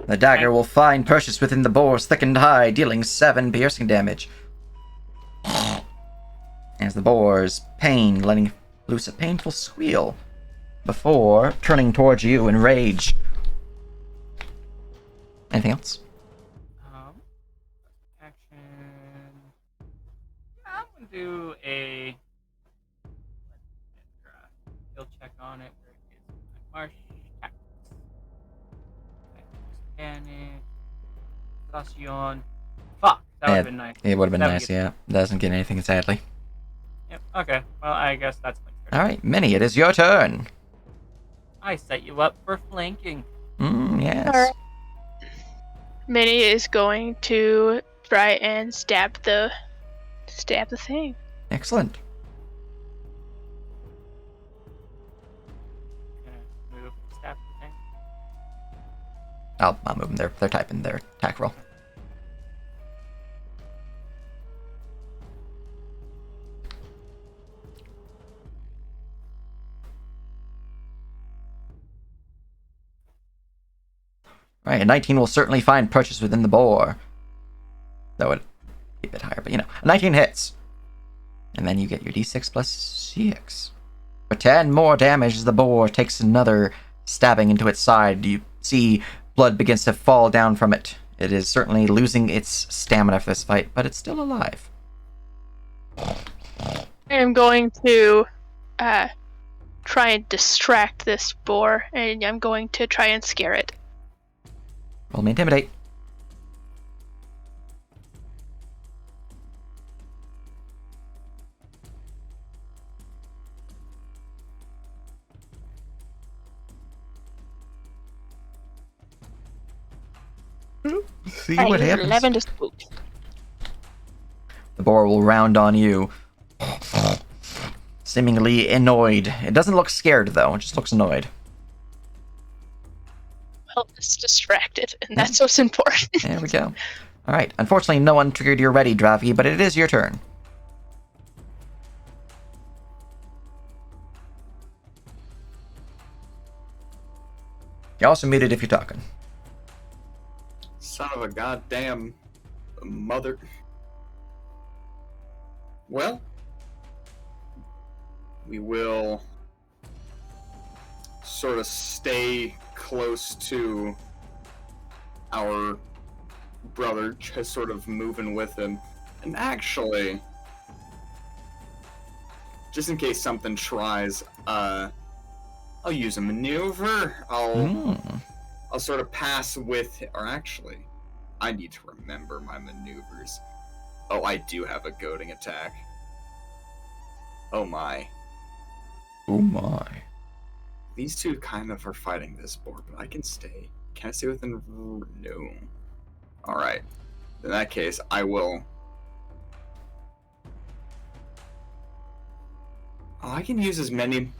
The dagger will find purchase within the boar's thickened hide, dealing 7 piercing damage. As the boar's pain, letting loose a painful squeal before turning towards you in rage. Anything else? Action. I'm gonna do a skill check on it. Where is my marsh tactics? Panic. Exhaustion. Fuck. That would have been nice. It would have been That would nice, get- yeah. Doesn't get anything, sadly. Yep. Okay. Well, I guess that's my turn. Alright, Minnie, it is your turn. I set you up for flanking. Yes. Alright. Minnie is going to try and stab the thing. Excellent. Gonna move stab the thing. I'll move them. They're typing their attack roll. Right, a 19 will certainly find purchase within the boar. That would be a bit higher, but you know. A 19 hits. And then you get your d6 plus 6. For 10 more damage as the boar takes another stabbing into its side. You see blood begins to fall down from it. It is certainly losing its stamina for this fight, but it's still alive. I am going to try and distract this boar, and I'm going to try and scare it. Roll me intimidate. See what happens. 11 to spook. The boar will round on you. Seemingly annoyed. It doesn't look scared, though. It just looks annoyed. Well, it's distracted, and that's what's important. There we go. Alright. Unfortunately, no one triggered your ready, Dravi, but it is your turn. You're also muted if you're talking. Son of a goddamn mother. Well, we will sort of stay close to our brother, just sort of moving with him. And actually, just in case something tries, I'll use a maneuver. I'll sort of pass with, or actually, I need to remember my maneuvers. Oh, I do have a goading attack. Oh my. Oh my. These two kind of are fighting this board, but I can stay. Can I stay within? No. Alright. In that case, I will. Oh, I can use as many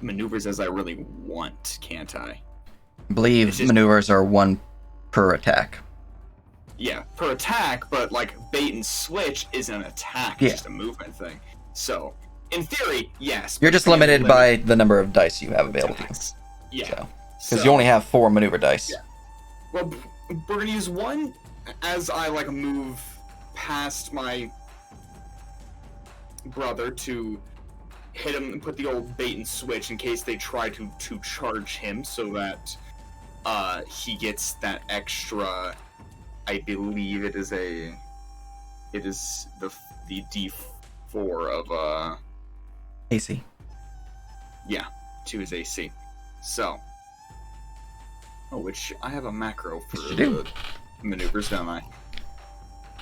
maneuvers as I really want, can't I? I believe It's just- maneuvers are 1 per attack. Yeah, per attack, but like bait and switch isn't an attack, Yeah. it's just a movement thing. So, in theory, yes. You're just limited by the number of dice you have available to you. attacks. Yeah. So, because you only have 4 maneuver dice. Yeah. Well, we're gonna use one as I like move past my brother to hit him and put the old bait and switch in case they try to charge him, so that he gets that extra. I believe it is the D4 of AC. yeah, to his AC. So, which I have a macro for Yes, you do. the maneuvers, don't I?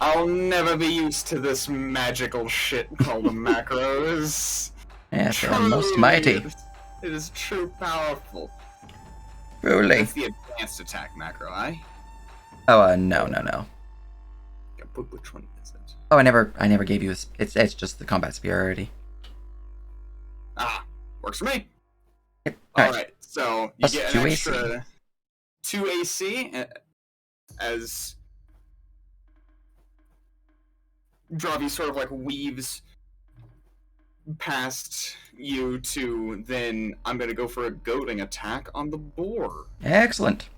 I'll never be used to this magical shit called a macros. Yes, they are most mighty. It is true powerful. Truly. That's the advanced attack macro, eh? Oh, no. Yeah, but which one is it? Oh, I never gave you. It's just the combat superiority. Ah, works for me. Yep. Alright, so you Plus get 2 an AC. extra 2 AC as Dravi sort of like weaves past you to then I'm gonna go for a goading attack on the boar. Excellent.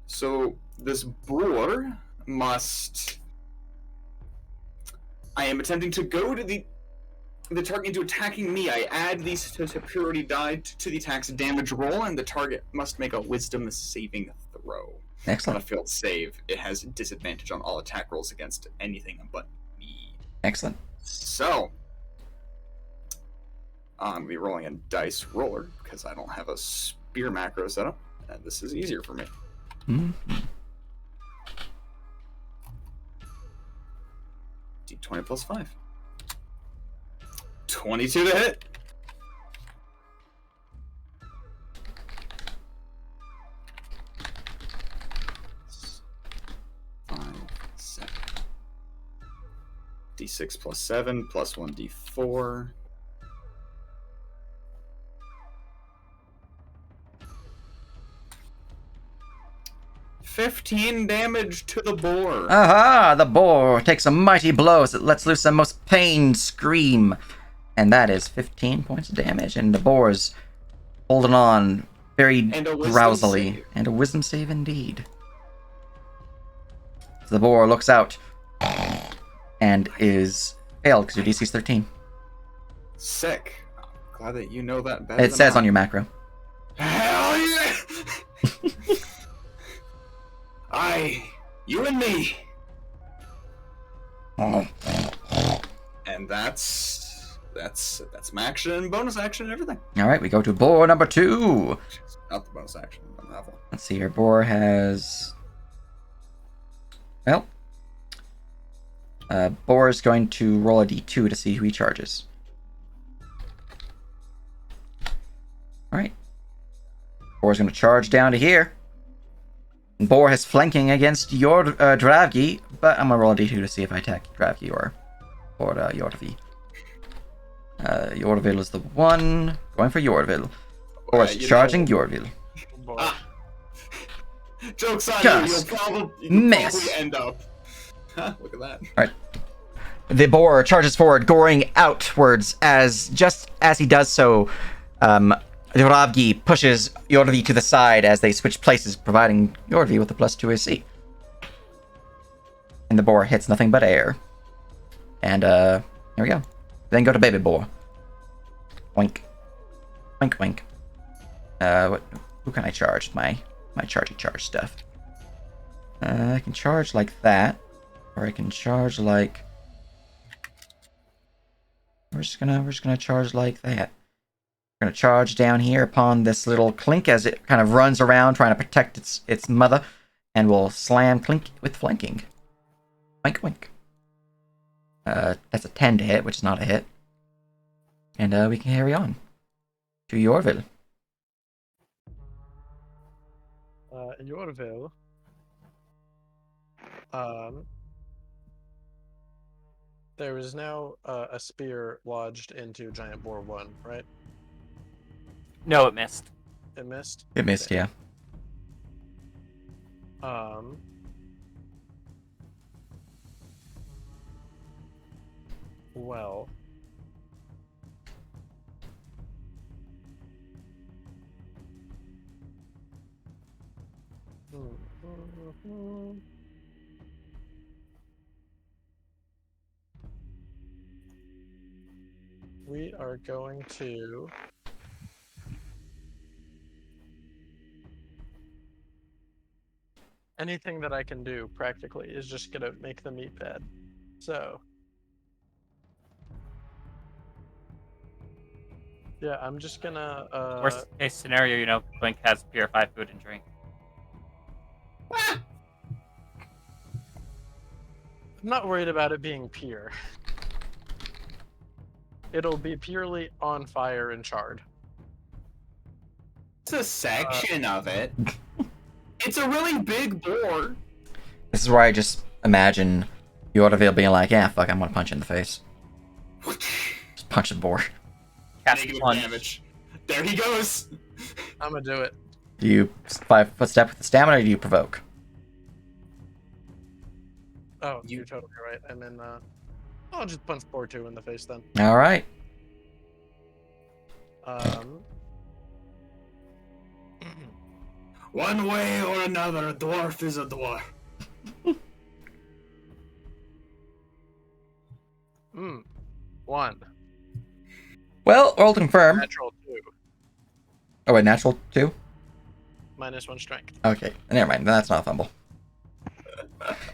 So this boar must I am attempting to go to the target into attacking me. I add these to purity die to the attack's damage roll, and the target must make a wisdom saving throw. On a Excellent. failed save, it has disadvantage on all attack rolls against anything but me. Excellent. So, I'm going to be rolling a dice roller because I don't have a spear macro setup, and this is easier for me. Mhm. D20 plus 5. 22 to hit. D6 plus 7 plus 1 D4. $15 damage to the boar. Aha! The boar takes a mighty blow as it lets loose a most pained scream. And that is 15 points of damage. And the boar is holding on very And a wisdom drowsily. save. And a wisdom save indeed. So the boar looks out and is failed because your DC is 13. Sick. Glad that you know that better. It says on your macro. Hell yeah! You and me. And that's my action and bonus action and everything. Alright, we go to boar number 2. Not the bonus action, but that one. Let's see here. Boar has. Well. Boar is going to roll a d2 to see who he charges. Alright. Boar's going to charge down to here. And Boar is flanking against Dravgi, but I'm going to roll a d2 to see if I attack Dravgi or Yordvi. Yordville is the one. Going for Yordville. Boar is charging Yordville. Boy. Ah. Joke's on Cast. you. You'll Miss. probably end up. Look at that. The boar charges forward, goring outwards just as he does so, Dravgi pushes Yordvi to the side as they switch places, providing Yordvi with a +2 AC. And the boar hits nothing but air. And, here we go. Then go to baby boar. Wink. Wink, wink. Who can I charge? My charge stuff. I can charge like that. Or I can charge like... We're just gonna charge like that. We're gonna charge down here upon this little Clink as it kind of runs around trying to protect its mother, and we'll slam Clink with flanking. Wink, wink. That's a 10 to hit, which is not a hit. And we can carry on to Yorville. Yorville. There is now a spear lodged into Giant Boar 1, right? No, it missed. It missed? It missed, yeah. Well. We are going to anything that I can do practically is just gonna make the meat bad. So yeah, I'm just gonna Worst case scenario, Blink has purified food and drink. I'm not worried about it being pure. It'll be purely on fire and charred. It's a section of it. It's a really big boar. This is where I just imagine Yorville being like, yeah, fuck, I'm gonna punch you in the face. Just punch the boar. Cast Negative plunge. damage. There he goes. I'm gonna do it. Do you 5-foot step with the stamina, or do you provoke? Oh, you're totally right. And then I'll just punch Boar 2 in the face then. All right. One way or another, a dwarf is a dwarf. 1. Well, roll to confirm. Natural 2. Oh, wait, natural 2? -1 strength. Okay, never mind. Then that's not a fumble.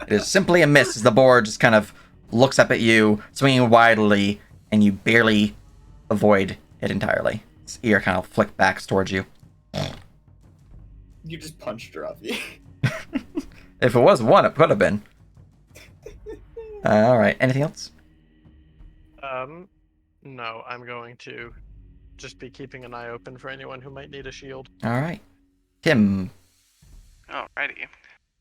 It is simply a miss as the boar just kind of looks up at you, swinging wildly, and you barely avoid it entirely. Its ear kind of flicked back towards you. You just punched her off you. If it was 1, it could have been. Alright, anything else? No, I'm going to just be keeping an eye open for anyone who might need a shield. Alright. Tim. Alrighty.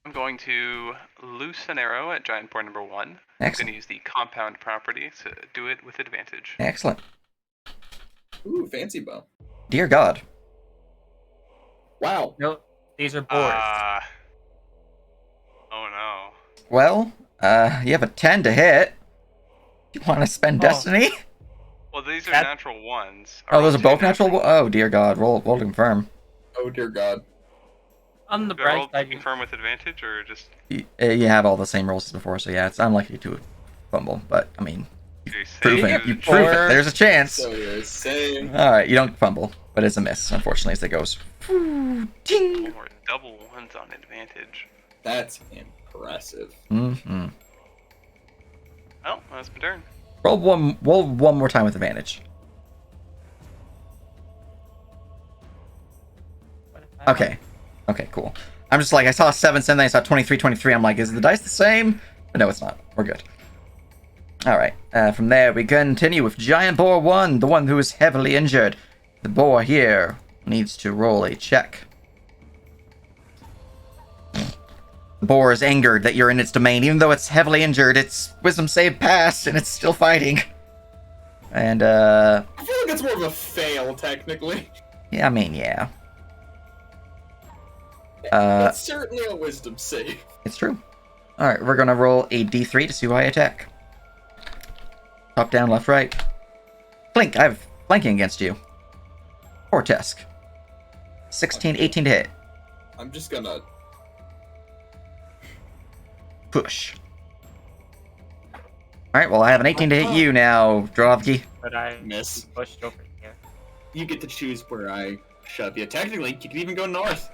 I'm going to loose an arrow at giant boar number 1. I'm going Excellent. to use the compound property to do it with advantage. Excellent. Ooh, fancy bow. Dear God. Wow. No, these are boars. Oh no. Well, you have a 10 to hit. Do you want to spend Oh. Destiny? Well, these are That- natural ones. Oh, those are rolled both two natural? Oh, dear God. Roll to confirm. Oh dear God. On the Do I roll bright to side, confirm with advantage, or just You have all the same rolls as before, so yeah, it's unlikely to fumble, but, I mean, you're prove saying it. You it's prove it. There's a chance. So you're saying Alright, you don't fumble, but it's a miss, unfortunately, as it goes. Ting! or double ones on advantage? that's impressive. Mm-hmm. Oh, that's my turn. Roll one more time with advantage. what if I- Okay. Okay, cool. I'm just like, I saw 7, then I saw 23, 23. I'm like, is the dice the same? But no, it's not. We're good. Alright, from there we continue with Giant Boar 1, the one who is heavily injured. The boar here needs to roll a check. The boar is angered that you're in its domain. Even though it's heavily injured, its wisdom save passed, and it's still fighting. And, I feel like it's more of a fail, technically. yeah, I mean, yeah. That's certainly a wisdom save. It's true. Alright, we're gonna roll a d3 to see who I attack. Top, down, left, right. Clink, I have flanking against you. Cortesk. 16, 18 to hit. I'm just gonna. Push. Alright, well, I have an 18 to hit you now, Drovki. But I Miss. pushed over here. You get to choose where I shove you. Technically, you can even go north.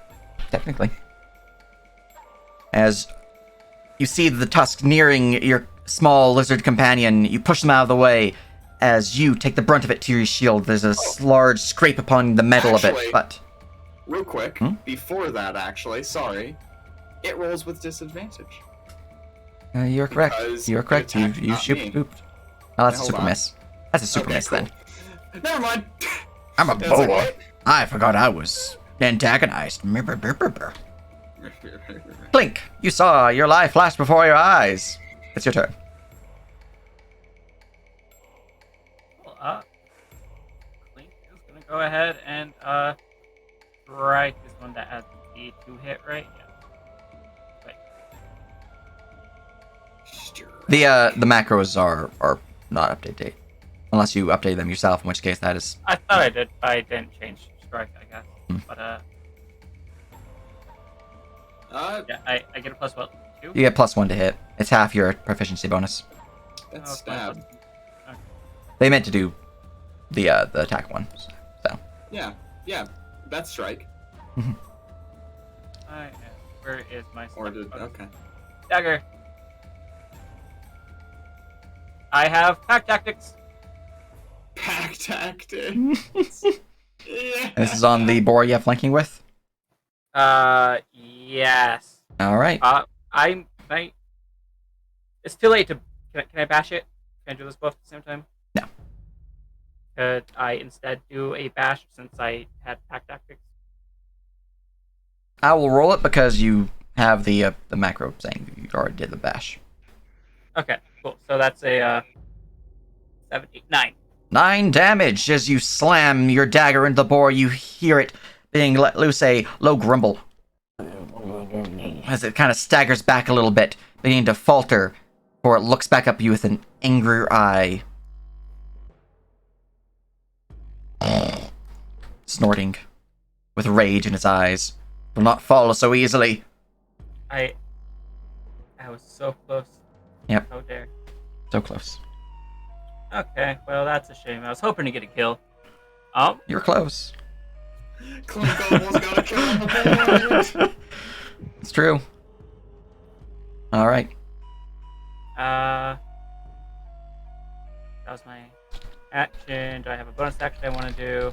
Technically. As you see the tusk nearing your small lizard companion, you push them out of the way. As you take the brunt of it to your shield, there's a large scrape upon the metal of Actually- it, but... Real quick, Hmm? before that, actually, sorry, it rolls with disadvantage. You're correct. Because You're correct. You attacked, not shooped. me. Ooped. Oh, that's a Hold super on. miss. That's a super Okay, miss cool. then. Never mind. I'm a It's like, boar. what? I forgot I was antagonized. Brr, brr, brr, brr. Blink! You saw your life flash before your eyes. It's your turn. Well, Clink is gonna go ahead and strike this one that has the 2 hit, right? Yeah. Wait. The macros are not up to date, unless you update them yourself. In which case, that is I thought I did, but I didn't change strike, I guess. Hmm. But yeah, I get a plus what? 2? you get +1 to hit. It's half your proficiency bonus. That's Oh, stab. plus- They meant to do the attack one. So Yeah, that's strike. Where is my Or stuff? did okay. Dagger? I have pack tactics. Pack tactics. Yeah. and this is on the boar you have flanking with. Yes. All right. I might. It's too late to. Can I bash it? Can I do this both at the same time? No. Could I instead do a bash since I had pack tactics? I will roll it because you have the macro saying you already did the bash. Okay, cool. So that's a 7, 8, 9. 9 damage as you slam your dagger into the boar. You hear it being let loose, a low grumble as it kind of staggers back a little bit, beginning to falter, before it looks back up at you with an angrier eye. Snorting with rage in its eyes. Will not fall so easily. I was so close. Yep. How dare. So close. Okay, well that's a shame. I was hoping to get a kill. You're close. Clint almost got a kill on the board. It's true. All right. That was my action. Do I have a bonus action I want to do?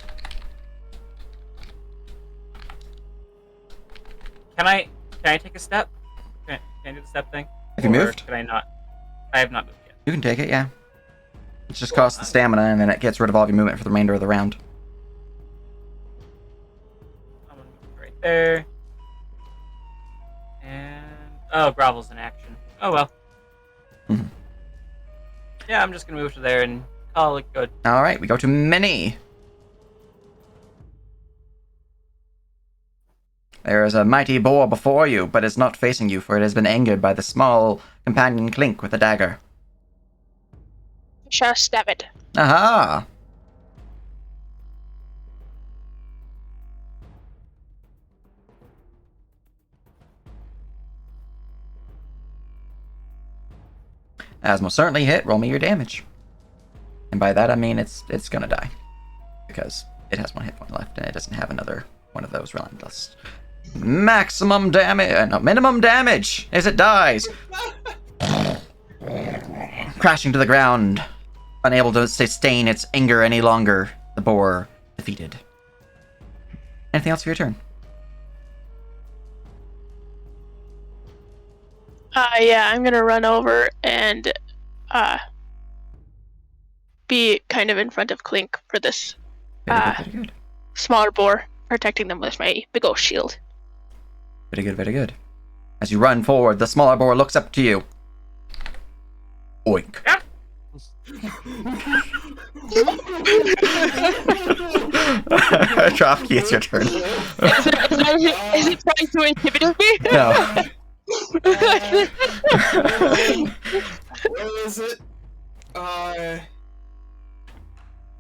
Can I take a step? Can I do the step thing? Have you Or moved? Can I not? I have not moved yet. You can take it, yeah. It just costs the stamina, and then it gets rid of all of your movement for the remainder of the round. I'm gonna move right there. And Grovel's in action. Oh well. Mhm. Yeah, I'm just gonna move to there and call it good. All right, we go to Minnie. There is a mighty boar before you, but is not facing you, for it has been angered by the small companion Clink with a dagger. Shall stab it. Aha! As most certainly hit, roll me your damage. And by that I mean it's gonna die. Because it has one hit point left and it doesn't have another one of those relentless. Maximum damage, no, minimum damage as it dies. Crashing to the ground, unable to sustain its anger any longer, the boar defeated. Anything else for your turn? Yeah, I'm gonna run over and be kind of in front of Clink for this Very good, very good. smaller boar, protecting them with my big old shield. Very good, very good. As you run forward, the smaller boar looks up to you. Oink. Dropkey, it's your turn. Is it trying to intimidate me? No. Where is it?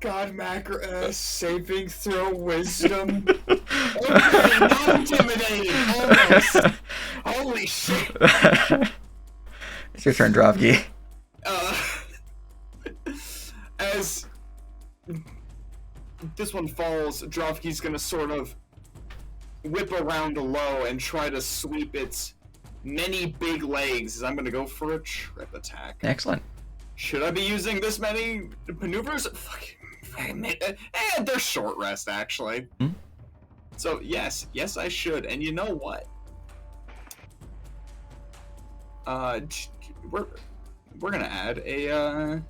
God macro saving throw wisdom. Okay, not intimidating. Almost. Holy shit. It's your turn, Dropkey. As this one falls, Drovkey's gonna sort of whip around low and try to sweep its many big legs. As I'm gonna go for a trip attack. Excellent. Should I be using this many maneuvers? They're short rest, actually. Hmm? So yes, I should. And you know what? We're gonna add a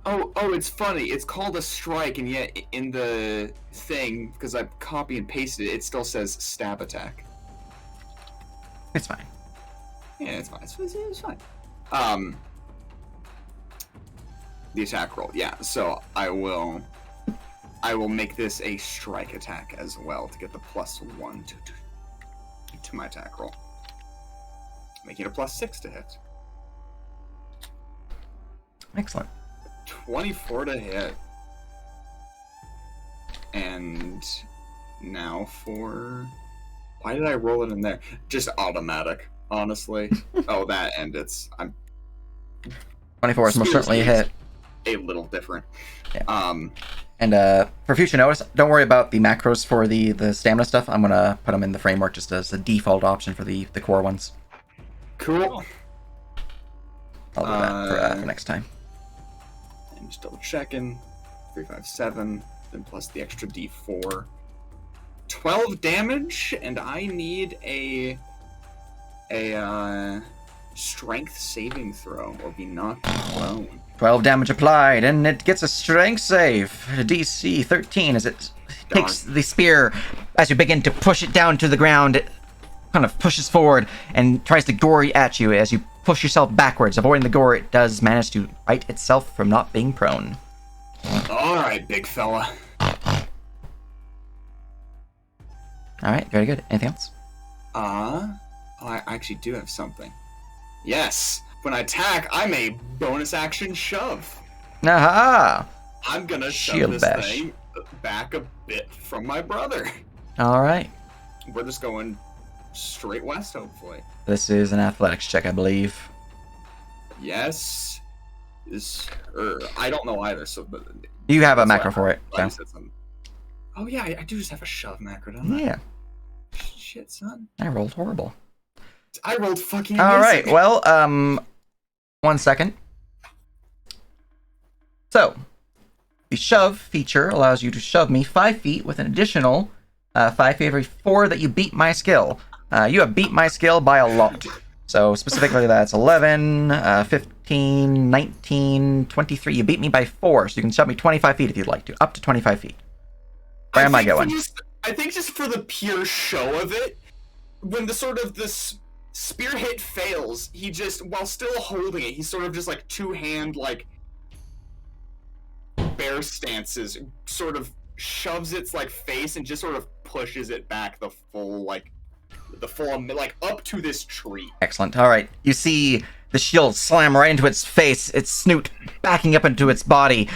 Oh, it's funny. It's called a strike, and yet in the thing, because I copy and pasted it, it still says stab attack. It's fine. Yeah, it's fine. It's fine. The attack roll. Yeah, so I will make this a strike attack as well to get the +1 to my attack roll. Making it a +6 to hit. Excellent. 24 to hit. And now for... Why did I roll it in there? Just automatic, honestly. Oh, that and I'm 24 is most certainly a hit. a little different. Yeah. And for future notice, don't worry about the macros for the stamina stuff. I'm gonna put them in the framework just as a default option for the core ones. Cool. I'll do that for next time. I'm just double checking. 3, 5, 7, then plus the extra D4. 12 damage, and I need a strength saving throw or be knocked prone. 12 damage applied, and it gets a strength save. DC 13 as it takes the spear. As you begin to push it down to the ground, it kind of pushes forward and tries to gore at you. As you push yourself backwards, avoiding the gore, it does manage to right itself from not being prone. Alright, big fella. Alright, very good. Anything else? I actually do have something. Yes! When I attack, I'm a bonus action shove. Aha! I'm gonna shove Shield this bash. thing back a bit from my brother. Alright. We're just going straight west, hopefully. This is an athletics check, I believe. Yes. I don't know either. So, but You have a that's why macro for it. I So. said something. Oh yeah, I do just have a shove macro, don't I? Yeah, Shit, son. I rolled horrible. I rolled fucking All right. amazing. Well, 1 second. So, the shove feature allows you to shove me 5 feet with an additional 5 feet every 4 that you beat my skill. You have beat my skill by a lot. So, specifically, that's 11, 15, 19, 23. You beat me by 4, so you can shove me 25 feet if you'd like to. Up to 25 feet. Where am I going? I think just for the pure show of it, when the sort of this spear hit fails, he just, while still holding it, he sort of just like two-hand, like, bear stances, sort of shoves its like face and just sort of pushes it back the full like up to this tree. Excellent. All right. You see the shield slam right into its face, its snoot backing up into its body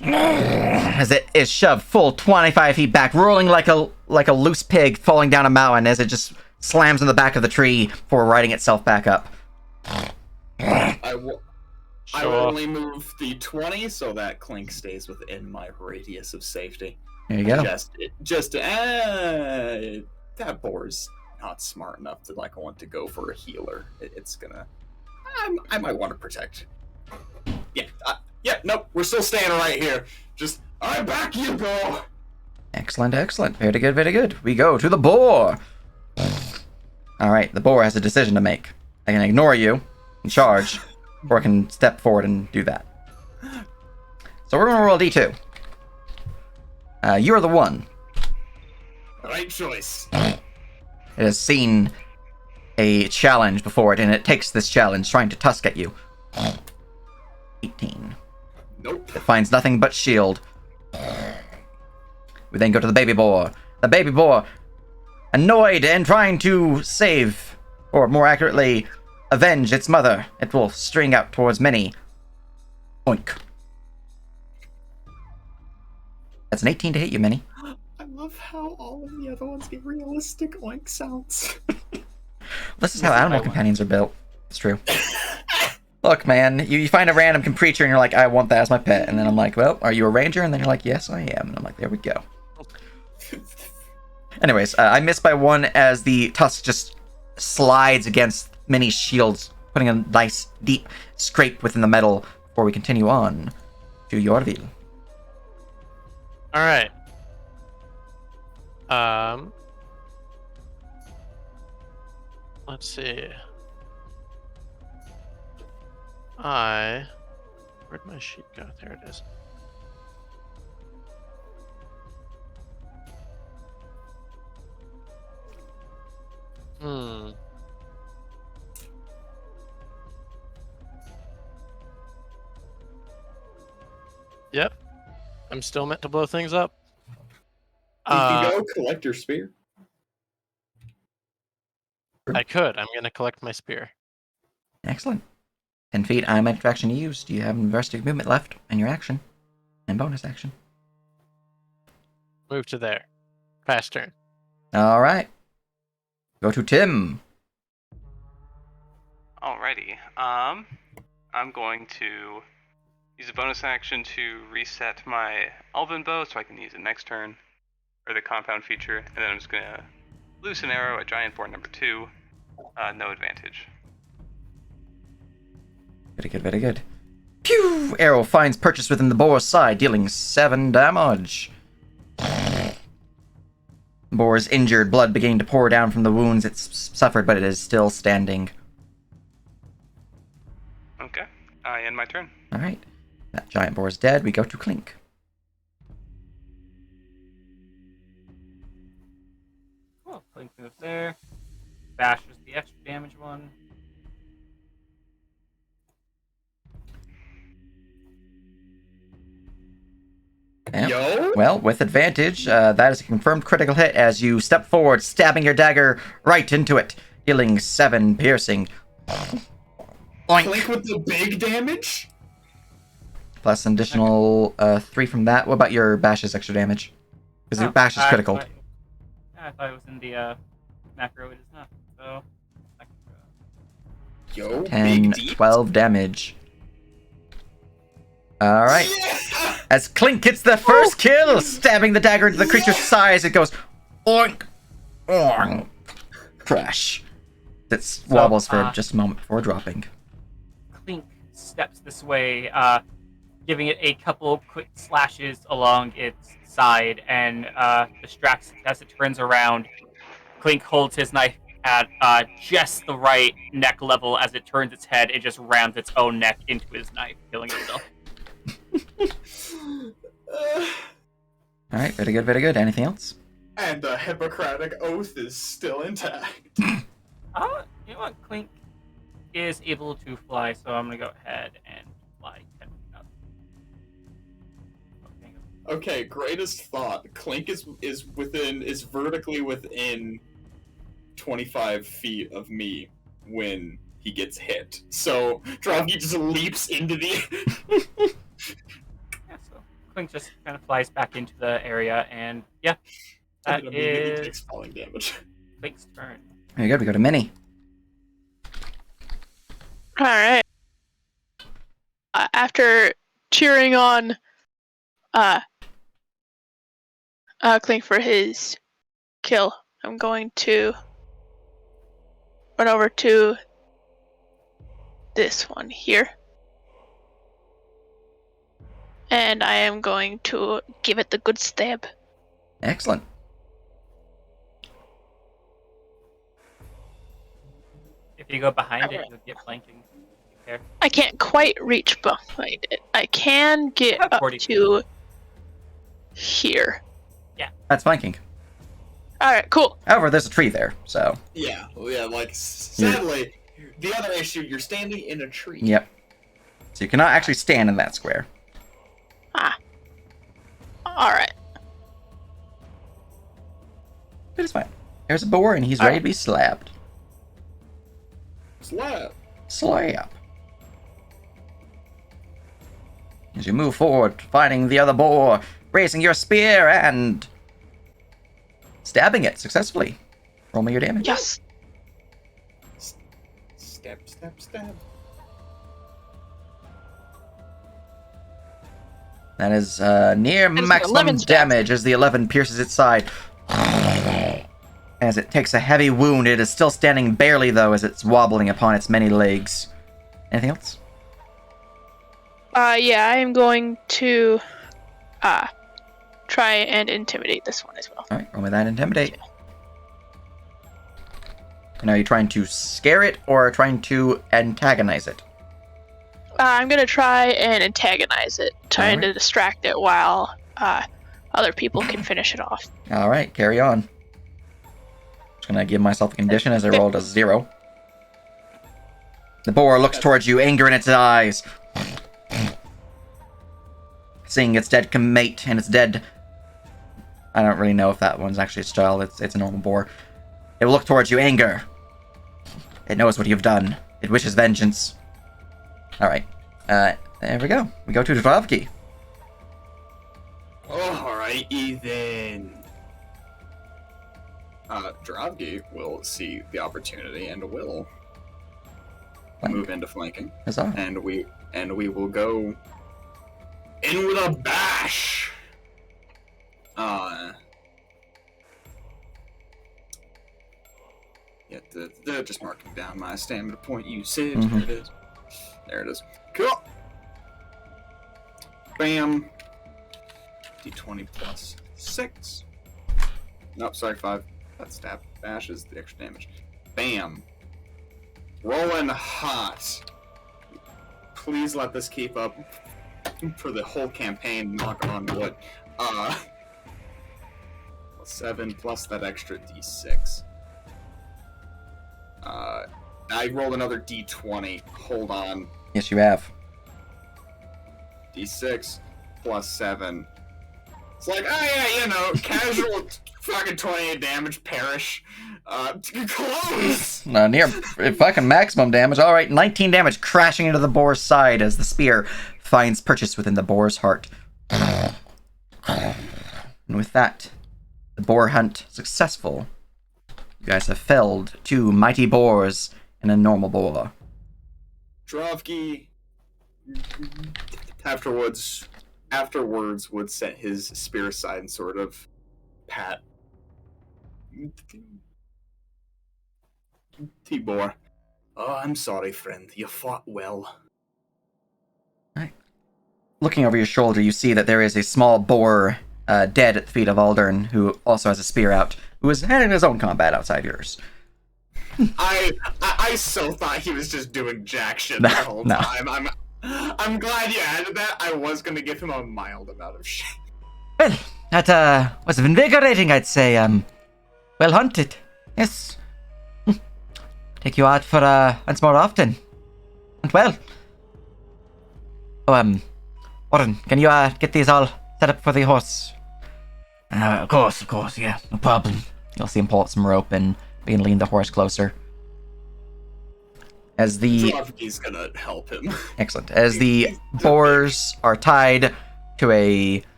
as it is shoved full 25 feet back, rolling like a loose pig falling down a mountain as it just slams in the back of the tree before righting itself back up. I will Show off. only move the 20 so that Clink stays within my radius of safety. There you go. That boar's not smart enough to like want to go for a healer. It's gonna. I might want to protect. Yeah. Nope. We're still staying right here. Just I back you, go. Excellent, excellent. Very good, very good. We go to the boar. All right, the boar has a decision to make. I can ignore you and charge, or I can step forward and do that. So we're going to roll a d2. You're the one. Right choice. It has seen a challenge before it, and it takes this challenge, trying to tusk at you. 18. Nope. It finds nothing but shield. We then go to the baby boar. The baby boar, annoyed and trying to save, or more accurately, avenge its mother. It will string out towards Minnie. Oink. That's an 18 to hit you, Minnie. I love how all of the other ones get realistic oink sounds. This is how animal companions are built. It's true. Look, man, you find a random creature and you're like, I want that as my pet. And then I'm like, well, are you a ranger? And then you're like, yes, I am. And I'm like, there we go. Anyways, I missed by 1 as the tusk just slides against Minnie's shields, putting a nice deep scrape within the metal before we continue on to Yorville. All right. Let's see. Where'd my sheet go? There it is. Yep. I'm still meant to blow things up. You can go collect your spear. I could. I'm gonna collect my spear. Excellent. 10 feet, I'm active action used. You have investigative movement left and your action. And bonus action. Move to there. Pass turn. Alright. Go to Tim. Alrighty. I'm going to use a bonus action to reset my Elven Bow so I can use it next turn, or the compound feature, and then I'm just gonna loose an arrow at Giant Boar number 2. No advantage. Very good, very good. Pew! Arrow finds purchase within the boar's side, dealing 7 damage. Boar is injured, blood beginning to pour down from the wounds it's suffered, but it is still standing. Okay. I end my turn. Alright. That giant boar is dead. We go to Clink. Cool. Clink moves there. Bash is the extra damage one. Yeah. Yo. Well, with advantage, that is a confirmed critical hit as you step forward, stabbing your dagger right into it, dealing 7 piercing. Oink. Clink with the big damage. Plus an additional 3 from that. What about your bash's extra damage? Because your bash is critical. I thought it was in the macro it is not. So, Yo, 10, big deep. 12 damage. Alright. Yeah! As Clink gets the first kill, stabbing the dagger into the creature's sides, it goes oink, oink, crash. It wobbles for just a moment before dropping. Clink steps this way, giving it a couple quick slashes along its side, and distracts it as it turns around. Clink holds his knife at just the right neck level. As it turns its head, it just rams its own neck into his knife, killing itself. Alright, very good, very good. Anything else? And the Hippocratic Oath is still intact. You know what? Clink is able to fly, so I'm gonna go ahead and fly 10 feet up. Okay, greatest thought. Clink is vertically within 25 feet of me when he gets hit. So Dravgi just leaps into the Yeah, so Clink just kind of flies back into the area, and yeah, that and immediately is takes falling damage. Clink's turn. Very good, we go to Minnie. Alright. After cheering on Clink for his kill, I'm going to run over to this one here. And I am going to give it the good stab. Excellent. If you go behind it, you'll get flanking. There. I can't quite reach behind it. I can get About up 40 to here. That's flanking. Alright, cool. However, there's a tree there, so. Yeah, like sadly, the other issue, you're standing in a tree. Yep. So you cannot actually stand in that square. Alright. But it's fine. There's a boar, and he's ready to be slapped. Slap. Slap. As you move forward, fighting the other boar, raising your spear and stabbing it successfully. Roll me your damage. Yes. Stab, stab, stab. That is near That is maximum 11 stats. damage as the 11 pierces its side. As it takes a heavy wound, it is still standing barely, though, as it's wobbling upon its many legs. Anything else? Yeah, I am going to try and intimidate this one as well. Alright, roll me that intimidate. And are you trying to scare it, or trying to antagonize it? I'm gonna try and antagonize it, trying Alright. to distract it while other people can finish it off. Alright, carry on. Just gonna give myself a condition as I rolled a 0. The boar looks towards you, anger in its eyes. Seeing its dead mate and its dead... I don't really know if that one's actually its child. It's a normal boar. It will look towards you, anger. It knows what you've done. It wishes vengeance. Alright. There we go. We go to Dravki. Alrighty then. Dravgi will see the opportunity and will move into flanking. Huzzah. And we will go in with a bash. Yeah, they're just marking down my stamina point usage. Mhm. There it is. There it is. Cool. Bam. D20 plus 6. Nope, sorry, 5. That stab bash is the extra damage. Bam. Rolling hot. Please let this keep up for the whole campaign, knock on wood. 7 plus that extra D6. I rolled another D20. Hold on. Yes, you have. D6 plus 7. It's like, oh yeah, you know, casual fucking 28 damage, perish. Close! Near fucking maximum damage. Alright, 19 damage crashing into the boar's side as the spear finds purchase within the boar's heart. And with that, the boar hunt successful. You guys have felled 2 mighty boars and a normal boar. Drovki afterwards would set his spear aside and sort of pat Tibor. Oh, I'm sorry, friend. You fought well. Looking over your shoulder, you see that there is a small boar dead at the feet of Aldern, who also has a spear out, who is having his own combat outside yours. I so thought he was just doing jack shit the whole No. time. I'm glad you added that. I was gonna give him a mild amount of shit. Well, that was invigorating, I'd say. Well hunted. Yes. Take you out for once more often. And well. Oh, Warren, can you get these all set up for the horse? Of course, yeah, no problem. You'll see him pull out some rope and begin to lean the horse closer. As the Drovki's gonna help him. Excellent. As the boars are tied to a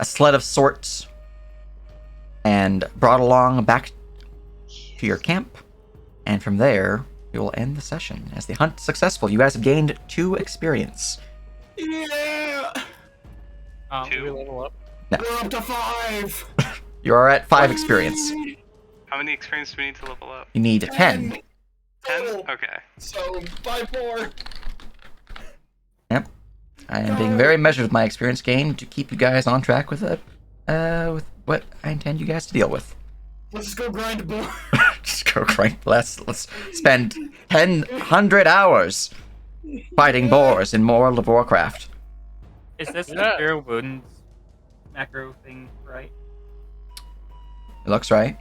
sled of sorts and brought along back to your camp, and from there we will end the session. As the hunt is successful, you guys have gained 2 experience. Yeah, Do we level up? we're up to 5. You are at 5 experience. How many experience do we need to level up? You need 10. 10? total. Okay. So 5 more. Yep. I am being very measured with my experience gain to keep you guys on track with with what I intend you guys to deal with. Let's just go grind more. Just go right. Let's spend 100 hours fighting boars in World of Warcraft. Is this Yeah. a Cure Wounds macro thing, right? It looks right.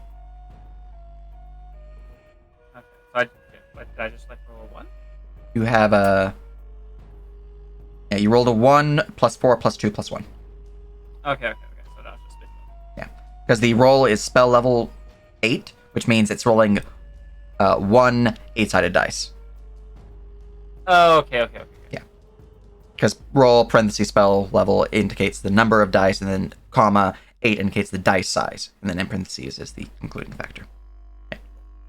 Okay. So what, did I just like roll a 1? You have a. Yeah, you rolled a 1 plus 4 plus 2 plus 1. Okay. So that was just it. Because the roll is spell level 8, which means it's rolling 1 8-sided dice. Oh, okay. Because roll parenthesis spell level indicates the number of dice, and then comma 8 indicates the dice size, and then in parentheses is the concluding factor.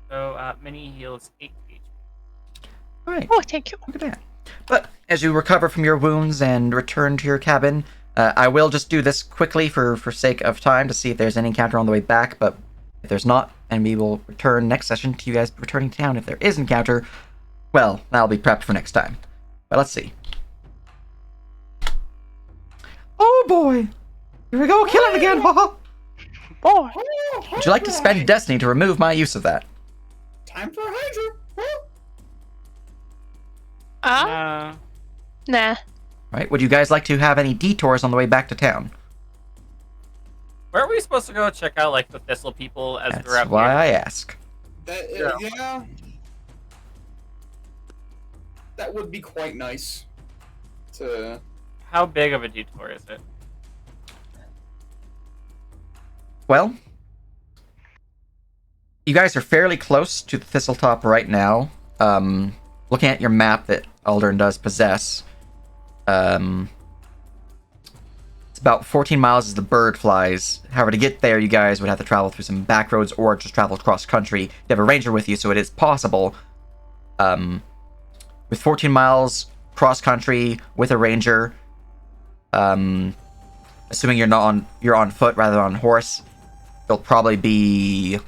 So mini heals 8 HP. All right. Oh, thank you. Look at that. But as you recover from your wounds and return to your cabin, I will just do this quickly for sake of time to see if there's any encounter on the way back. But if there's not, and we will return next session to you guys returning to town. If there is encounter, well, that'll be prepped for next time. But let's see. Oh boy! Here we go, killing again! Haha! Boy. Would you like to spend Destiny to remove my use of that? Time for Hydra. Nah. Right? Would you guys like to have any detours on the way back to town? Where are we supposed to go check out like the Thistle people as That's we're out why here? I ask. Yeah. That would be quite nice. To How big of a detour is it? Well, you guys are fairly close to the Thistletop right now. Looking at your map that Aldern does possess, it's about 14 miles as the bird flies. However, to get there, you guys would have to travel through some back roads or just travel cross country. You have a ranger with you, so it is possible. With 14 miles cross country with a ranger, assuming you're on foot rather than on horse, it'll probably be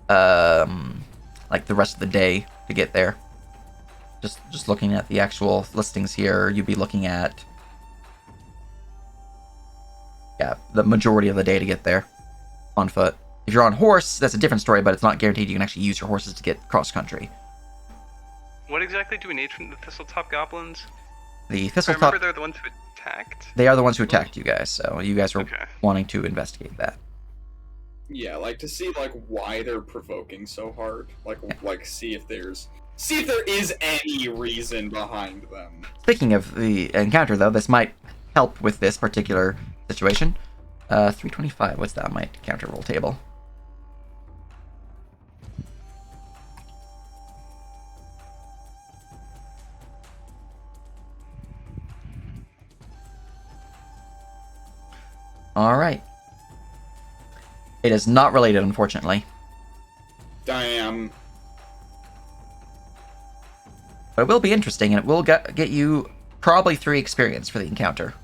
like the rest of the day to get there. Just looking at the actual listings here, you'd be looking at the majority of the day to get there on foot. If you're on horse, that's a different story, but it's not guaranteed you can actually use your horses to get cross country. What exactly do we need from the Thistletop goblins? The I Thistletop, remember they're the ones who attacked. they are the ones who attacked you guys, so you guys were Okay. wanting to investigate that. yeah, like to see like why they're provoking so hard. Like see if there is any reason behind them. Speaking of the encounter, though, this might help with this particular situation. 325, what's that on my encounter roll table? Alright. It is not related, unfortunately. But it will be interesting, and it will get you probably 3 experience for the encounter.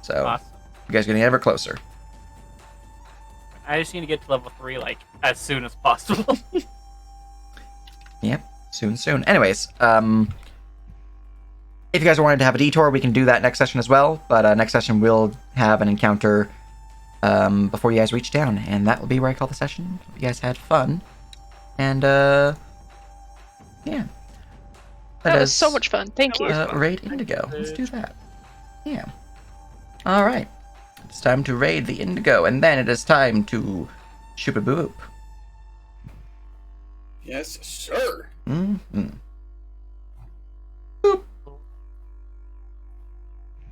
So, Awesome. you guys are getting ever closer. I just need to get to level 3 like as soon as possible. Yep, soon. Anyways, if you guys wanted to have a detour, we can do that next session as well. But next session we'll have an encounter before you guys reach down, and that will be where I call the session. Hope you guys had fun, and yeah. That was so much fun. Thank you. Raid Indigo. Let's do that. Yeah. All right. It's time to raid the Indigo, and then it is time to shoop a boop. Yes, sir. Mm-hmm.